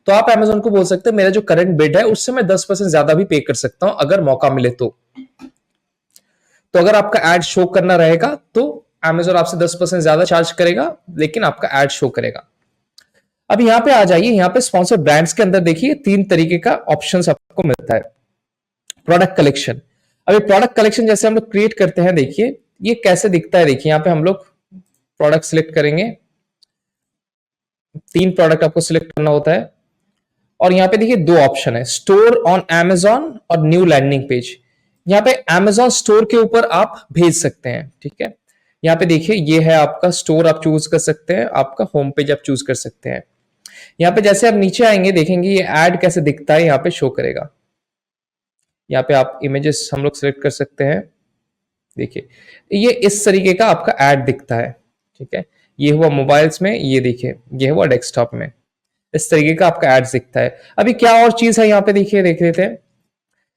तो आप अमेज़न को बोल सकते हैं मेरा जो करंट बिड है उससे मैं 10% ज्यादा भी पे कर सकता हूं अगर मौका मिले तो अगर आपका एड शो करना रहेगा तो अमेज़न आपसे 10% ज्यादा चार्ज करेगा, लेकिन आपका एड शो करेगा। अब यहाँ पे आ जाइए, यहाँ पे स्पॉन्सर ब्रांड्स के अंदर देखिए 3 तरीके का ऑप्शंस आपको मिलता है। प्रोडक्ट कलेक्शन, अभी प्रोडक्ट कलेक्शन जैसे हम लोग क्रिएट करते हैं, देखिए ये कैसे दिखता है। देखिए यहाँ पे हम लोग प्रोडक्ट सिलेक्ट करेंगे, 3 प्रोडक्ट आपको सिलेक्ट करना होता है और यहाँ पे देखिए 2 ऑप्शन है, स्टोर ऑन Amazon और न्यू लैंडिंग पेज। यहाँ पे Amazon स्टोर के ऊपर आप भेज सकते हैं, ठीक है। यहाँ पे देखिए ये है आपका स्टोर, आप चूज कर सकते हैं, आपका होम पेज आप चूज कर सकते हैं। यहाँ पे जैसे आप नीचे आएंगे देखेंगे ये ऐड कैसे दिखता है, यहाँ पे शो करेगा। यहाँ पे आप इमेजेस हम लोग सिलेक्ट कर सकते हैं, देखिए ये इस तरीके का आपका ऐड दिखता है, ठीक है। ये हुआ मोबाइल्स में, ये देखिए ये हुआ डेस्कटॉप में, इस तरीके का आपका एड्स दिखता है। अभी क्या और चीज है यहाँ पे देखिए, देख लेते हैं।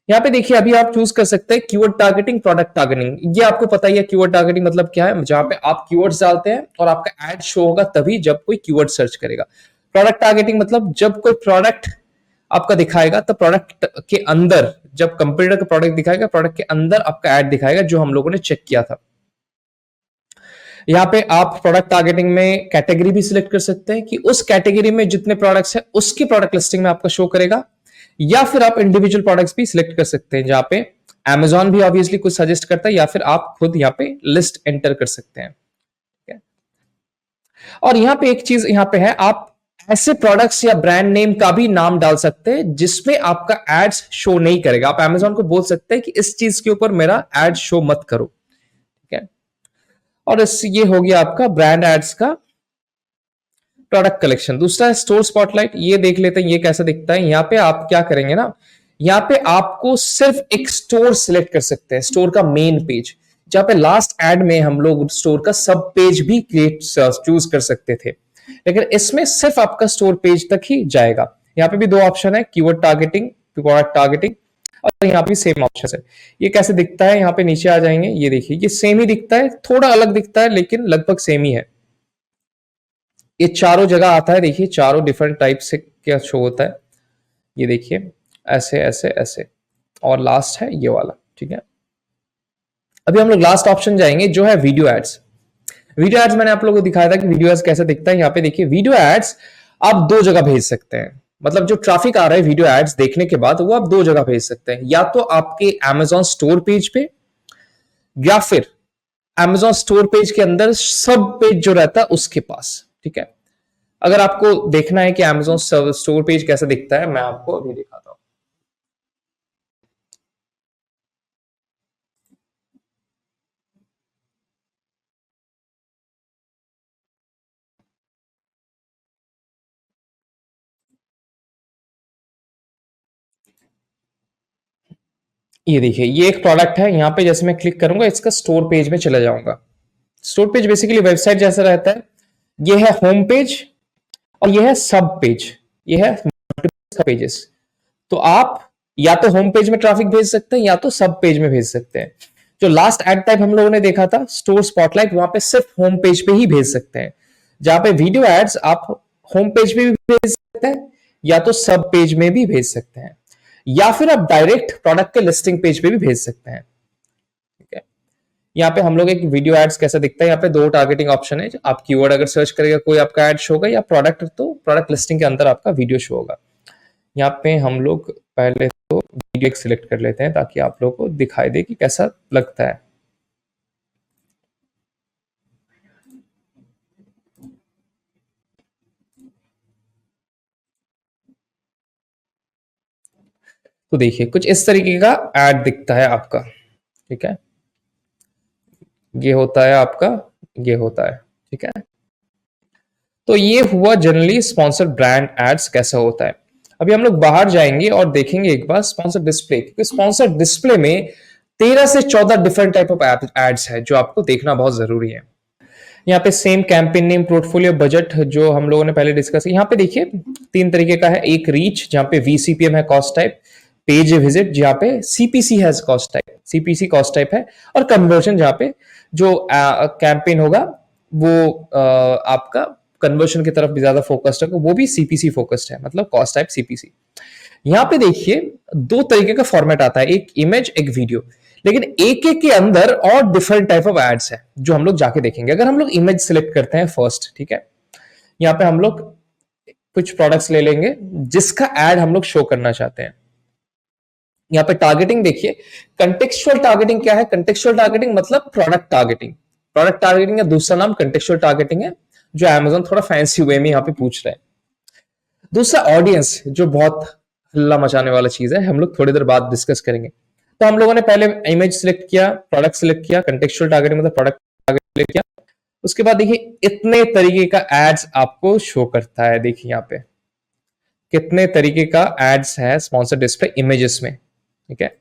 यहाँ पे देखिए अभी आप चूज कर सकते हैं कीवर्ड टारगेटिंग, प्रोडक्ट टारगेटिंग। ये आपको पता ही है कीवर्ड टारगेटिंग मतलब क्या है, जहां पे आप कीवर्ड्स डालते हैं और आपका एड शो होगा तभी जब कोई कीवर्ड सर्च करेगा। प्रोडक्ट टारगेटिंग मतलब जब कोई प्रोडक्ट आपका दिखाएगा तो प्रोडक्ट के अंदर, जब कंप्यूटर का प्रोडक्ट दिखाएगा प्रोडक्ट के अंदर आपका एड दिखाएगा, जो हम लोगों ने चेक किया था। यहाँ पे आप प्रोडक्ट टारगेटिंग में कैटेगरी भी सिलेक्ट कर सकते हैं कि उस कैटेगरी में जितने प्रोडक्ट्स हैं उसकी प्रोडक्ट लिस्टिंग में आपका शो करेगा, या फिर आप इंडिविजुअल प्रोडक्ट्स भी सिलेक्ट कर सकते हैं, जहां पे Amazon भी ऑब्वियसली कुछ सजेस्ट करता है, या फिर आप खुद यहाँ पे लिस्ट एंटर कर सकते हैं, ठीक है। और यहाँ पे एक चीज यहाँ पे है, आप ऐसे प्रोडक्ट्स या ब्रांड नेम का भी नाम डाल सकते हैं जिसमें आपका एड्स शो नहीं करेगा। आप Amazon को बोल सकते हैं कि इस चीज के ऊपर मेरा एड शो मत करो, ठीक है। और ये हो गया आपका ब्रांड एड्स का प्रोडक्ट कलेक्शन। दूसरा है स्टोर स्पॉटलाइट, ये देख लेते हैं ये कैसा दिखता है। यहाँ पे आप क्या करेंगे ना, यहाँ पे आपको सिर्फ एक स्टोर सिलेक्ट कर सकते हैं, स्टोर का मेन पेज, जहां पे लास्ट एड में हम लोग स्टोर का सब पेज भी क्रिएट चूज कर सकते थे, लेकिन इसमें सिर्फ आपका स्टोर पेज तक ही जाएगा। यहाँ पे भी 2 ऑप्शन है, कीवर्ड टारगेटिंग, प्रोडक्ट टारगेटिंग, और यहाँ पे सेम ऑप्शन है। ये कैसे दिखता है, यहाँ पे नीचे आ जाएंगे, ये देखिए ये सेम ही दिखता है, थोड़ा अलग दिखता है लेकिन लगभग सेम ही है। ये चारों जगह आता है, देखिए चारों डिफरेंट टाइप से क्या शो होता है, ये देखिए ऐसे ऐसे ऐसे, और लास्ट है ये वाला, ठीक है। अभी हम लोग लास्ट ऑप्शन जाएंगे जो है वीडियो एड्स। वीडियो एड्स मैंने आप लोगों को दिखाया था कि वीडियो एड्स कैसे दिखता है। यहाँ पे देखिए वीडियो एड्स आप 2 जगह भेज सकते हैं, मतलब जो ट्रैफिक आ रहा है वीडियो एड्स देखने के बाद वो आप 2 जगह भेज सकते हैं, या तो आपके Amazon स्टोर पेज पे, या फिर Amazon स्टोर पेज के अंदर सब पेज जो रहता है उसके पास, ठीक है। अगर आपको देखना है कि Amazon स्टोर पेज कैसा दिखता है, मैं आपको अभी दिखाता हूं। ये देखिए ये एक प्रोडक्ट है, यहाँ पे जैसे मैं क्लिक करूंगा इसका स्टोर पेज में चला जाऊंगा। स्टोर पेज बेसिकली वेबसाइट जैसा रहता है। ये है होम पेज और ये है सब पेज, ये है मल्टीपल पेजेस। तो आप या तो होम पेज में ट्रैफिक भेज सकते हैं या तो सब पेज में भेज सकते हैं। जो लास्ट एड टाइप हम लोगों ने देखा था स्टोर स्पॉटलाइट, वहां पे सिर्फ होम पेज पे ही भेज सकते हैं। जहां पे वीडियो एड्स आप होम पेज पे भी भेज सकते हैं या तो सब पेज में भी भेज सकते हैं, या फिर आप डायरेक्ट प्रोडक्ट के लिस्टिंग पेज पे भी भेज सकते हैं, ठीक है। यहाँ पे हम लोग एक वीडियो एड्स कैसा दिखता है, यहाँ पे 2 टारगेटिंग ऑप्शन है। आप कीवर्ड अगर सर्च करेगा कोई आपका एड शो होगा, या प्रोडक्ट तो प्रोडक्ट लिस्टिंग के अंदर आपका वीडियो शो होगा। यहाँ पे हम लोग पहले तो वीडियो सिलेक्ट कर लेते हैं ताकि आप लोगों को दिखाई दे कि कैसा लगता है। तो देखिए कुछ इस तरीके का एड दिखता है आपका, ठीक है। ये होता है आपका, ये होता है, ठीक है। तो ये हुआ जनरली स्पॉन्सर ब्रांड एड्स कैसा होता है। अभी हम लोग बाहर जाएंगे और देखेंगे एक बार स्पॉन्सर डिस्प्ले, क्योंकि स्पॉन्सर डिस्प्ले में 13 से 14 डिफरेंट टाइप ऑफ एड्स है जो आपको देखना बहुत जरूरी है। यहाँ पे same campaign name, portfolio, budget जो हम लोगों ने पहले डिस्कस किया। यहाँ पे देखिए 3 तरीके का है, एक रीच जहाँ पे VCPM है कॉस्ट टाइप, पेज विजिट जहाँ पे CPC है cost type, CPC cost type है, और कन्वर्जन जहाँ पे जो कैंपेन होगा वो आपका कन्वर्शन की तरफ भी ज्यादा फोकस्ड है, वो भी CPC फोकस्ड है, मतलब कॉस्ट टाइप CPC। यहाँ पे देखिए 2 तरीके का फॉर्मेट आता है, एक इमेज एक वीडियो, लेकिन एक एक के अंदर और डिफरेंट टाइप ऑफ एड्स है जो हम लोग जाके देखेंगे। अगर हम लोग इमेज सिलेक्ट करते हैं फर्स्ट, ठीक है, यहाँ पे हम लोग कुछ प्रोडक्ट्स ले लेंगे जिसका एड हम लोग शो करना चाहते हैं। यहाँ पे टारगेटिंग देखिए, कंटेक्चुअल टारगेटिंग क्या है? कंटेक्चुअल टारगेटिंग मतलब प्रोडक्ट टारगेटिंग। प्रोडक्ट टारगेटिंग का दूसरा नाम कंटेक्चुअल टारगेटिंग है, जो अमेजोन थोड़ा फैंसी वे में यहाँ पे पूछ रहा है। दूसरा ऑडियंस, जो बहुत हल्ला मचाने वाला चीज है, हम लोग थोड़ी देर बाद डिस्कस करेंगे। तो हम लोगों ने पहले इमेज सिलेक्ट किया, प्रोडक्ट सिलेक्ट किया, कंटेक्चुअल टारगेटिंग मतलब प्रोडक्ट टारगेट सिलेक्ट किया। उसके बाद देखिए इतने तरीके का एड्स आपको शो करता है। देखिए यहाँ पे कितने तरीके का एड्स है स्पॉन्सर डिस्प्ले इमेजेस में, ठीक है।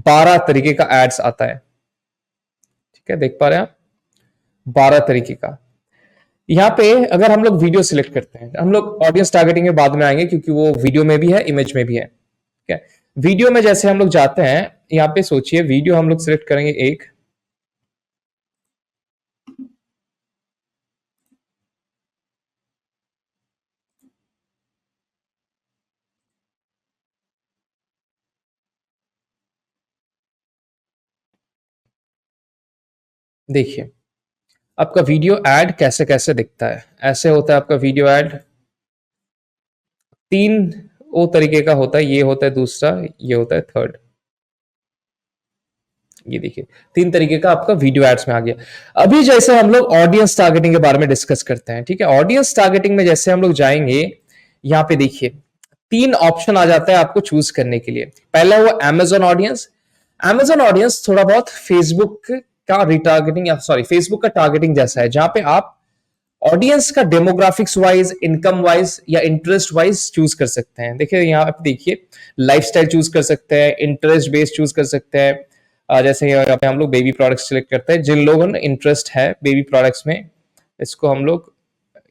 12 तरीके का एड्स आता है, ठीक है, देख पा रहे हैं आप, 12 तरीके का। यहाँ पे अगर हम लोग वीडियो सिलेक्ट करते हैं, हम लोग ऑडियंस टारगेटिंग में बाद में आएंगे क्योंकि वो वीडियो में भी है, इमेज में भी है, ठीक है। वीडियो में जैसे हम लोग जाते हैं, यहाँ पे सोचिए वीडियो हम लोग सिलेक्ट करेंगे एक, देखिए आपका वीडियो एड कैसे कैसे दिखता है। ऐसे होता है आपका वीडियो एड, 3 वो तरीके का होता है, ये होता है दूसरा, ये होता है थर्ड। ये देखिए 3 तरीके का आपका वीडियो एड्स में आ गया। अभी जैसे हम लोग ऑडियंस टारगेटिंग के बारे में डिस्कस करते हैं, ठीक है। ऑडियंस टारगेटिंग में जैसे हम लोग जाएंगे, यहाँ पे देखिए 3 ऑप्शन आ जाता है आपको चूज करने के लिए। पहला हुआ अमेजोन ऑडियंस। अमेजोन ऑडियंस थोड़ा बहुत फेसबुक का रिटारगेटिंग, या सॉरी फेसबुक का टारगेटिंग जैसा है, जहां पे आप ऑडियंस का डेमोग्राफिक्स वाइज, इनकम वाइज या इंटरेस्ट वाइज चूज कर सकते हैं। देखिए यहाँ पे देखिए लाइफस्टाइल चूज कर सकते हैं, इंटरेस्ट बेस्ड चूज कर सकते हैं। जैसे यहाँ पे हम लोग बेबी प्रोडक्ट्स सिलेक्ट करते हैं, जिन लोगों ने इंटरेस्ट है बेबी प्रोडक्ट्स में, इसको हम लोग,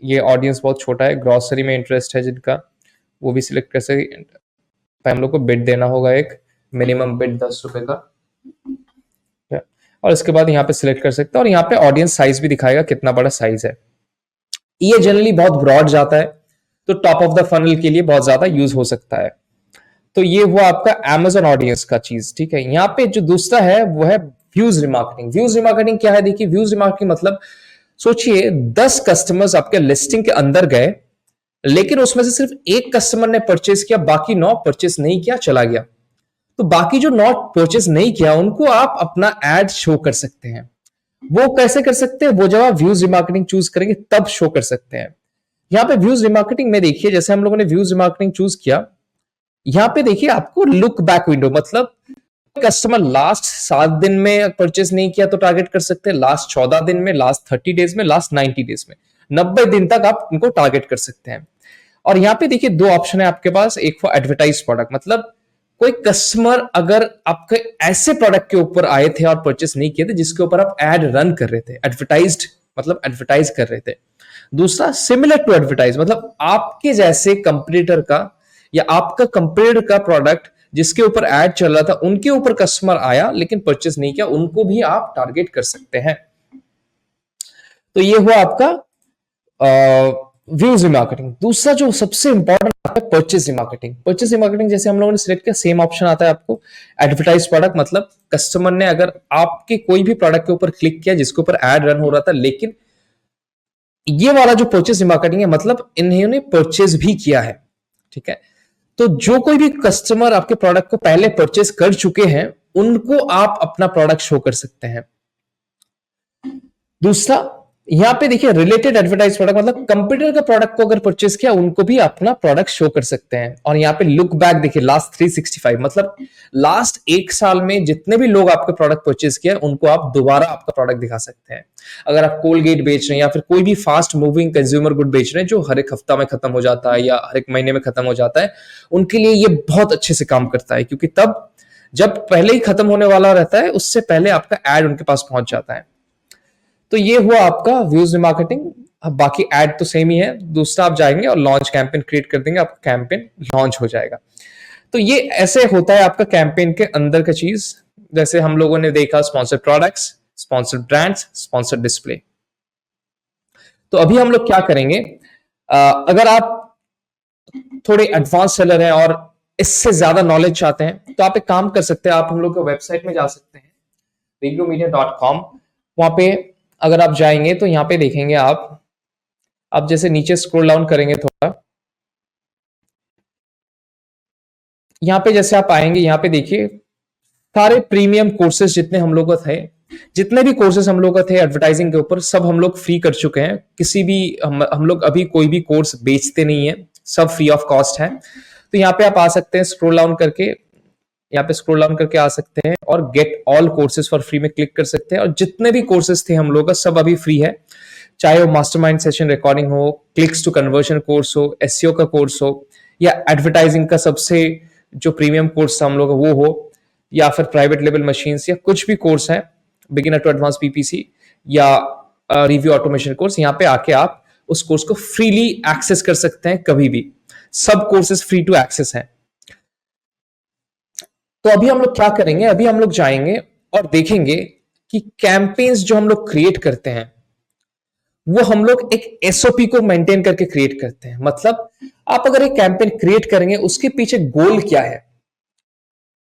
ये ऑडियंस बहुत छोटा है, ग्रोसरी में इंटरेस्ट है जिनका, वो भी सिलेक्ट कर सकते। हम लोग को बिड देना होगा, एक मिनिमम बिड 10 रुपए का, और इसके बाद यहाँ पे सिलेक्ट कर सकते हैं। और यहाँ पे ऑडियंस साइज भी दिखाएगा कितना बड़ा साइज है। ये जनरली बहुत ब्रॉड जाता है, तो टॉप ऑफ द फनल के लिए बहुत ज्यादा यूज हो सकता है। तो ये हुआ आपका अमेजोन ऑडियंस का चीज, ठीक है। यहाँ पे जो दूसरा है वो है व्यूज रिमार्केटिंग। व्यूज रिमार्केटिंग क्या है? देखिए व्यूज रिमार्केटिंग मतलब सोचिए 10 कस्टमर्स आपके लिस्टिंग के अंदर गए, लेकिन उसमें से सिर्फ एक कस्टमर ने परचेज किया, बाकी 9 परचेज नहीं किया, चला गया। तो बाकी जो 9 परचेज नहीं किया उनको आप अपना एड शो कर सकते हैं। वो कैसे कर सकते हैं? वो जब आप व्यूज रिमार्केटिंग चूज करेंगे तब शो कर सकते हैं। यहाँ पे व्यूज रिमार्केटिंग में देखिए, जैसे हम लोगों ने व्यूज रिमार्केटिंग चूज किया, यहाँ पे देखिए आपको लुक बैक विंडो, मतलब कस्टमर लास्ट 7 दिन में परचेस नहीं किया तो टारगेट कर सकते हैं, लास्ट 14 दिन में, लास्ट 30 डेज में, लास्ट 90 डेज में, 90 दिन तक आप उनको टारगेट कर सकते हैं। और यहाँ पे देखिए 2 ऑप्शन है आपके पास, एक फॉर एडवर्टाइज प्रोडक्ट, मतलब कोई कस्टमर अगर आपके ऐसे प्रोडक्ट के ऊपर आए थे और परचेस नहीं किए थे जिसके ऊपर आप एड रन कर रहे थे, एडवर्टाइज्ड मतलब एडवर्टाइज कर रहे थे। दूसरा सिमिलर टू एडवर्टाइज, मतलब आपके जैसे कंपटीटर का या आपका कंपेयर का प्रोडक्ट जिसके ऊपर एड चल रहा था उनके ऊपर कस्टमर आया लेकिन परचेस नहीं किया, उनको भी आप टारगेट कर सकते हैं। तो ये हुआ आपका व्यूज रिमार्केटिंग। दूसरा जो सबसे इंपॉर्टेंट आता है परचेस रिमार्केटिंग। परचेस रिमार्केटिंग जैसे हम लोगों ने सिलेक्ट किया, सेम ऑप्शन आता है आपको एडवर्टाइज प्रोडक्ट, मतलब कस्टमर ने अगर आपके कोई भी प्रोडक्ट के ऊपर क्लिक किया जिसके ऊपर एड रन हो रहा था, लेकिन ये वाला जो परचेस रिमार्केटिंग है मतलब इन्होंने परचेस भी किया है, ठीक है। तो जो कोई भी कस्टमर आपके प्रोडक्ट को पहले परचेस कर चुके हैं उनको आप अपना प्रोडक्ट शो कर सकते हैं। दूसरा यहां पे देखिए रिलेटेड एडवर्टाइज प्रोडक्ट, मतलब कंप्यूटर का प्रोडक्ट को अगर परचेस किया उनको भी अपना प्रोडक्ट शो कर सकते हैं। और यहाँ पे लुक बैक देखिए लास्ट 365, मतलब लास्ट 1 साल में जितने भी लोग आपके प्रोडक्ट परचेस किया उनको आप दोबारा आपका प्रोडक्ट दिखा सकते हैं। अगर आप कोलगेट बेच रहे हैं या फिर कोई भी फास्ट मूविंग कंज्यूमर गुड बेच रहे हैं जो हर एक हफ्ता में खत्म हो जाता है या हर एक महीने में खत्म हो जाता है, उनके लिए ये बहुत अच्छे से काम करता है, क्योंकि तब जब पहले ही खत्म होने वाला रहता है उससे पहले आपका एड उनके पास पहुंच जाता है। तो ये हुआ आपका व्यूज रिमार्केटिंग। अब बाकी एड तो सेम ही है। दूसरा आप जाएंगे और लॉन्च कैंपेन क्रिएट कर देंगे, आपका कैंपेन लॉन्च हो जाएगा। तो ये ऐसे होता है आपका कैंपेन के अंदर का चीज। जैसे हम लोगों ने देखा sponsored products, sponsored brands, sponsored display. तो अभी हम लोग क्या करेंगे, अगर आप थोड़े एडवांस सेलर हैं और इससे ज्यादा नॉलेज चाहते हैं तो आप एक काम कर सकते हैं, आप हम लोग के वेबसाइट में जा सकते हैं regromedia.com। वहां पे अगर आप जाएंगे तो यहाँ पे देखेंगे आप जैसे नीचे स्क्रॉल डाउन करेंगे थोड़ा, यहाँ पे जैसे आप आएंगे, यहाँ पे देखिए सारे प्रीमियम कोर्सेज जितने हम लोग का थे, जितने भी कोर्सेज हम लोग का थे एडवर्टाइजिंग के ऊपर, सब हम लोग फ्री कर चुके हैं। किसी भी हम लोग अभी कोई भी कोर्स बेचते नहीं है, सब फ्री ऑफ कॉस्ट है। तो यहाँ पे आप आ सकते हैं, स्क्रॉल डाउन करके यहाँ पे स्क्रॉल डाउन करके आ सकते हैं और get all courses for free में क्लिक कर सकते हैं। और जितने भी कोर्सेज थे हम लोग का सब अभी फ्री है, चाहे वो मास्टरमाइंड सेशन रिकॉर्डिंग हो, क्लिक्स टू कन्वर्जन कोर्स हो, एसईओ का कोर्स हो, या एडवर्टाइजिंग का सबसे जो प्रीमियम कोर्स था हम लोग का वो हो, या फिर प्राइवेट लेवल मशीन्स, या कुछ भी कोर्स है, बिगिनर टू एडवांस पीपीसी या रिव्यू ऑटोमेशन कोर्स, यहाँ पे आके आप उस कोर्स को फ्रीली एक्सेस कर सकते हैं कभी भी। सब कोर्सेज फ्री टू एक्सेस है। तो अभी हम लोग क्या करेंगे, अभी हम लोग जाएंगे और देखेंगे कि कैंपेन्स जो हम लोग क्रिएट करते हैं वो हम लोग एक एसओपी को मेंटेन करके क्रिएट करते हैं। मतलब आप अगर एक कैंपेन क्रिएट करेंगे, उसके पीछे गोल क्या है,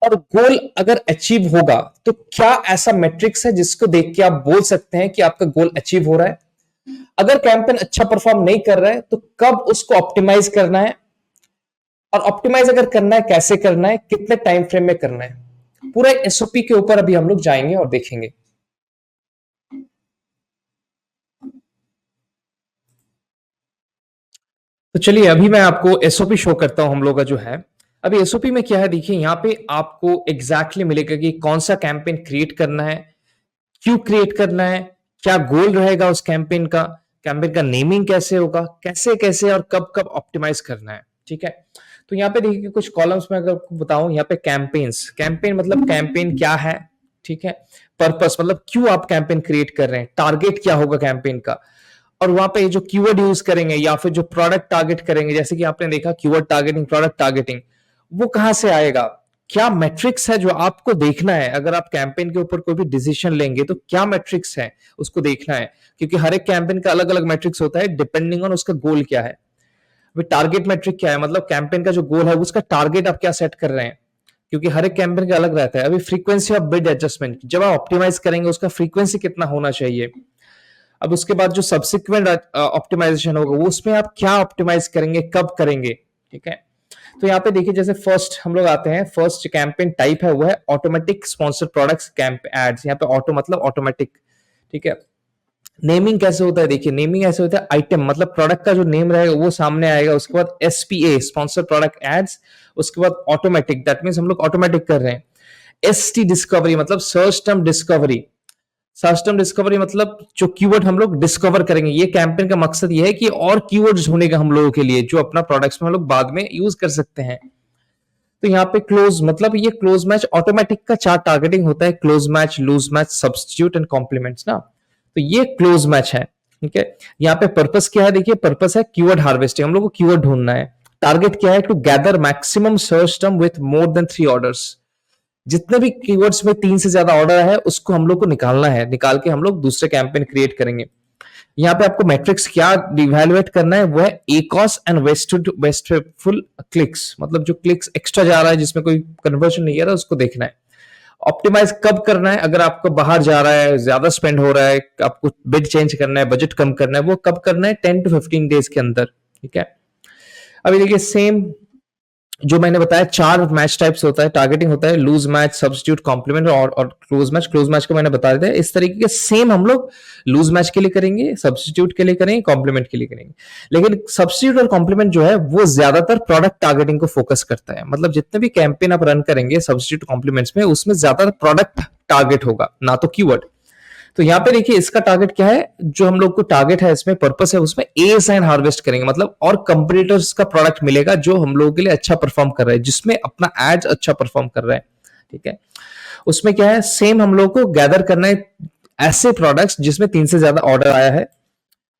और गोल अगर अचीव होगा तो क्या ऐसा मैट्रिक्स है जिसको देख के आप बोल सकते हैं कि आपका गोल अचीव हो रहा है। अगर कैंपेन अच्छा परफॉर्म नहीं कर रहा है तो कब उसको ऑप्टिमाइज करना है, और ऑप्टिमाइज अगर करना है कैसे करना है, कितने टाइम फ्रेम में करना है, पूरा एसओपी के ऊपर अभी हम लोग जाएंगे और देखेंगे। तो चलिए अभी मैं आपको एसओपी शो करता हूं हम लोग का जो है। अभी एसओपी में क्या है, देखिए यहाँ पे आपको एग्जैक्टली मिलेगा कि कौन सा कैंपेन क्रिएट करना है, क्यों क्रिएट करना है, क्या गोल रहेगा उस कैंपेन का, कैंपेन का नेमिंग कैसे होगा, कैसे कैसे और कब कब ऑप्टिमाइज करना है। ठीक है, तो यहाँ पे देखिए कुछ कॉलम्स में अगर आपको बताऊं, यहाँ पे कैंपेन्स, कैंपेन मतलब कैंपेन क्या है, ठीक है, पर्पस मतलब क्यों आप कैंपेन क्रिएट कर रहे हैं, टारगेट क्या होगा कैंपेन का, और वहां पे जो कीवर्ड यूज करेंगे या फिर जो प्रोडक्ट टारगेट करेंगे, जैसे कि आपने देखा कीवर्ड टारगेटिंग, प्रोडक्ट टारगेटिंग, वो कहां से आएगा, क्या मैट्रिक्स है जो आपको देखना है। अगर आप कैंपेन के ऊपर कोई भी डिसीजन लेंगे तो क्या मैट्रिक्स है उसको देखना है, क्योंकि हर एक कैंपेन का अलग अलग मैट्रिक्स होता है डिपेंडिंग ऑन उसका गोल क्या है। टारगेट मैट्रिक क्या है, मतलब कैंपेन का जो गोल है उसका टारगेट आप क्या सेट कर रहे हैं, क्योंकि हर एक कैंपेन का अलग रहता है। अभी फ्रीक्वेंसी ऑफ बिड एडजस्टमेंट, जब आप ऑप्टिमाइज करेंगे उसका फ्रीक्वेंसी कितना होना चाहिए। अब उसके बाद जो सब्सिक्वेंट ऑप्टिमाइजेशन होगा वो उसमें आप क्या ऑप्टिमाइज करेंगे, कब करेंगे। ठीक है, तो यहाँ पे देखिए जैसे फर्स्ट हम लोग आते हैं, फर्स्ट कैंपेन टाइप है वो है automatic sponsored products camp ads. यहाँ पे ऑटो मतलब ऑटोमेटिक। ठीक है, नेमिंग कैसे होता है, देखिए नेमिंग ऐसे होता है, आइटम मतलब प्रोडक्ट का जो नेम रहेगा वो सामने आएगा, उसके बाद एसपीए स्पॉन्सर्ड प्रोडक्ट एड्स, उसके बाद ऑटोमेटिक, दैट मींस हम लोग ऑटोमेटिक कर रहे हैं। एसटी डिस्कवरी मतलब search term discovery, search term discovery मतलब जो कीवर्ड हम लोग डिस्कवर करेंगे। ये कैंपेन का मकसद ये है कि और कीवर्ड्स ढूंढेगा हम लोगों के लिए जो अपना प्रोडक्ट्स में हम लोग बाद में यूज कर सकते हैं। तो यहाँ पे क्लोज मतलब ये क्लोज मैच ऑटोमेटिक का चार टारगेटिंग होता है, close match, loose match, substitute and complements ना। तो ये क्लोज मैच है। ठीक है, यहाँ पे पर्पस क्या है, देखिए पर्पस है कीवर्ड हार्वेस्टिंग, हम लोग को कीवर्ड ढूंढना है। टारगेट क्या है, to gather maximum search term with more than 3 orders, जितने भी कीवर्ड्स में 3 से ज्यादा ऑर्डर है उसको हम लोग को निकालना है, निकाल के हम लोग दूसरे कैंपेन क्रिएट करेंगे। यहाँ पे आपको मैट्रिक्स क्या इवैल्यूएट करना है, वो है एकॉस एंड वेस्टफुल क्लिक्स, मतलब जो क्लिक्स एक्स्ट्रा जा रहा है जिसमें कोई कन्वर्जन नहीं आ रहा उसको देखना है। ऑप्टिमाइज कब करना है, अगर आपको बाहर जा रहा है, ज्यादा स्पेंड हो रहा है, आपको बिड चेंज करना है, बजट कम करना है, वो कब करना है, 10 to 15 डेज के अंदर। ठीक है, अभी देखिए सेम जो मैंने बताया 4 मैच टाइप्स होता है, टारगेटिंग होता है, लूज मैच, सब्स्टिट्यूट, कॉम्प्लीमेंट और क्लोज मैच। क्लोज मैच को मैंने बता दिया, इस तरीके के सेम हम लोग लूज मैच के लिए करेंगे, सब्स्टिट्यूट के लिए करेंगे, कॉम्प्लीमेंट के लिए करेंगे। लेकिन सब्स्टिट्यूट और कॉम्प्लीमेंट जो है वो ज्यादातर प्रोडक्ट टारगेटिंग को फोकस करता है, मतलब जितने भी कैंपेन आप रन करेंगे सब्स्टिट्यूट कॉम्प्लीमेंट्स में, उसमें ज्यादातर प्रोडक्ट टारगेट होगा, ना तो कीवर्ड। तो यहाँ पे देखिए इसका टारगेट क्या है, जो हम लोग को टारगेट है इसमें पर्पस है, उसमें ए साइन हार्वेस्ट करेंगे, मतलब और कंपटीटर्स का प्रोडक्ट मिलेगा जो हम लोगों के लिए अच्छा परफॉर्म कर रहा है, जिसमें अपना एड्स अच्छा परफॉर्म कर रहा है। ठीक है, उसमें क्या है, सेम हम लोग को गैदर करना है ऐसे प्रोडक्ट्स जिसमें 3 से ज्यादा ऑर्डर आया है,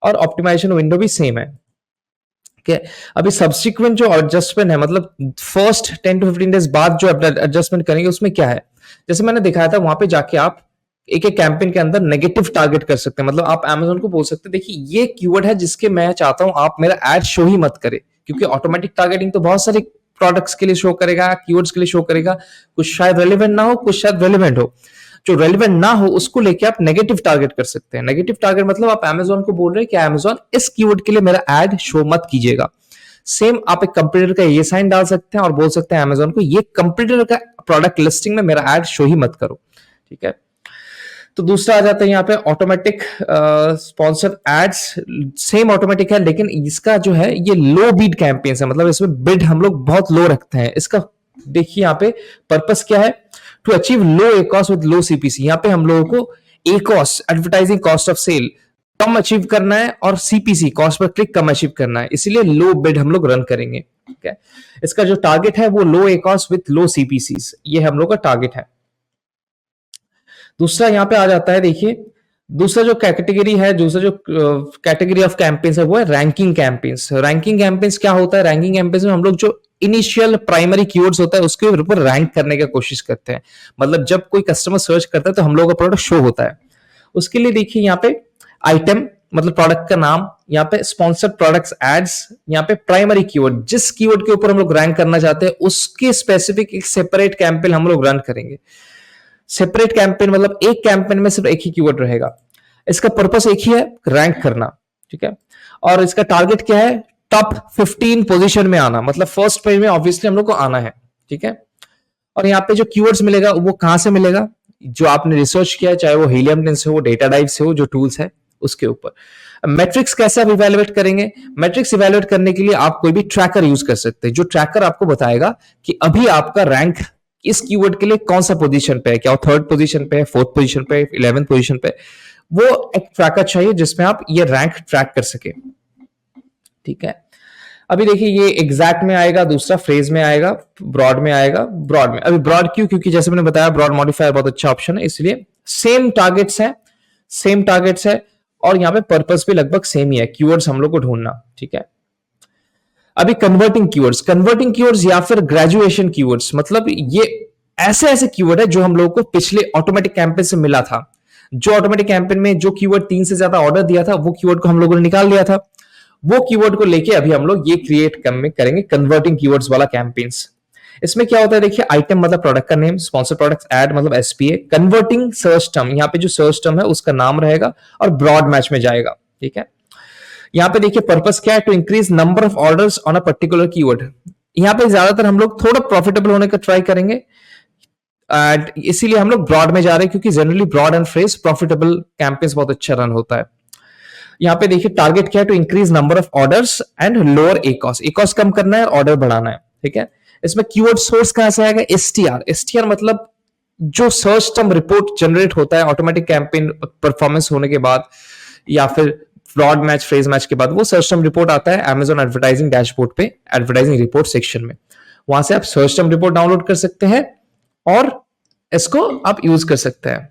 और ऑप्टिमाइजेशन विंडो भी सेम है। ठीक है, अभी सब्सिक्वेंट जो एडजस्टमेंट है, मतलब फर्स्ट 10 to 15 डेज बाद जो एडजस्टमेंट करेंगे उसमें क्या है, जैसे मैंने दिखाया था वहां पे जाके आप एक एक कैंपेन के अंदर नेगेटिव टारगेट कर सकते हैं। मतलब आप Amazon को बोल सकते हैं देखिए ये कीवर्ड है जिसके मैं चाहता हूं आप मेरा एड शो ही मत करे, क्योंकि ऑटोमेटिक टारगेटिंग तो बहुत सारे प्रोडक्ट्स के लिए शो करेगा, कीवर्ड्स के लिए शो करेगा, कुछ शायद रेलिवेंट ना हो, कुछ शायद रेलिवेंट हो। जो रेलिवेंट ना हो उसको लेके आप नेगेटिव टारगेट कर सकते हैं। नेगेटिव टारगेट मतलब आप Amazon को बोल रहे हैं कि Amazon इस कीवर्ड के लिए मेरा एड शो मत कीजिएगा। सेम आप एक कंप्यूटर का ये साइन डाल सकते हैं और बोल सकते हैं अमेजोन को ये कंप्यूटर का प्रोडक्ट लिस्टिंग में मेरा एड शो ही मत करो, ठीक है। तो दूसरा आ जाता है यहाँ पे automatic sponsor ads. Same automatic है लेकिन इसका जो है ये लो बीड कैंपेन्स है, मतलब इसमें बिड हम लोग बहुत लो रखते हैं। इसका देखिए यहाँ पे पर्पस क्या है, to achieve low ACoS with low CPC. यहाँ पे हम लोगों को ACoS advertising cost of sale कम अचीव करना है और सीपीसी कॉस्ट पर क्लिक कम अचीव करना है, इसीलिए लो बिड हम लोग रन करेंगे, ठीक है। इसका जो टारगेट है वो लो एकॉस विद लो सीपीसी, ये हम लोग का टारगेट है। दूसरा यहाँ पे आ जाता है, देखिए दूसरा जो कैटेगरी है, दूसरा जो कैटेगरी ऑफ कैंपेन्स है वो है रैंकिंग कैंपेन्स। रैंकिंग कैंपेन्स क्या होता है, रैंकिंग कैंपेन्स में हम लोग जो इनिशियल प्राइमरी कीवर्ड्स होता है उसके ऊपर रैंक करने की कोशिश करते हैं। मतलब जब कोई कस्टमर सर्च करता है तो हम लोग का प्रोडक्ट शो होता है। उसके लिए देखिए यहाँ पे आइटम मतलब प्रोडक्ट का नाम, यहाँ पे स्पॉन्सर्ड प्रोडक्ट्स एड्स, यहाँ पे प्राइमरी कीवर्ड, जिस कीवर्ड के ऊपर हम लोग रैंक करना चाहते हैं उसके स्पेसिफिक एक सेपरेट कैंपेन हम लोग रन करेंगे। सेपरेट कैंपेन मतलब एक कैंपेन में सिर्फ एक ही कीवर्ड रहेगा, इसका पर्पस एक ही है, रैंक करना, ठीक है। और इसका टारगेट क्या है, टॉप 15 पोजीशन में आना, मतलब फर्स्ट पेज में ऑब्वियसली हम लोग को आना है, ठीक है। और यहाँ पे जो कीवर्ड्स मिलेगा वो कहां से मिलेगा, जो आपने रिसर्च किया है, चाहे वो हीलियम टेन से हो, डेटा डाइव से हो, जो टूल्स है उसके ऊपर। मैट्रिक्स कैसे आप इवेलुएट करेंगे, मैट्रिक्स इवेलुएट करने के लिए आप कोई भी ट्रैकर यूज कर सकते हैं, जो ट्रैकर आपको बताएगा कि अभी आपका रैंक इस कीवर्ड के लिए कौन सा पोजीशन पे है, क्या वो थर्ड पोजीशन पे है, फोर्थ पोजीशन पे, 11th पोजीशन पे। वो एक ट्रैकर चाहिए जिसमें आप ये रैंक ट्रैक कर सके, ठीक है। अभी देखिए ये एग्जैक्ट में आएगा, दूसरा फ्रेज में आएगा, ब्रॉड में आएगा। ब्रॉड में अभी ब्रॉड क्यों, क्योंकि जैसे मैंने बताया ब्रॉड मॉडिफायर बहुत अच्छा ऑप्शन है, इसलिए सेम टारगेट्स है, सेम टारगेट्स है और यहाँ पे पर्पस भी लगभग सेम ही है, कीवर्ड्स हम लोग को ढूंढना, ठीक है। अभी कन्वर्टिंग कीवर्ड्स या फिर ग्रेजुएशन कीवर्ड्स, मतलब ये ऐसे ऐसे कीवर्ड है जो हम लोगों को पिछले ऑटोमेटिक कैंपेन से मिला था। जो ऑटोमेटिक कैंपेन में जो कीवर्ड 3 से ज्यादा ऑर्डर दिया था वो कीवर्ड को हम लोगों ने निकाल लिया था। वो कीवर्ड को लेके अभी हम लोग ये क्रिएट करेंगे कन्वर्टिंग कीवर्ड्स वाला कैंपेन्स। इसमें क्या होता है, देखिए आइटम मतलब प्रोडक्ट का नेम, स्पॉन्सर प्रोडक्ट एड मतलब एसपीए, कन्वर्टिंग सर्च टर्म, यहाँ पे जो सर्च टर्म है उसका नाम रहेगा और ब्रॉड मैच में जाएगा, ठीक है। यहाँ पे देखिए पर्पस क्या है, to increase number of orders on a particular keyword. यहाँ पे ज्यादातर हम लोग थोड़ा प्रॉफिटेबल होने का ट्राई करेंगे, इसीलिए हम लोग ब्रॉड में जा रहे हैं, क्योंकि generally broad and phrase profitable campaigns बहुत अच्छा रन होता है। यहाँ पे देखिए टारगेट क्या है, to increase number of orders and lower ACoS कम करना है, ऑर्डर बढ़ाना है, ठीक है। इसमें कीवर्ड सोर्स कहां से आएगा, एसटीआर मतलब जो सर्च टर्म रिपोर्ट जनरेट होता है ऑटोमेटिक कैंपेन परफॉर्मेंस होने के बाद या फिर ब्रॉड मैच फ्रेज मैच के बाद, वो सर्च टर्म रिपोर्ट आता है अमेजॉन एडवर्टाइजिंग डैशबोर्ड पे, एडवर्टाइजिंग रिपोर्ट सेक्शन में। वहां से आप सर्च टर्म रिपोर्ट डाउनलोड कर सकते हैं और इसको आप यूज कर सकते हैं।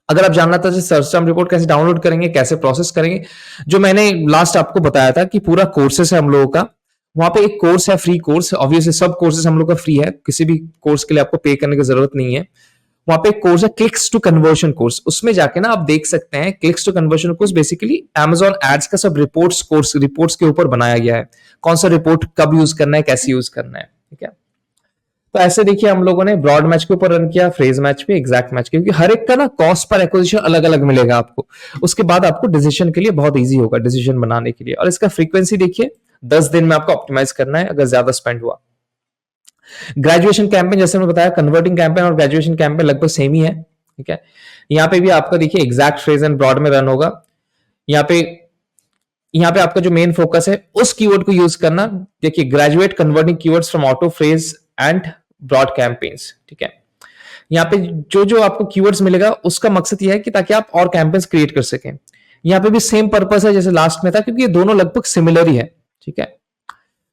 अगर आप जानना था सर्च टर्म रिपोर्ट कैसे डाउनलोड करेंगे, कैसे प्रोसेस करेंगे, जो मैंने लास्ट आपको बताया था कि पूरा कोर्सेस है हम लोगों का, वहां पे एक कोर्स है फ्री कोर्स, ऑब्वियसली सब कोर्सेस हम लोग का फ्री है, किसी भी कोर्स के लिए आपको पे करने की जरूरत नहीं है। वहां पे एक कोर्स है क्लिक्स टू कन्वर्जन कोर्स, उसमें जाके ना आप देख सकते हैं clicks to conversion course basically Amazon ads का सब रिपोर्ट्स के ऊपर बनाया गया है, कौन सा रिपोर्ट कब यूज करना है, कैसे यूज करना है, ठीक है। तो ऐसे देखिए हम लोगों ने ब्रॉड मैच के ऊपर रन किया, फ्रेज मैच पे, एग्जैक्ट मैच, क्योंकि हर एक का ना कॉस्ट पर एक्विजिशन अलग अलग मिलेगा आपको, उसके बाद आपको डिसीजन के लिए बहुत ईजी होगा डिसीजन बनाने के लिए। और इसका फ्रीक्वेंसी देखिए 10 दिन में आपको ऑप्टिमाइज करना है अगर ज्यादा स्पेंड हुआ। ग्रेजुएशन कैंपेन जैसे मैंने बताया, कन्वर्टिंग कैंपेन और ग्रेजुएशन कैंपेन लगभग सेम ही है, ठीक है। यहाँ पे भी आपका देखिए एग्जैक्ट फ्रेज एंड ब्रॉड में रन होगा। यहाँ पे आपका जो मेन फोकस है उस कीवर्ड को यूज करना, देखिए graduate converting keywords from auto phrase and broad campaigns, ठीक है। यहाँ पे जो जो आपको कीवर्ड्स मिलेगा उसका मकसद यह है कि ताकि आप और कैंपेन्स क्रिएट कर सकें। यहाँ पे भी सेम पर्पस है जैसे लास्ट में था, क्योंकि ये दोनों लगभग सिमिलर ही है, ठीक है।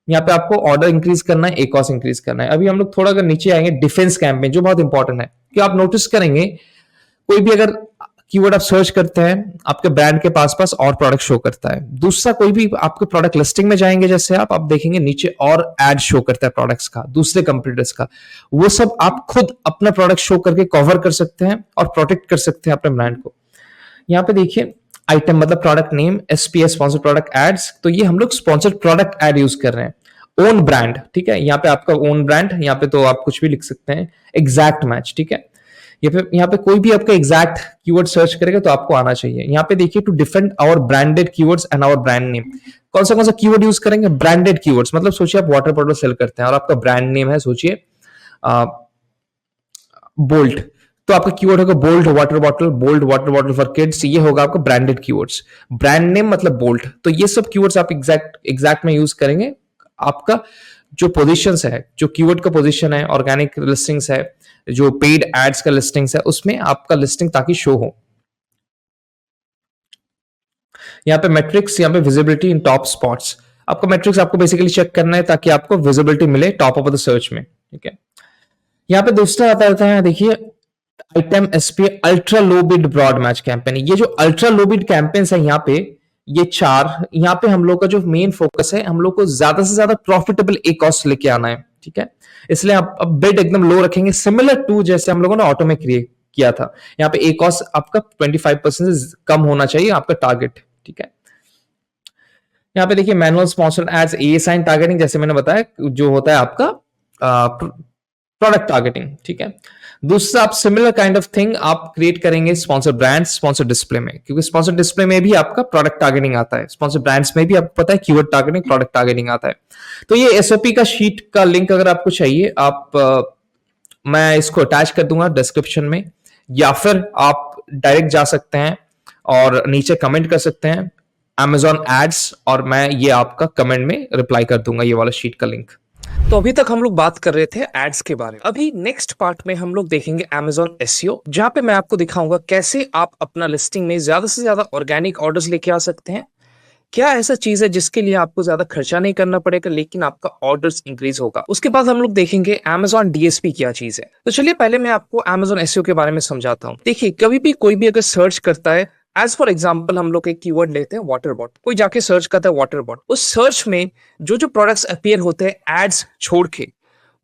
यहाँ पे आपको ऑर्डर इंक्रीज करना है, एकॉस इंक्रीज करना है। अभी हम लोग थोड़ा अगर नीचे आएंगे, डिफेंस कैंपेन जो बहुत इंपॉर्टेंट है, कि आप नोटिस करेंगे कोई भी अगर कीवर्ड आप सर्च करते हैं आपके ब्रांड के पास और प्रोडक्ट शो करता है। दूसरा कोई भी आपके प्रोडक्ट लिस्टिंग में जाएंगे जैसे आप देखेंगे नीचे और एड शो करता है प्रोडक्ट्स का, दूसरे कंपटीटर्स का। वो सब आप खुद अपना प्रोडक्ट शो करके कवर कर सकते हैं और प्रोटेक्ट कर सकते हैं अपने ब्रांड को। यहाँ पे देखिए आइटम मतलब product name, SPS sponsor product ads, तो ये हम लोग स्पॉन्सर्ड प्रोडक्ट एड यूज कर रहे हैं। ओन ब्रांड, ठीक है, यहाँ पे आपका ओन ब्रांड, यहाँ पे तो आप कुछ भी लिख सकते हैं। एग्जैक्ट मैच, ठीक है, ये पे यहाँ पे कोई भी आपका एग्जैक्ट कीवर्ड सर्च करेगा तो आपको आना चाहिए। यहाँ पे देखिए to defend our branded keywords and our brand name, कौन सा कीवर्ड यूज करेंगे? ब्रांडेड कीवर्ड्स, मतलब सोचिए आप वाटर बॉटल सेल करते हैं और आपका ब्रांड नेम है सोचिए बोल्ट, तो आपका कीवर्ड होगा bolt water bottle for kids, ये होगा आपका ब्रांडेड कीवर्ड्स। ब्रांड नेम मतलब बोल्ट, तो ये सब कीवर्ड्स आप एग्जैक्ट में यूज करेंगे। आपका जो पोजीशंस है, जो कीवर्ड का पोजीशन है, ऑर्गेनिक लिस्टिंग्स है, जो पेड एड्स का लिस्टिंग्स है, उसमें आपका लिस्टिंग ताकि शो हो। यहाँ पे मेट्रिक्स, यहाँ पे विजिबिलिटी इन टॉप स्पॉट्स, आपका मेट्रिक्स आपको बेसिकली चेक करना है ताकि आपको विजिबिलिटी मिले टॉप ऑफ द सर्च में, ठीक है। यहाँ पे दूसरा आता है, देखिए item SP ultra low bid broad match campaign. ये जो अल्ट्रा लो बिड कैंपेन है यहाँ पे, ये चार, यहाँ पे हम लोग का जो मेन फोकस है, हम लोग को ज्यादा से ज्यादा प्रॉफिटेबल ए कॉस्ट लेके आना है, ठीक है। इसलिए आप अब बिड एकदम लो रखेंगे, सिमिलर टू जैसे हम लोगों ने ऑटो में क्रिएट किया था। यहाँ पे ए कॉस्ट आपका 25% से कम होना चाहिए आपका टारगेट, ठीक है। यहाँ पे देखिए मैनुअल स्पॉन्सर्ड एड्स, ए साइन टारगेटिंग, जैसे मैंने बताया जो होता है आपका प्रोडक्ट टारगेटिंग, ठीक है। दूसरा आप सिमिलर काइंड ऑफ थिंग आप क्रिएट करेंगे स्पॉन्सर ब्रांड्स, स्पॉन्सर डिस्प्ले में, क्योंकि स्पॉन्सर डिस्प्ले में भी आपका प्रोडक्ट टारगेटिंग आता है, स्पॉन्सर ब्रांड्स में भी आपको पता है कीवर्ड टारगेटिंग, प्रोडक्ट टारगेटिंग आता है। तो ये एसओपी का शीट का लिंक अगर आपको चाहिए, आप मैं इसको अटैच कर दूंगा डिस्क्रिप्शन में, या फिर आप डायरेक्ट जा सकते हैं और नीचे कमेंट कर सकते हैं Amazon एड्स, और मैं ये आपका कमेंट में रिप्लाई कर दूंगा ये वाला शीट का लिंक। तो अभी तक हम लोग बात कर रहे थे एड्स के बारे में। अभी नेक्स्ट पार्ट में हम लोग देखेंगे Amazon SEO, जहां पे मैं आपको दिखाऊंगा कैसे आप अपना लिस्टिंग में ज्यादा से ज्यादा ऑर्गेनिक ऑर्डर्स लेके आ सकते हैं। क्या ऐसा चीज है जिसके लिए आपको ज्यादा खर्चा नहीं करना पड़ेगा लेकिन आपका ऑर्डर्स इंक्रीज होगा। उसके बाद हम लोग देखेंगे Amazon DSP क्या चीज है। तो चलिए पहले मैं आपको Amazon SEO के बारे में समझाता हूँ। देखिए कभी भी कोई भी अगर सर्च करता है, एज फॉर एग्जाम्पल हम लोग एक कीवर्ड लेते हैं वाटर बॉट, कोई जाके सर्च करता है वाटर बॉट, उस सर्च में जो जो प्रोडक्ट्स अपीयर होते हैं एड्स छोड़ के,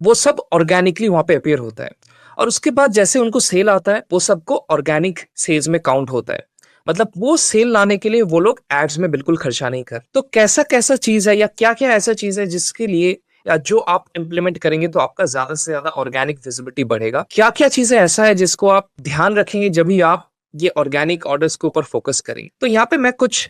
वो सब ऑर्गेनिकली वहां पे अपीयर होता है, और उसके बाद जैसे उनको सेल आता है वो सबको ऑर्गेनिक सेल्स में काउंट होता है। मतलब वो सेल लाने के लिए वो लोग एड्स में बिल्कुल खर्चा नहीं कर। तो कैसा कैसा चीज है या क्या क्या ऐसा चीज है जिसके लिए या जो आप इंप्लीमेंट करेंगे तो आपका ज्यादा से ज्यादा ऑर्गेनिक विजिबिलिटी बढ़ेगा, क्या क्या चीजें ऐसा है जिसको आप ध्यान रखेंगे जब भी आप ये ऑर्गेनिक ऑर्डर्स के ऊपर फोकस करेंगे। तो यहाँ पे मैं कुछ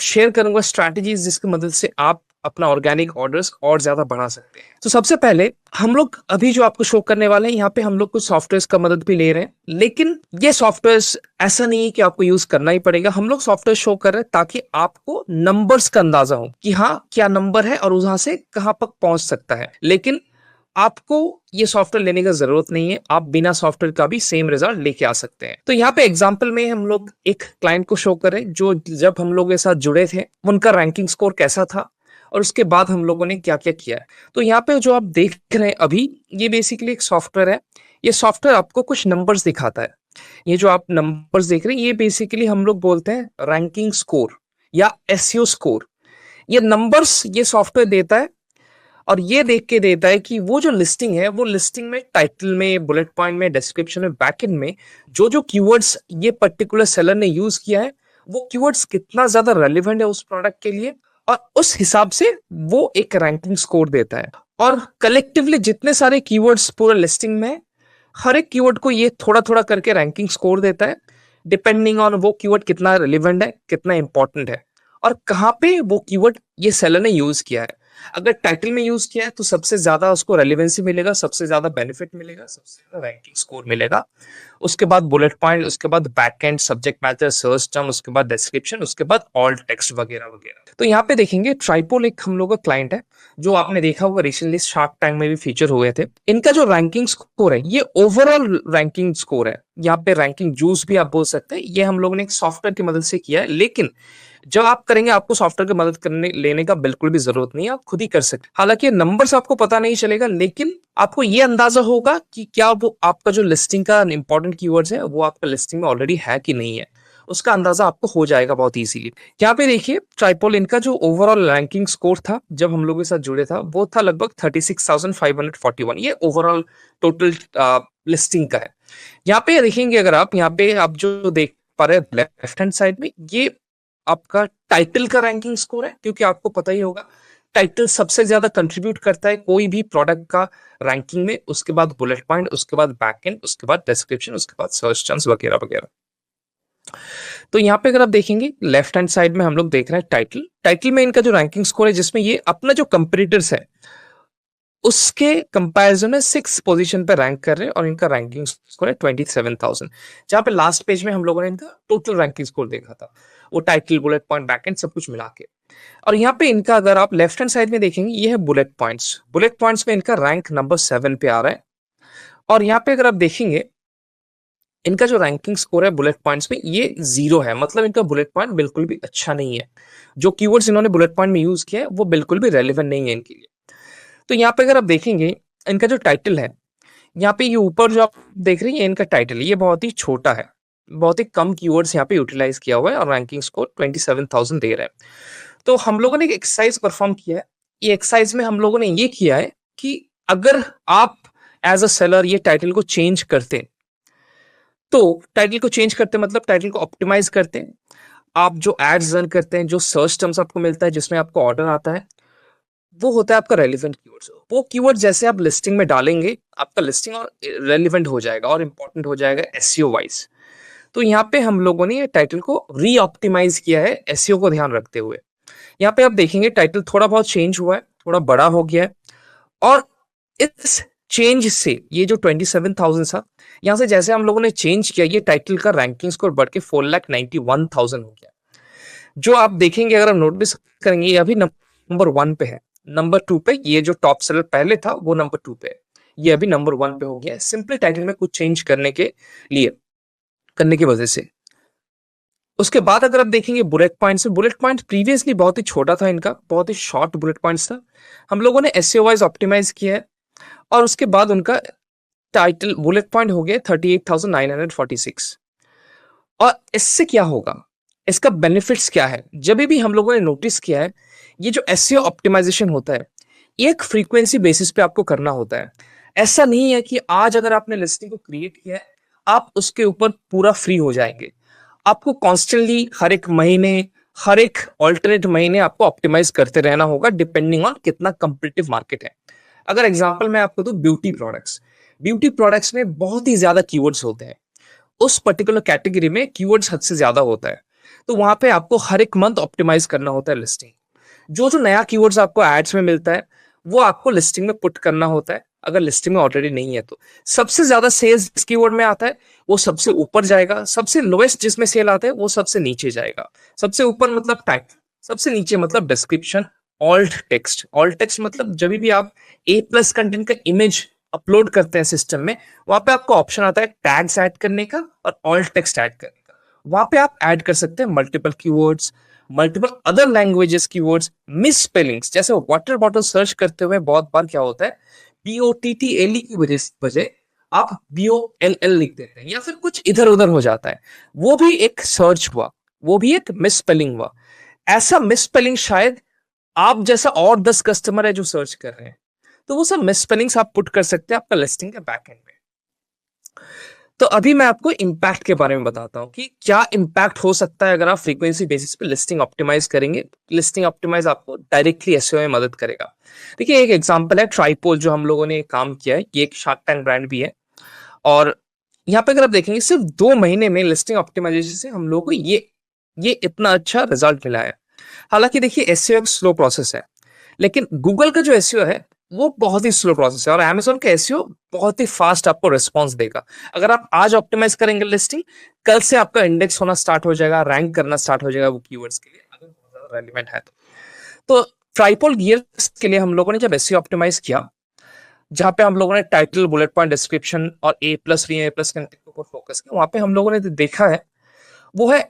शेयर करूंगा स्ट्रैटेजीज जिसकी मदद से आप अपना ऑर्गेनिक ऑर्डर्स और ज्यादा बढ़ा सकते हैं। तो सबसे पहले हम लोग अभी जो आपको शो करने वाले हैं, यहाँ पे हम लोग कुछ सॉफ्टवेयर का मदद भी ले रहे हैं, लेकिन ये सॉफ्टवेयर ऐसा नहीं है कि आपको यूज करना ही पड़ेगा। हम लोग सॉफ्टवेयर शो कर रहे हैं ताकि आपको नंबर्स का अंदाजा हो कि हाँ क्या नंबर है और वहां से कहां तक पहुंच सकता है। लेकिन आपको ये सॉफ्टवेयर लेने का जरूरत नहीं है, आप बिना सॉफ्टवेयर का भी सेम रिजल्ट लेके आ सकते हैं। तो यहाँ पे एग्जांपल में हम लोग एक क्लाइंट को शो करें जो जब हम लोग के साथ जुड़े थे उनका रैंकिंग स्कोर कैसा था और उसके बाद हम लोगों ने क्या क्या किया है। तो यहाँ पे जो आप देख रहे हैं अभी, ये बेसिकली एक सॉफ्टवेयर है। ये सॉफ्टवेयर आपको कुछ नंबर्स दिखाता है। ये जो आप नंबर्स देख रहे हैं ये बेसिकली हम लोग बोलते हैं रैंकिंग स्कोर या एसईओ स्कोर। ये नंबर्स ये सॉफ्टवेयर देता है और ये देख के देता है कि वो जो लिस्टिंग है, वो लिस्टिंग में टाइटल में, बुलेट पॉइंट में, डिस्क्रिप्शन में, बैकएंड में जो जो कीवर्ड्स ये पर्टिकुलर सेलर ने यूज किया है, वो कीवर्ड्स कितना ज्यादा रेलिवेंट है उस प्रोडक्ट के लिए, और उस हिसाब से वो एक रैंकिंग स्कोर देता है। और कलेक्टिवली जितने सारे कीवर्ड्स पूरे लिस्टिंग में, हर एक कीवर्ड को ये थोड़ा थोड़ा करके रैंकिंग स्कोर देता है, डिपेंडिंग ऑन वो कीवर्ड कितना रेलिवेंट है, कितना इंपॉर्टेंट है, और कहाँ पे वो कीवर्ड ये सेलर ने यूज किया है। अगर टाइटल में यूज किया है तो सबसे ज्यादा उसको रेलिवेंसी मिलेगा, सबसे ज्यादा बेनिफिट मिलेगा, सबसे ज्यादा रैंकिंग स्कोर मिलेगा। उसके बाद बुलेट पॉइंट, उसके बाद backend, subject matter, search term, उसके बाद डिस्क्रिप्शन, उसके बाद ऑल टेक्स्ट वगैरह वगैरह। तो यहाँ पे देखेंगे ट्राइपोल एक हम लोग का क्लाइंट है जो आपने देखा होगा रिसेंटली शार्क टैंक में भी फीचर हुए थे। इनका जो रैंकिंग स्कोर है ये ओवरऑल रैंकिंग स्कोर है। यहाँ पे रैंकिंग जूस भी आप बोल सकते हैं। ये हम लोगों ने एक सॉफ्टवेयर की मदद से किया है, लेकिन जब आप करेंगे आपको सॉफ्टवेयर की मदद करने लेने का बिल्कुल भी जरूरत नहीं है, आप खुद ही कर सकते। हालांकि नंबर्स आपको पता नहीं चलेगा, लेकिन आपको ये अंदाजा होगा कि क्या वो आपका जो लिस्टिंग का इंपॉर्टेंट कीवर्ड्स है वो आपका लिस्टिंग में ऑलरेडी है कि नहीं है, उसका अंदाजा आपको हो जाएगा बहुत इजीली। यहाँ पे देखिए ट्राइपोल, इनका जो ओवरऑल रैंकिंग स्कोर था जब हम लोगों के साथ जुड़े था वो था लगभग 36,541। ये ओवरऑल टोटल लिस्टिंग का है। यहाँ पे देखेंगे अगर आप, यहाँ पे आप जो देख पा रहे हैं लेफ्ट हैंड साइड में, ये आपका टाइटल का रैंकिंग स्कोर है, क्योंकि आपको पता ही होगा टाइटल सबसे ज्यादा कंट्रीब्यूट करता है कोई भी प्रोडक्ट का रैंकिंग में, उसके बाद बुलेट पॉइंट, उसके बाद बैकएंड, उसके बाद डिस्क्रिप्शन, उसके बाद सर्च टर्म्स वगैरह वगैरह। तो यहाँ पे अगर आप देखेंगे लेफ्ट हैंड साइड में हम लोग देख रहे हैं टाइटल। टाइटल में इनका जो रैंकिंग स्कोर है, जिसमें ये अपना जो कंपेटिटर्स है उसके कंपैरिजन में 6 पोजीशन पे रैंक कर रहे हैं, और इनका रैंकिंग स्कोर है 27,000। जहां पे लास्ट पेज में हम लोगों ने इनका टोटल रैंकिंग स्कोर देखा था, वो टाइटल, बुलेट पॉइंट, बैकएंड सब कुछ मिला के। और यहाँ पे इनका अगर आप लेफ्ट हैंड साइड में देखेंगे, ये है बुलेट पॉइंट्स। बुलेट पॉइंट्स में इनका रैंक नंबर 7 पे आ रहा है। और यहाँ पे अगर आप देखेंगे इनका जो रैंकिंग स्कोर है बुलेट पॉइंट्स में, ये 0 है, मतलब इनका बुलेट पॉइंट बिल्कुल भी अच्छा नहीं है। जो कीवर्ड्स इन्होंने बुलेट पॉइंट में यूज किया है वो बिल्कुल भी रेलिवेंट नहीं है इनके लिए। तो यहाँ पे अगर आप देखेंगे इनका जो टाइटल है, यहाँ पे ये ऊपर जो आप देख रही है इनका टाइटल, ये बहुत ही छोटा है, बहुत ही कम कीवर्ड्स यहाँ पे यूटिलाइज किया हुआ है, और रैंकिंग स्कोर 27,000 दे रहा है। तो हम लोगों ने एक एक्सरसाइज परफॉर्म किया है। ये एक्सरसाइज में हम लोगों ने ये किया है कि अगर आप एज अ सेलर ये टाइटल को चेंज करते, तो टाइटल को चेंज करते मतलब टाइटल को ऑप्टिमाइज करते हैं, आप जो एड्स रन करते हैं, जो सर्च टर्म्स आपको मिलता है, जिसमें आपको ऑर्डर आता है, वो होता है आपका रेलिवेंट कीवर्ड्स। वो कीवर्ड जैसे आप लिस्टिंग में डालेंगे, आपका लिस्टिंग और रेलिवेंट हो जाएगा और इंपॉर्टेंट हो जाएगा एसईओ वाइज। तो यहाँ पे हम लोगों ने ये टाइटल को री ऑप्टिमाइज किया है एसईओ को ध्यान रखते हुए। यहाँ पे आप देखेंगे टाइटल थोड़ा बहुत चेंज हुआ है, थोड़ा बड़ा हो गया है, और इस चेंज से ये जो 27,000 था, यहाँ से जैसे हम लोगों ने चेंज किया, ये टाइटल का रैंकिंग स्कोर बढ़ के 4,91,000 हो गया। जो आप देखेंगे, अगर आप नोटिस करेंगे, ये अभी नंबर 1 पे है। नंबर 2 पे ये जो टॉप सेलर पहले था वो नंबर 2 पे है, ये अभी नंबर 1 पे हो गया है, सिंपली टाइटल में कुछ चेंज करने के लिए, करने की वजह से। उसके बाद अगर आप देखेंगे बुलेट पॉइंट से, बुलेट पॉइंट प्रीवियसली बहुत ही छोटा था, इनका बहुत ही शॉर्ट बुलेट पॉइंट्स था। हम लोगों ने एसईओ वाइज ऑप्टिमाइज किया है, और उसके बाद उनका टाइटल बुलेट पॉइंट हो गया 38,946। और इससे क्या होगा, इसका बेनिफिट्स क्या है, जब भी हम लोगों ने नोटिस किया है, ये जो एसईओ ऑप्टिमाइजेशन होता है, एक फ्रीक्वेंसी बेसिस पे आपको करना होता है। ऐसा नहीं है कि आज अगर आपने लिस्टिंग को क्रिएट किया है, आप उसके ऊपर पूरा फ्री हो जाएंगे। आपको कॉन्स्टेंटली हर एक महीने, हर एक ऑल्टरनेट महीने आपको ऑप्टिमाइज करते रहना होगा, डिपेंडिंग ऑन कितना कंपिटिटिव मार्केट है। अगर एग्जांपल मैं आपको दूं, ब्यूटी प्रोडक्ट्स में बहुत ही ज्यादा कीवर्ड्स होते हैं, उस पर्टिकुलर कैटेगरी में कीवर्ड्स हद से ज्यादा होता है, तो वहां पे आपको हर एक मंथ ऑप्टिमाइज करना होता है लिस्टिंग। जो जो नया कीवर्ड्स आपको एड्स में मिलता है, वो आपको लिस्टिंग में पुट करना होता है, अगर लिस्टिंग में ऑलरेडी नहीं है तो। सबसे ज्यादा सेल्स जिस कीवर्ड में आता है वो सबसे ऊपर जाएगा, सबसे लोएस्ट जिसमें सेल आता है वो सबसे नीचे जाएगा। सबसे ऊपर मतलब टाइटल, सबसे नीचे मतलब डिस्क्रिप्शन, ऑल्ट टेक्स्ट मतलब जब भी आप A+ कंटेंट का इमेज अपलोड करते हैं सिस्टम में, वहां पे आपको ऑप्शन आता है टैग्स ऐड करने का और ऑल्ट टेक्स्ट ऐड करने का। वहां पे आप ऐड कर सकते हैं multiple keywords, multiple other languages keywords, miss spellings. जैसे वाटर बॉटल सर्च करते हुए बहुत बार क्या होता है, BOTTLE की वजह आप BOLL लिख देते हैं, या फिर कुछ इधर उधर हो जाता है, वो भी एक सर्च हुआ, वो भी एक मिस स्पेलिंग हुआ। ऐसा मिस स्पेलिंग शायद आप जैसा और 10 कस्टमर है जो सर्च कर रहे हैं, तो वो सब मिस स्पेलिंग्स आप पुट कर सकते हैं आपका लिस्टिंग के बैकएंड में। तो अभी मैं आपको इंपैक्ट के बारे में बताता हूं कि क्या इंपैक्ट हो सकता है अगर आप फ्रीक्वेंसी बेसिस पे लिस्टिंग ऑप्टिमाइज करेंगे। लिस्टिंग ऑप्टिमाइज आपको डायरेक्टली एसईओ में मदद करेगा। देखिए, एक एग्जांपल है ट्राइपोल, जो हम लोगों ने काम किया है, ये एक शार्क टैंक ब्रांड भी है, और यहाँ पे अगर आप देखेंगे सिर्फ 2 महीने में लिस्टिंग ऑप्टिमाइजेशन से हम लोगों को ये इतना अच्छा रिजल्ट मिला है। हालांकि देखिए, एसईओ एक स्लो प्रोसेस है, लेकिन गूगल का जो एसईओ है वो बहुत ही स्लो प्रोसेस है, और अमेज़न का एसईओ बहुत ही फास्ट आपको रिस्पांस देगा। अगर आप आज ऑप्टिमाइज करेंगे लिस्टिंग, कल से आपका इंडेक्स होना स्टार्ट हो जाएगा, रैंक करना स्टार्ट हो जाएगा वो कीवर्ड्स के लिए, अगर बहुत ज्यादा रेलिवेंट है तो ट्राइपल गियर्स के लिए हम लोगों ने जब एसईओ ऑप्टिमाइज किया, जहां पे हम लोगों ने टाइटल, बुलेट पॉइंट, डिस्क्रिप्शन और A+ कंटेंट के ऊपर फोकस किया, वहां पे हम लोगों ने देखा है वो है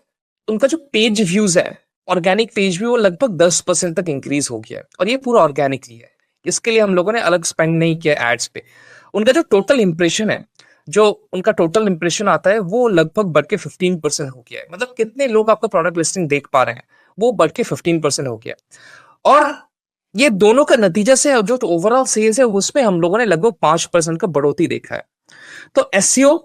उनका जो पेज व्यूज है, ऑर्गेनिक पेज व्यू, वो लगभग 10% तक इंक्रीज हो गया है, और ये पूरा ऑर्गेनिकली है। इसके लिए हम लोगों ने अलग स्पेंड नहीं किया एड्स पे। उनका जो टोटल इंप्रेशन है, जो उनका टोटल इंप्रेशन आता है, वो लगभग बढ़ के 15% हो गया है। मतलब कितने लोग आपका प्रोडक्ट लिस्टिंग देख पा रहे हैं, वो बढ़ के 15% हो गया है। और ये दोनों का नतीजा से जो ओवरऑल सेल्स है उसमें हम लोगों ने लगभग 5% का बढ़ोतरी देखा है। तो एसईओ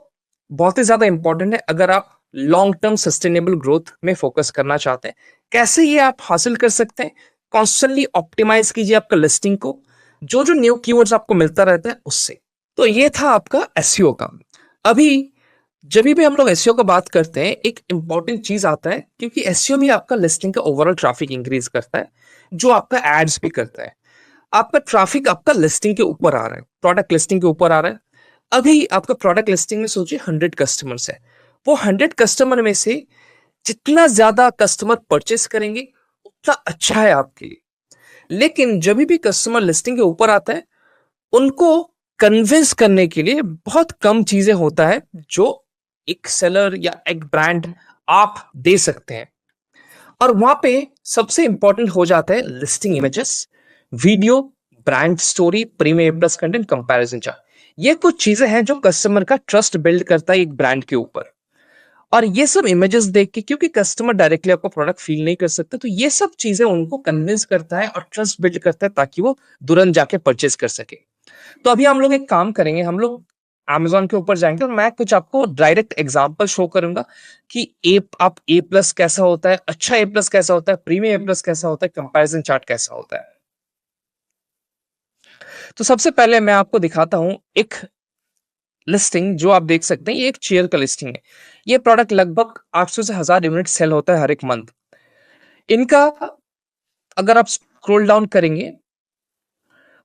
बहुत ही ज्यादा इंपॉर्टेंट है अगर आप लॉन्ग टर्म सस्टेनेबल ग्रोथ में फोकस करना चाहते हैं। कैसे ये आप हासिल कर सकते हैं? कॉन्स्टेंटली ऑप्टिमाइज कीजिए आपका लिस्टिंग को, जो जो न्यू कीवर्ड्स आपको मिलता रहता है उससे। तो ये था आपका एसईओ का। अभी जब भी हम लोग एसईओ का बात करते हैं, एक इंपॉर्टेंट चीज आता है, क्योंकि एसईओ भी आपका लिस्टिंग का ओवरऑल ट्रैफिक इंक्रीज करता है, जो आपका एड्स भी करता है। आपका ट्रैफिक आपका लिस्टिंग के ऊपर आ रहा है, प्रोडक्ट लिस्टिंग के ऊपर आ रहा है। अभी आपका प्रोडक्ट लिस्टिंग में सोचिए 100 कस्टमर्स है, वो 100 कस्टमर में से जितना ज्यादा कस्टमर परचेस करेंगे उतना अच्छा है आपके लिए। लेकिन जब भी कस्टमर लिस्टिंग के ऊपर आता है, उनको कन्विंस करने के लिए बहुत कम चीजें होता है जो एक सेलर या एक ब्रांड आप दे सकते हैं। और वहां पे सबसे इंपॉर्टेंट हो जाता है listing images, video, brand story, premium plus content, comparison chart. ये कुछ चीजें हैं जो कस्टमर का ट्रस्ट बिल्ड करता है एक ब्रांड के ऊपर। और ये सब इमेजेस देख के, क्योंकि कस्टमर डायरेक्टली आपका प्रोडक्ट फील नहीं कर सकते, तो ये सब चीजें उनको कन्विंस करता है और ट्रस्ट बिल्ड करता है ताकि वो तुरंत जाके परचेस कर सके। तो अभी हम लोग एक काम करेंगे, हम लोग Amazon के ऊपर जाएंगे और मैं कुछ आपको डायरेक्ट एग्जांपल शो करूंगा कि आप ए प्लस कैसा होता है, अच्छा ए प्लस कैसा होता है, प्रीमियम ए प्लस कैसा होता है, कंपैरिजन चार्ट कैसा होता है। तो सबसे पहले मैं आपको दिखाता हूं एक लिस्टिंग जो आप देख सकते हैं। ये एक चेयर का लिस्टिंग है। ये प्रोडक्ट लगभग 800 से 1000 यूनिट सेल होता है हर एक मंथ। इनका अगर आप स्क्रॉल डाउन करेंगे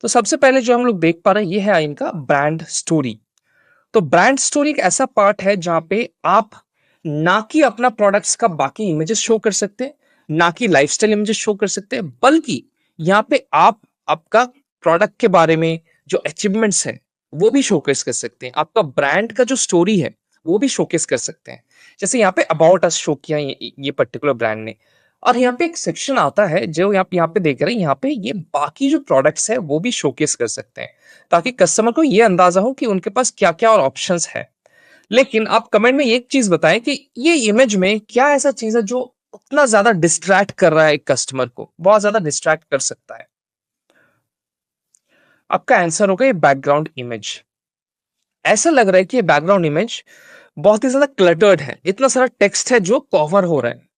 तो सबसे पहले जो हम लोग देख पा रहे हैं ये है इनका ब्रांड स्टोरी। तो ब्रांड स्टोरी एक ऐसा पार्ट है जहां पे आप ना कि अपना प्रोडक्ट्स का बाकी इमेजेस शो कर सकते हैं, ना कि लाइफस्टाइल इमेजेस शो कर सकते हैं, बल्कि यहाँ पे आप आपका प्रोडक्ट के बारे में जो अचीवमेंट्स है वो भी शोकेस कर सकते हैं। आपका ब्रांड का जो स्टोरी है वो भी शोकेस कर सकते हैं। जैसे यहाँ पे अबाउट अस शो किया ये पर्टिकुलर ब्रांड ने। और यहाँ पे एक सेक्शन आता है जो आप यहाँ पे देख रहे हैं, यहाँ पे ये बाकी जो प्रोडक्ट्स है वो भी शोकेस कर सकते हैं, ताकि कस्टमर को ये अंदाजा हो कि उनके पास क्या क्या और ऑप्शंस है। लेकिन आप कमेंट में एक चीज बताएं कि ये इमेज में क्या ऐसा चीज है जो उतना ज्यादा डिस्ट्रैक्ट कर रहा है एक कस्टमर को, बहुत ज्यादा डिस्ट्रैक्ट कर सकता है। आपका आंसर होगा ये बैकग्राउंड इमेज। ऐसा लग रहा है कि ये बैकग्राउंड इमेज बहुत ही ज्यादा क्लटर्ड है, इतना सारा टेक्स्ट है जो कवर हो रहा है।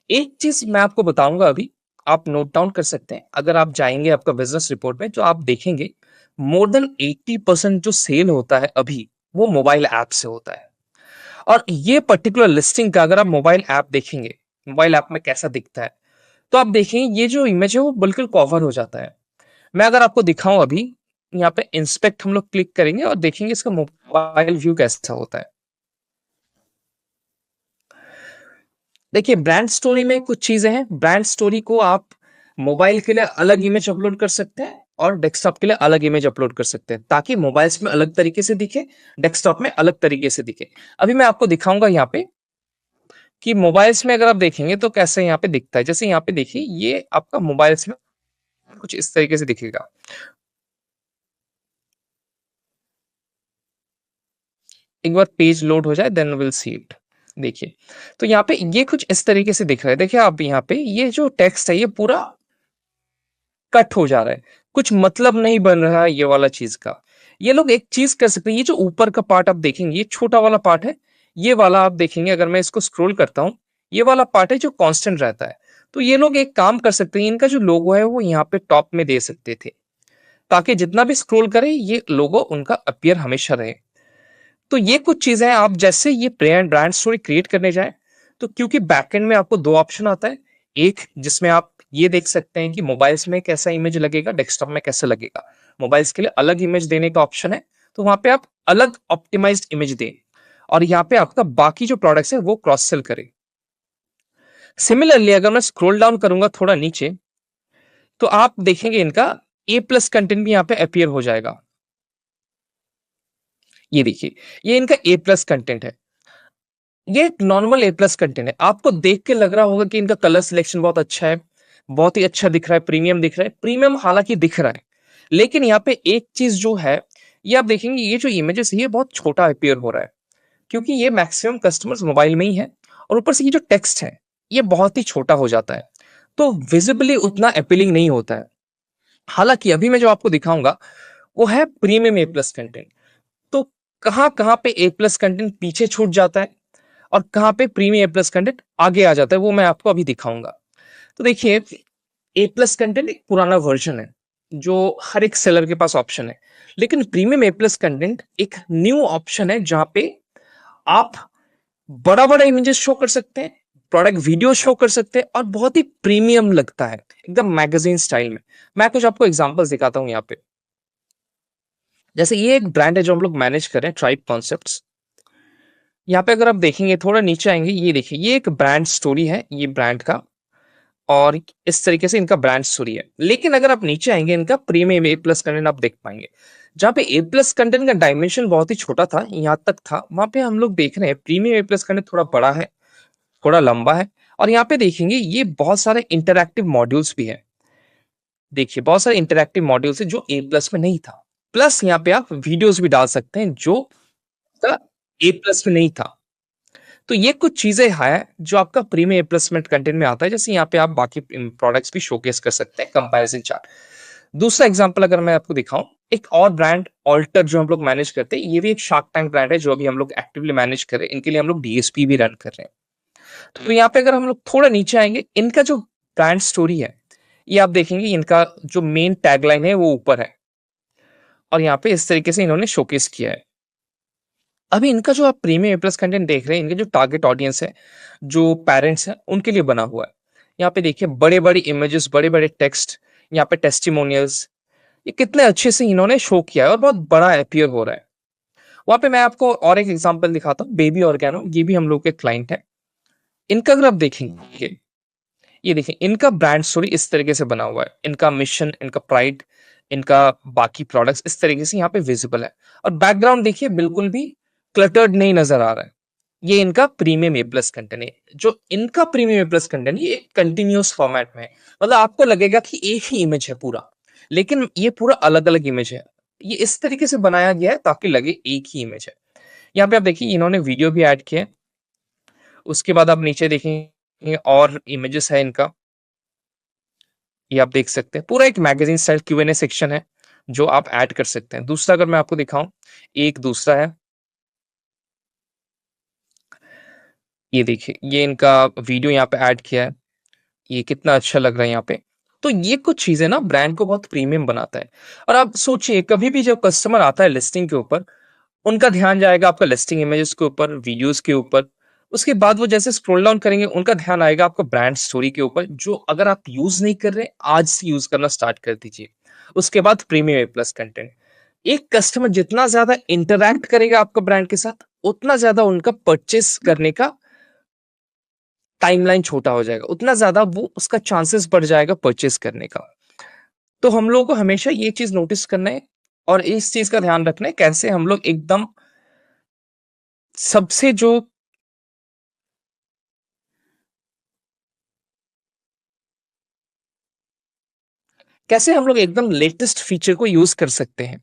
एक चीज मैं आपको बताऊंगा अभी, आप नोट डाउन कर सकते हैं। अगर आप जाएंगे आपका बिजनेस रिपोर्ट में, जो आप देखेंगे मोर देन 80% जो सेल होता है अभी वो मोबाइल ऐप से होता है। और ये पर्टिकुलर लिस्टिंग का अगर आप मोबाइल ऐप देखेंगे, मोबाइल ऐप में कैसा दिखता है, तो आप देखेंगे ये जो इमेज है वो बिल्कुल कवर हो जाता है। मैं अगर आपको दिखाऊं अभी, यहाँ पे इंस्पेक्ट हम लोग क्लिक करेंगे और देखेंगे इसका मोबाइल व्यू कैसा होता है। देखिए ब्रांड स्टोरी में कुछ चीजें हैं। ब्रांड स्टोरी को आप मोबाइल के लिए अलग इमेज अपलोड कर सकते हैं और डेस्कटॉप के लिए अलग इमेज अपलोड कर सकते हैं, ताकि मोबाइल्स में अलग तरीके से दिखे, डेस्कटॉप में अलग तरीके से दिखे। अभी मैं आपको दिखाऊंगा यहाँ पे कि मोबाइल्स में अगर आप देखेंगे तो कैसे यहाँ पे दिखता है। जैसे यहाँ पे देखिए ये आपका मोबाइल्स में कुछ इस तरीके से दिखेगा। एक बार पेज लोड हो जाए देन विल सी इट। देखिए तो यहाँ पे ये कुछ इस तरीके से दिख रहा है। देखिए आप यहाँ पे ये जो टेक्स्ट है ये पूरा कट हो जा रहा है, कुछ मतलब नहीं बन रहा है ये वाला चीज का। ये लोग एक चीज कर सकते हैं, ये जो ऊपर का पार्ट आप देखेंगे ये छोटा वाला पार्ट है, ये वाला आप देखेंगे अगर मैं इसको स्क्रॉल करता हूँ, ये वाला पार्ट है जो कांस्टेंट रहता है। तो ये लोग एक काम कर सकते हैं, इनका जो लोगो है वो यहाँ पे टॉप में दे सकते थे, ताकि जितना भी स्क्रॉल करे ये लोगो उनका अपीयर हमेशा रहे। तो ये कुछ चीजें आप जैसे ये ब्रांड स्टोरी क्रिएट करने जाए, तो क्योंकि बैकएंड में आपको दो ऑप्शन आता है, एक जिसमें आप ये देख सकते हैं कि मोबाइल्स में कैसा इमेज लगेगा, डेस्कटॉप में कैसा लगेगा। मोबाइल्स के लिए अलग इमेज देने का ऑप्शन है, तो वहां पे आप अलग ऑप्टिमाइज्ड इमेज दें और यहाँ पे आपका बाकी जो प्रोडक्ट्स है वो क्रॉस सेल करें। सिमिलरली अगर मैं स्क्रॉल डाउन करूंगा थोड़ा नीचे, तो आप देखेंगे इनका ए प्लस कंटेंट भी यहाँ पे अपीयर हो जाएगा। ये देखिए ये इनका ए प्लस कंटेंट है, ये नॉर्मल ए प्लस कंटेंट है। आपको देख के लग रहा होगा कि इनका कलर सिलेक्शन बहुत अच्छा है, बहुत ही अच्छा दिख रहा है, प्रीमियम दिख रहा है। प्रीमियम हालांकि दिख रहा है, लेकिन यहाँ पे एक चीज जो है, ये आप देखेंगे ये जो इमेजेस है ये बहुत छोटा अपीयर हो रहा है, क्योंकि ये मैक्सिमम कस्टमर्स मोबाइल में ही है। और ऊपर से ये जो टेक्स्ट है ये बहुत ही छोटा हो जाता है, तो विजिबली उतना अपीलिंग नहीं होता है। हालांकि अभी मैं जो आपको दिखाऊंगा वो है प्रीमियम ए प्लस कंटेंट। तो कहाँ कहाँ पे ए प्लस कंटेंट पीछे छूट जाता है और कहाँ पे प्रीमियम ए प्लस कंटेंट आगे आ जाता है, वो मैं आपको अभी दिखाऊंगा। तो देखिए ए प्लस कंटेंट एक पुराना वर्जन है जो हर एक सेलर के पास ऑप्शन है, लेकिन प्रीमियम ए प्लस कंटेंट एक न्यू ऑप्शन है जहां पे आप बड़ा बड़ा इमेजेस शो कर सकते हैं, प्रोडक्ट वीडियो शो कर सकते हैं और बहुत ही प्रीमियम लगता है, एकदम मैगजीन स्टाइल में। मैं कुछ आपको एग्जांपल्स दिखाता हूं यहाँ पे। जैसे ये एक ब्रांड है जो हम लोग मैनेज कर रहे हैं, ट्राइब कॉन्सेप्ट्स। यहाँ पे अगर आप देखेंगे, थोड़ा नीचे आएंगे, ये देखिए, ये एक ब्रांड स्टोरी है ये ब्रांड का, और इस तरीके से इनका ब्रांड स्टोरी है। लेकिन अगर आप नीचे आएंगे, इनका प्रीमियम ए प्लस कंटेंट आप देख पाएंगे, जहां पे ए प्लस कंटेंट का डायमेंशन बहुत ही छोटा था, यहाँ तक था, वहां पे हम लोग देख रहे हैं प्रीमियम ए प्लस कंटेंट थोड़ा बड़ा है, थोड़ा लंबा है। और यहाँ पे देखेंगे ये बहुत सारे इंटरैक्टिव मॉड्यूल्स भी है। देखिए बहुत सारे इंटरैक्टिव मॉड्यूल्स है जो ए प्लस में नहीं था। प्लस यहाँ पे आप वीडियोस भी डाल सकते हैं जो ए प्लस में नहीं था। तो ये कुछ चीजें हैं जो आपका प्रीमियम प्लेसमेंट कंटेंट में आता है। जैसे यहाँ पे आप बाकी प्रोडक्ट्स भी शोकेस कर सकते हैं, कंपैरिजन चार्ट। दूसरा एग्जांपल अगर मैं आपको दिखाऊं, एक और ब्रांड ऑल्टर जो हम लोग मैनेज करते हैं, ये भी एक शार्क टैंक ब्रांड है जो अभी हम लोग एक्टिवली मैनेज कर रहे हैं। इनके लिए हम लोग डीएसपी भी रन कर रहे हैं। तो यहाँ पे अगर हम लोग थोड़ा नीचे आएंगे, इनका जो ब्रांड स्टोरी है, ये आप देखेंगे इनका जो मेन टैगलाइन है वो ऊपर है, और यहाँ पे इस तरीके से इन्होंने शोकेस किया है। अभी इनका जो आप प्रीमियम ए प्लस कंटेंट देख रहे हैं, इनके जो टारगेट ऑडियंस है, जो पेरेंट्स हैं, उनके लिए बना हुआ है। यहाँ पे देखिए बड़े बड़े इमेजेस, बड़े बड़े टेक्स्ट, यहाँ पे टेस्टिमोनियल्स, ये कितने अच्छे से इन्होंने शो किया है और बहुत बड़ा अपीयर हो रहा है। वहां पे मैं आपको और एक एग्जांपल दिखाता हूँ, बेबी ऑर्गेनो, ये भी हम लोग के क्लाइंट है। इनका अगर आप देखेंगे, ये देखिए इनका ब्रांड स्टोरी इस तरीके से बना हुआ है, इनका मिशन, इनका प्राइड, इनका बाकी प्रोडक्ट्स इस तरीके से यहाँ पे विजिबल है। और बैकग्राउंड देखिए बिल्कुल भी क्लटर्ड नहीं नजर आ रहा है। ये इनका प्रीमियम ए प्लस कंटेंट है। जो इनका प्रीमियम ए प्लस कंटेंट, ये कंटिन्यूअस फॉर्मेट में है, मतलब आपको लगेगा कि एक ही इमेज है पूरा, लेकिन ये पूरा अलग अलग इमेज है। ये इस तरीके से बनाया गया है ताकि लगे एक ही इमेज है। यहाँ पे आप देखिए इन्होंने वीडियो भी ऐड किया है। उसके बाद आप नीचे देखेंगे और इमेजेस है इनका, ये आप देख सकते हैं। पूरा एक मैगजीन स्टाइल Q&A सेक्शन है जो आप ऐड कर सकते हैं। दूसरा अगर मैं आपको दिखाऊं, एक दूसरा है, ये देखिए, ये इनका वीडियो यहाँ पे ऐड किया है, ये कितना अच्छा लग रहा है यहाँ पे। तो ये कुछ चीजें ना ब्रांड को बहुत प्रीमियम बनाता है। और आप सोचिए, कभी भी जब कस्टमर आता है लिस्टिंग के ऊपर, उनका ध्यान जाएगा आपका लिस्टिंग इमेजेस के ऊपर, वीडियोस के ऊपर। उसके बाद वो जैसे स्क्रॉल डाउन करेंगे, उनका ध्यान आएगा आपका ब्रांड स्टोरी के ऊपर, जो अगर आप यूज नहीं कर रहे, आज से यूज करना स्टार्ट कर दीजिए। उसके बाद प्रीमियम ए प्लस कंटेंट। एक कस्टमर जितना ज्यादा इंटरैक्ट करेगा आपका ब्रांड के साथ, उतना ज्यादा उनका परचेस करने का टाइमलाइन छोटा हो जाएगा, उतना ज्यादा वो उसका चांसेस बढ़ जाएगा परचेस करने का। तो हम लोगों को हमेशा ये चीज नोटिस करना है और इस चीज का ध्यान रखना है, कैसे हम लोग एकदम सबसे जो कैसे हम लोग एकदम लेटेस्ट फीचर को यूज कर सकते हैं।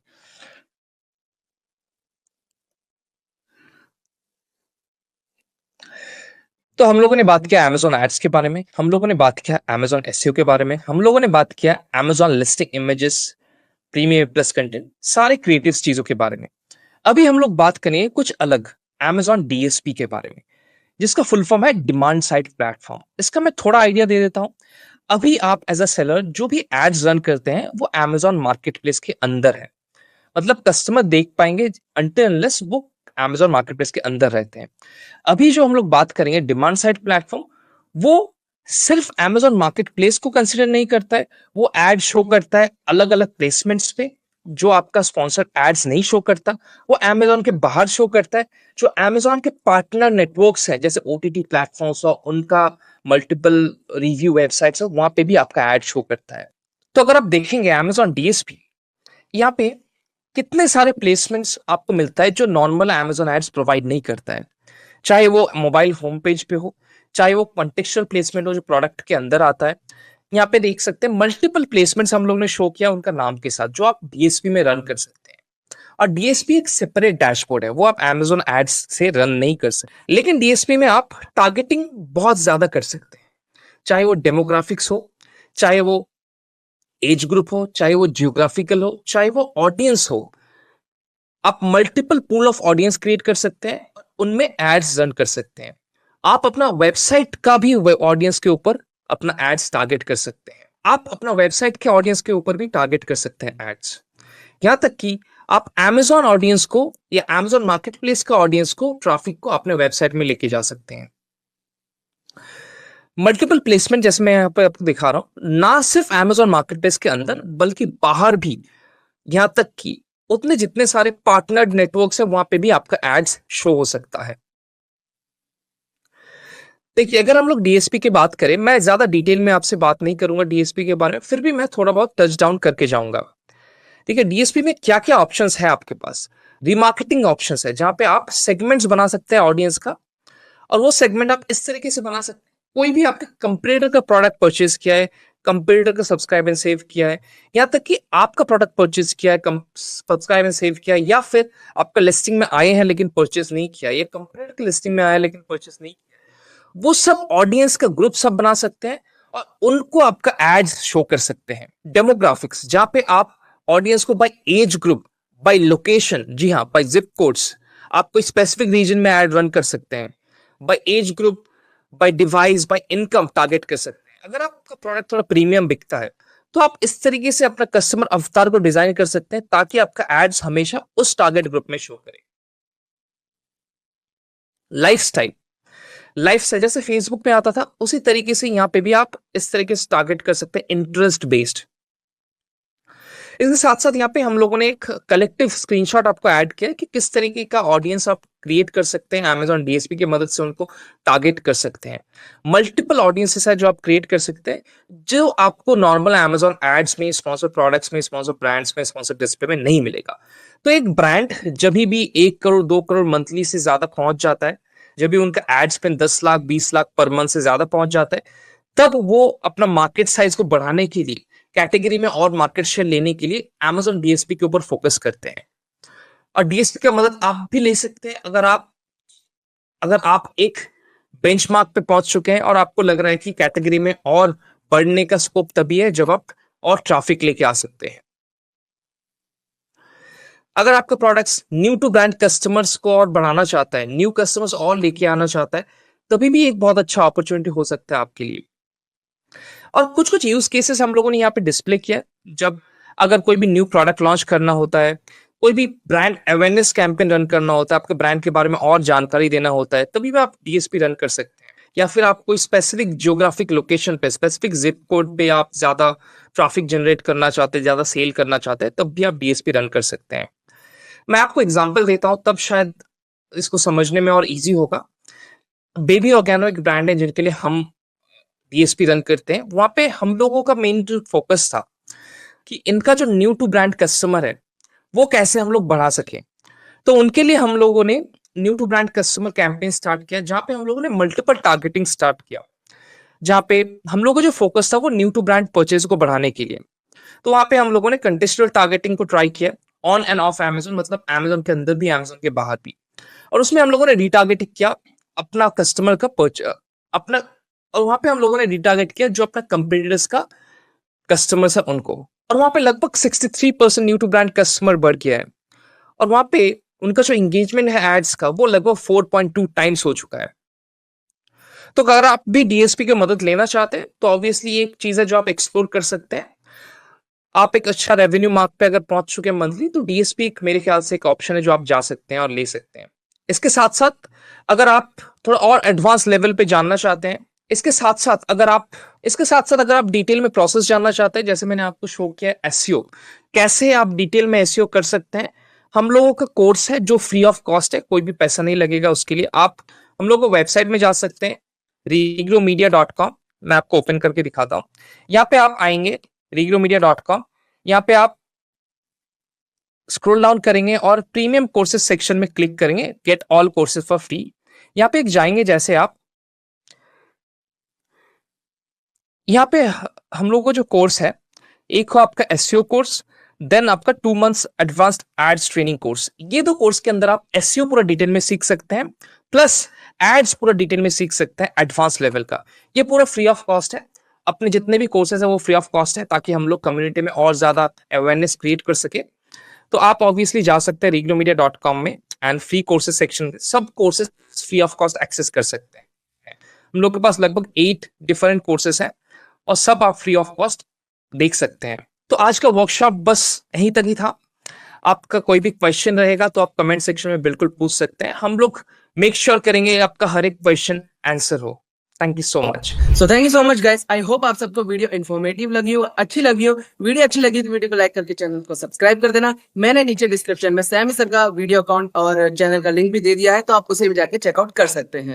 तो हम लोगों ने बात किया Amazon एड्स के बारे में, हम लोगों ने बात किया Amazon SEO के बारे में, हम लोगों ने बात किया Amazon listing images, premium plus content, सारे क्रिएटिव चीजों के बारे में। अभी हम लोग बात करेंगे कुछ अलग, Amazon DSP के बारे में, जिसका फुल फॉर्म है डिमांड साइड प्लेटफॉर्म। इसका मैं थोड़ा आइडिया दे देता हूं। अभी आप एज अ सेलर जो भी एड्स रन करते हैं वो Amazon मार्केट प्लेस के अंदर है, मतलब कस्टमर देख पाएंगे अनटिल अनलेस वो Amazon मार्केट प्लेस के अंदर रहते हैं। अभी जो हम लोग बात करेंगे डिमांड साइड प्लेटफॉर्म, वो सिर्फ Amazon मार्केट प्लेस को कंसिडर नहीं करता है, वो एड शो करता है अलग अलग प्लेसमेंट्स पे, जो आपका स्पॉन्सर एड्स नहीं शो करता, वो Amazon के बाहर शो करता है। जो Amazon के पार्टनर नेटवर्क्स हैं, जैसे OTT प्लेटफॉर्म्स और उनका मल्टीपल रिव्यू वेबसाइट्स है, वहां पे भी आपका एड शो करता है। तो अगर आप देखेंगे Amazon DSP, यहाँ पे कितने सारे प्लेसमेंट्स आपको मिलता है जो नॉर्मल Amazon एड्स प्रोवाइड नहीं करता है। चाहे वो मोबाइल होम पेज पे हो, चाहे वो कॉन्टेक्चुअल प्लेसमेंट हो जो प्रोडक्ट के अंदर आता है। यहाँ पे देख सकते हैं मल्टीपल प्लेसमेंट्स हम लोग ने शो किया उनका नाम के साथ, जो आप डीएसपी में रन कर सकते हैं। और डीएसपी एक सेपरेट डैशबोर्ड है, वो आप Amazon एड्स से रन नहीं कर सकते, लेकिन डीएसपी में आप टारगेटिंग बहुत ज्यादा कर सकते हैं। चाहे वो डेमोग्राफिक्स हो, चाहे वो एज ग्रुप हो, चाहे वो जियोग्राफिकल हो, चाहे वो ऑडियंस हो, आप multiple pool of audience create कर सकते हैं, उनमें एड्स रन कर सकते हैं। आप अपना वेबसाइट का भी ऑडियंस के ऊपर अपना एड्स टारगेट कर सकते हैं। आप अपना वेबसाइट के ऑडियंस के ऊपर भी टारगेट कर सकते हैं एड्स। यहाँ तक कि आप Amazon ऑडियंस को या Amazon मार्केट प्लेस का ऑडियंस को, ट्रैफिक को अपने वेबसाइट में लेके जा सकते हैं। मल्टीपल प्लेसमेंट जैसे मैं यहाँ पे आपको दिखा रहा हूं, ना सिर्फ Amazon मार्केट प्लेस के अंदर बल्कि बाहर भी, यहाँ तक कि उतने जितने सारे पार्टनर्ड नेटवर्क्स हैं वहां पे भी आपका एड्स शो हो सकता है। देखिए, अगर हम लोग डीएसपी की बात करें, मैं ज्यादा डिटेल में आपसे बात नहीं करूंगा डीएसपी के बारे में, फिर भी मैं थोड़ा बहुत टच डाउन करके जाऊंगा। ठीक है, डीएसपी में क्या क्या ऑप्शंस है आपके पास? रिमार्केटिंग ऑप्शंस है, जहां पे आप सेगमेंट्स बना सकते हैं ऑडियंस का, और वो सेगमेंट आप इस तरीके से बना सकते हैं, कोई भी आपके कंपटीटर का प्रोडक्ट परचेज किया है, कंपटीटर का सब्सक्राइब एंड सेव किया है, या तक कि आपका प्रोडक्ट परचेज किया है, सब्सक्राइब एंड सेव किया है, या फिर आपका लिस्टिंग में आए हैं लेकिन परचेज नहीं किया, या कंपटीटर की लिस्टिंग में आया है लेकिन परचेज नहीं किया, वो सब ऑडियंस का ग्रुप सब बना सकते हैं और उनको आपका एड्स शो कर सकते हैं। डेमोग्राफिक्स, जहां पे आप ऑडियंस को by age group, by location, जी हाँ, बाय जिप कोड्स, आप कोई स्पेसिफिक रीजन में एड रन कर सकते हैं, by age group, by device, by income target कर सकते हैं। अगर आपका प्रोडक्ट थोड़ा प्रीमियम बिकता है तो आप इस तरीके से अपना कस्टमर अवतार को डिजाइन कर सकते हैं ताकि आपका एड्स हमेशा उस टारगेट ग्रुप में शो करे। लाइफस्टाइल, जैसे फेसबुक पे आता था उसी तरीके से यहाँ पे भी आप इस तरीके से टारगेट कर सकते हैं, इंटरेस्ट बेस्ड। इसके साथ साथ यहाँ पे हम लोगों ने एक कलेक्टिव स्क्रीनशॉट आपको ऐड किया है कि किस तरीके का ऑडियंस आप क्रिएट कर सकते हैं, Amazon डीएसपी की मदद से उनको टारगेट कर सकते हैं। मल्टीपल ऑडियंसेस है जो आप क्रिएट कर सकते हैं, जो आपको नॉर्मल Amazon एड्स में, स्पॉन्सर प्रोडक्ट्स में, स्पॉन्सर ब्रांड्स में, स्पॉन्सर डिस्प्ले में नहीं मिलेगा। तो एक ब्रांड जब भी 1 करोड़ 2 करोड़ मंथली से ज्यादा पहुंच जाता है, जब भी उनका ad spend 10 lakh 20 lakh per month से ज्यादा पहुंच जाता है, तब वो अपना मार्केट साइज को बढ़ाने के लिए, कैटेगरी में और मार्केट शेयर लेने के लिए Amazon डीएसपी के ऊपर फोकस करते हैं। और डीएसपी की मदद आप भी ले सकते हैं अगर आप एक बेंचमार्क पे पहुंच चुके हैं और आपको लग रहा है कि कैटेगरी में और बढ़ने का स्कोप तभी है जब आप और ट्रैफिक लेके आ सकते हैं। अगर आपका products new to brand customers को और बढ़ाना चाहता है, न्यू कस्टमर्स और लेके आना चाहता है, तभी भी एक बहुत अच्छा अपॉर्चुनिटी हो सकता है आपके लिए। और कुछ कुछ यूज केसेस हम लोगों ने यहाँ पे डिस्प्ले किया है। जब अगर कोई भी न्यू प्रोडक्ट लॉन्च करना होता है, कोई भी ब्रांड अवेयरनेस कैंपेन रन करना होता है, आपके ब्रांड के बारे में और जानकारी देना होता है, तभी भी आप डीएसपी रन कर सकते हैं। या फिर आप कोई स्पेसिफिक जियोग्राफिक लोकेशन पे, स्पेसिफिक जिप कोड पे आप ज्यादा ट्रैफिक जनरेट करना चाहते हैं, ज्यादा सेल करना चाहते हैं, तब भी आप डीएसपी रन कर सकते हैं। मैं आपको एग्जांपल देता हूं, तब शायद इसको समझने में और इजी होगा। बेबी ऑर्गेनो एक ब्रांड है जिनके लिए हम डीएसपी रन करते हैं। वहां पे हम लोगों का मेन जो फोकस था कि इनका जो न्यू टू ब्रांड कस्टमर है वो कैसे हम लोग बढ़ा सके। तो उनके लिए हम लोगों ने new to brand customer campaign start किया, जहां पे हम लोगों ने मल्टीपल टारगेटिंग स्टार्ट किया, जहां पे हम लोगों का जो फोकस था वो न्यू टू ब्रांड परचेज को बढ़ाने के लिए। तो वहां पे हम लोगों ने कंटेस्टुअल टारगेटिंग को ट्राई किया, ऑन एंड ऑफ Amazon, मतलब Amazon के अंदर भी Amazon के बाहर भी। और उसमें हम लोगों ने रिटारगेटिंग किया अपना कस्टमर का अपना, और वहां पे हम लोगों ने रिटारगेट किया जो अपना कंपटीटर्स का कस्टमर्स है उनको। और वहां पे लगभग 63% न्यू टू ब्रांड कस्टमर बढ़ गया है। और वहां पे उनका जो एंगेजमेंट है एड्स का वो लगभग 4.2 टाइम्स हो चुका है। तो अगर आप भी डीएसपी की मदद लेना चाहते हैं तो ऑब्वियसली एक चीज है जो आप एक्सप्लोर कर सकते हैं। आप एक अच्छा रेवेन्यू मार्क पे अगर पहुंच चुके हैं मंथली, तो डीएसपी मेरे ख्याल से एक ऑप्शन है जो आप जा सकते हैं और ले सकते हैं। इसके साथ साथ अगर आप थोड़ा और एडवांस लेवल पे जानना चाहते हैं, इसके साथ साथ अगर आप डिटेल में प्रोसेस जानना चाहते हैं, जैसे मैंने आपको शो किया एसईओ, कैसे आप डिटेल में एसईओ कर सकते हैं, हम लोगों का कोर्स है जो फ्री ऑफ कॉस्ट है, कोई भी पैसा नहीं लगेगा उसके लिए। आप हम लोगों को वेबसाइट में जा सकते हैं regromedia.com। मैं आपको ओपन करके दिखाता हूँ। यहाँ पे आप आएंगे regromedia.com, यहाँ पे आप स्क्रॉल डाउन करेंगे और प्रीमियम कोर्सेज सेक्शन में क्लिक करेंगे, get all courses for free. यहाँ पे एक जाएंगे, जैसे आप यहाँ पे हम लोगों का जो कोर्स है, एक हो आपका एसईओ कोर्स, देन आपका 2 months advanced ads training course. ये दो कोर्स के अंदर आप एसईओ पूरा डिटेल में सीख सकते हैं, प्लस एड्स पूरा डिटेल में सीख सकते हैं एडवांस लेवल का। ये पूरा फ्री ऑफ कॉस्ट है। अपने जितने भी कोर्सेज है वो फ्री ऑफ कॉस्ट है, ताकि हम लोग कम्युनिटी में और ज्यादा अवेयरनेस क्रिएट कर सके। तो आप ऑब्वियसली जा सकते हैं regromedia.com में एंड फ्री कोर्सेज सेक्शन में सब courses free of cost access कर सकते हैं। हम लोग के पास लगभग 8 डिफरेंट कोर्सेज हैं और सब आप फ्री ऑफ कॉस्ट देख सकते हैं। तो आज का वर्कशॉप बस यहीं तक ही था। आपका कोई भी क्वेश्चन रहेगा तो आप कमेंट सेक्शन में बिल्कुल पूछ सकते हैं। हम लोग मेक श्योर करेंगे आपका हर एक क्वेश्चन आंसर हो। Thank you so much. So thank you so much guys. I hope आप सबको वीडियो इन्फॉर्मेटिव लगी हो, अच्छी लगी हो। वीडियो अच्छी लगी तो वीडियो को लाइक करके चैनल को सब्सक्राइब कर देना। मैंने नीचे डिस्क्रिप्शन में सैमी सर का वीडियो अकाउंट और चैनल का लिंक भी दे दिया है, तो आप उसे भी जाके चेकआउट कर सकते हैं।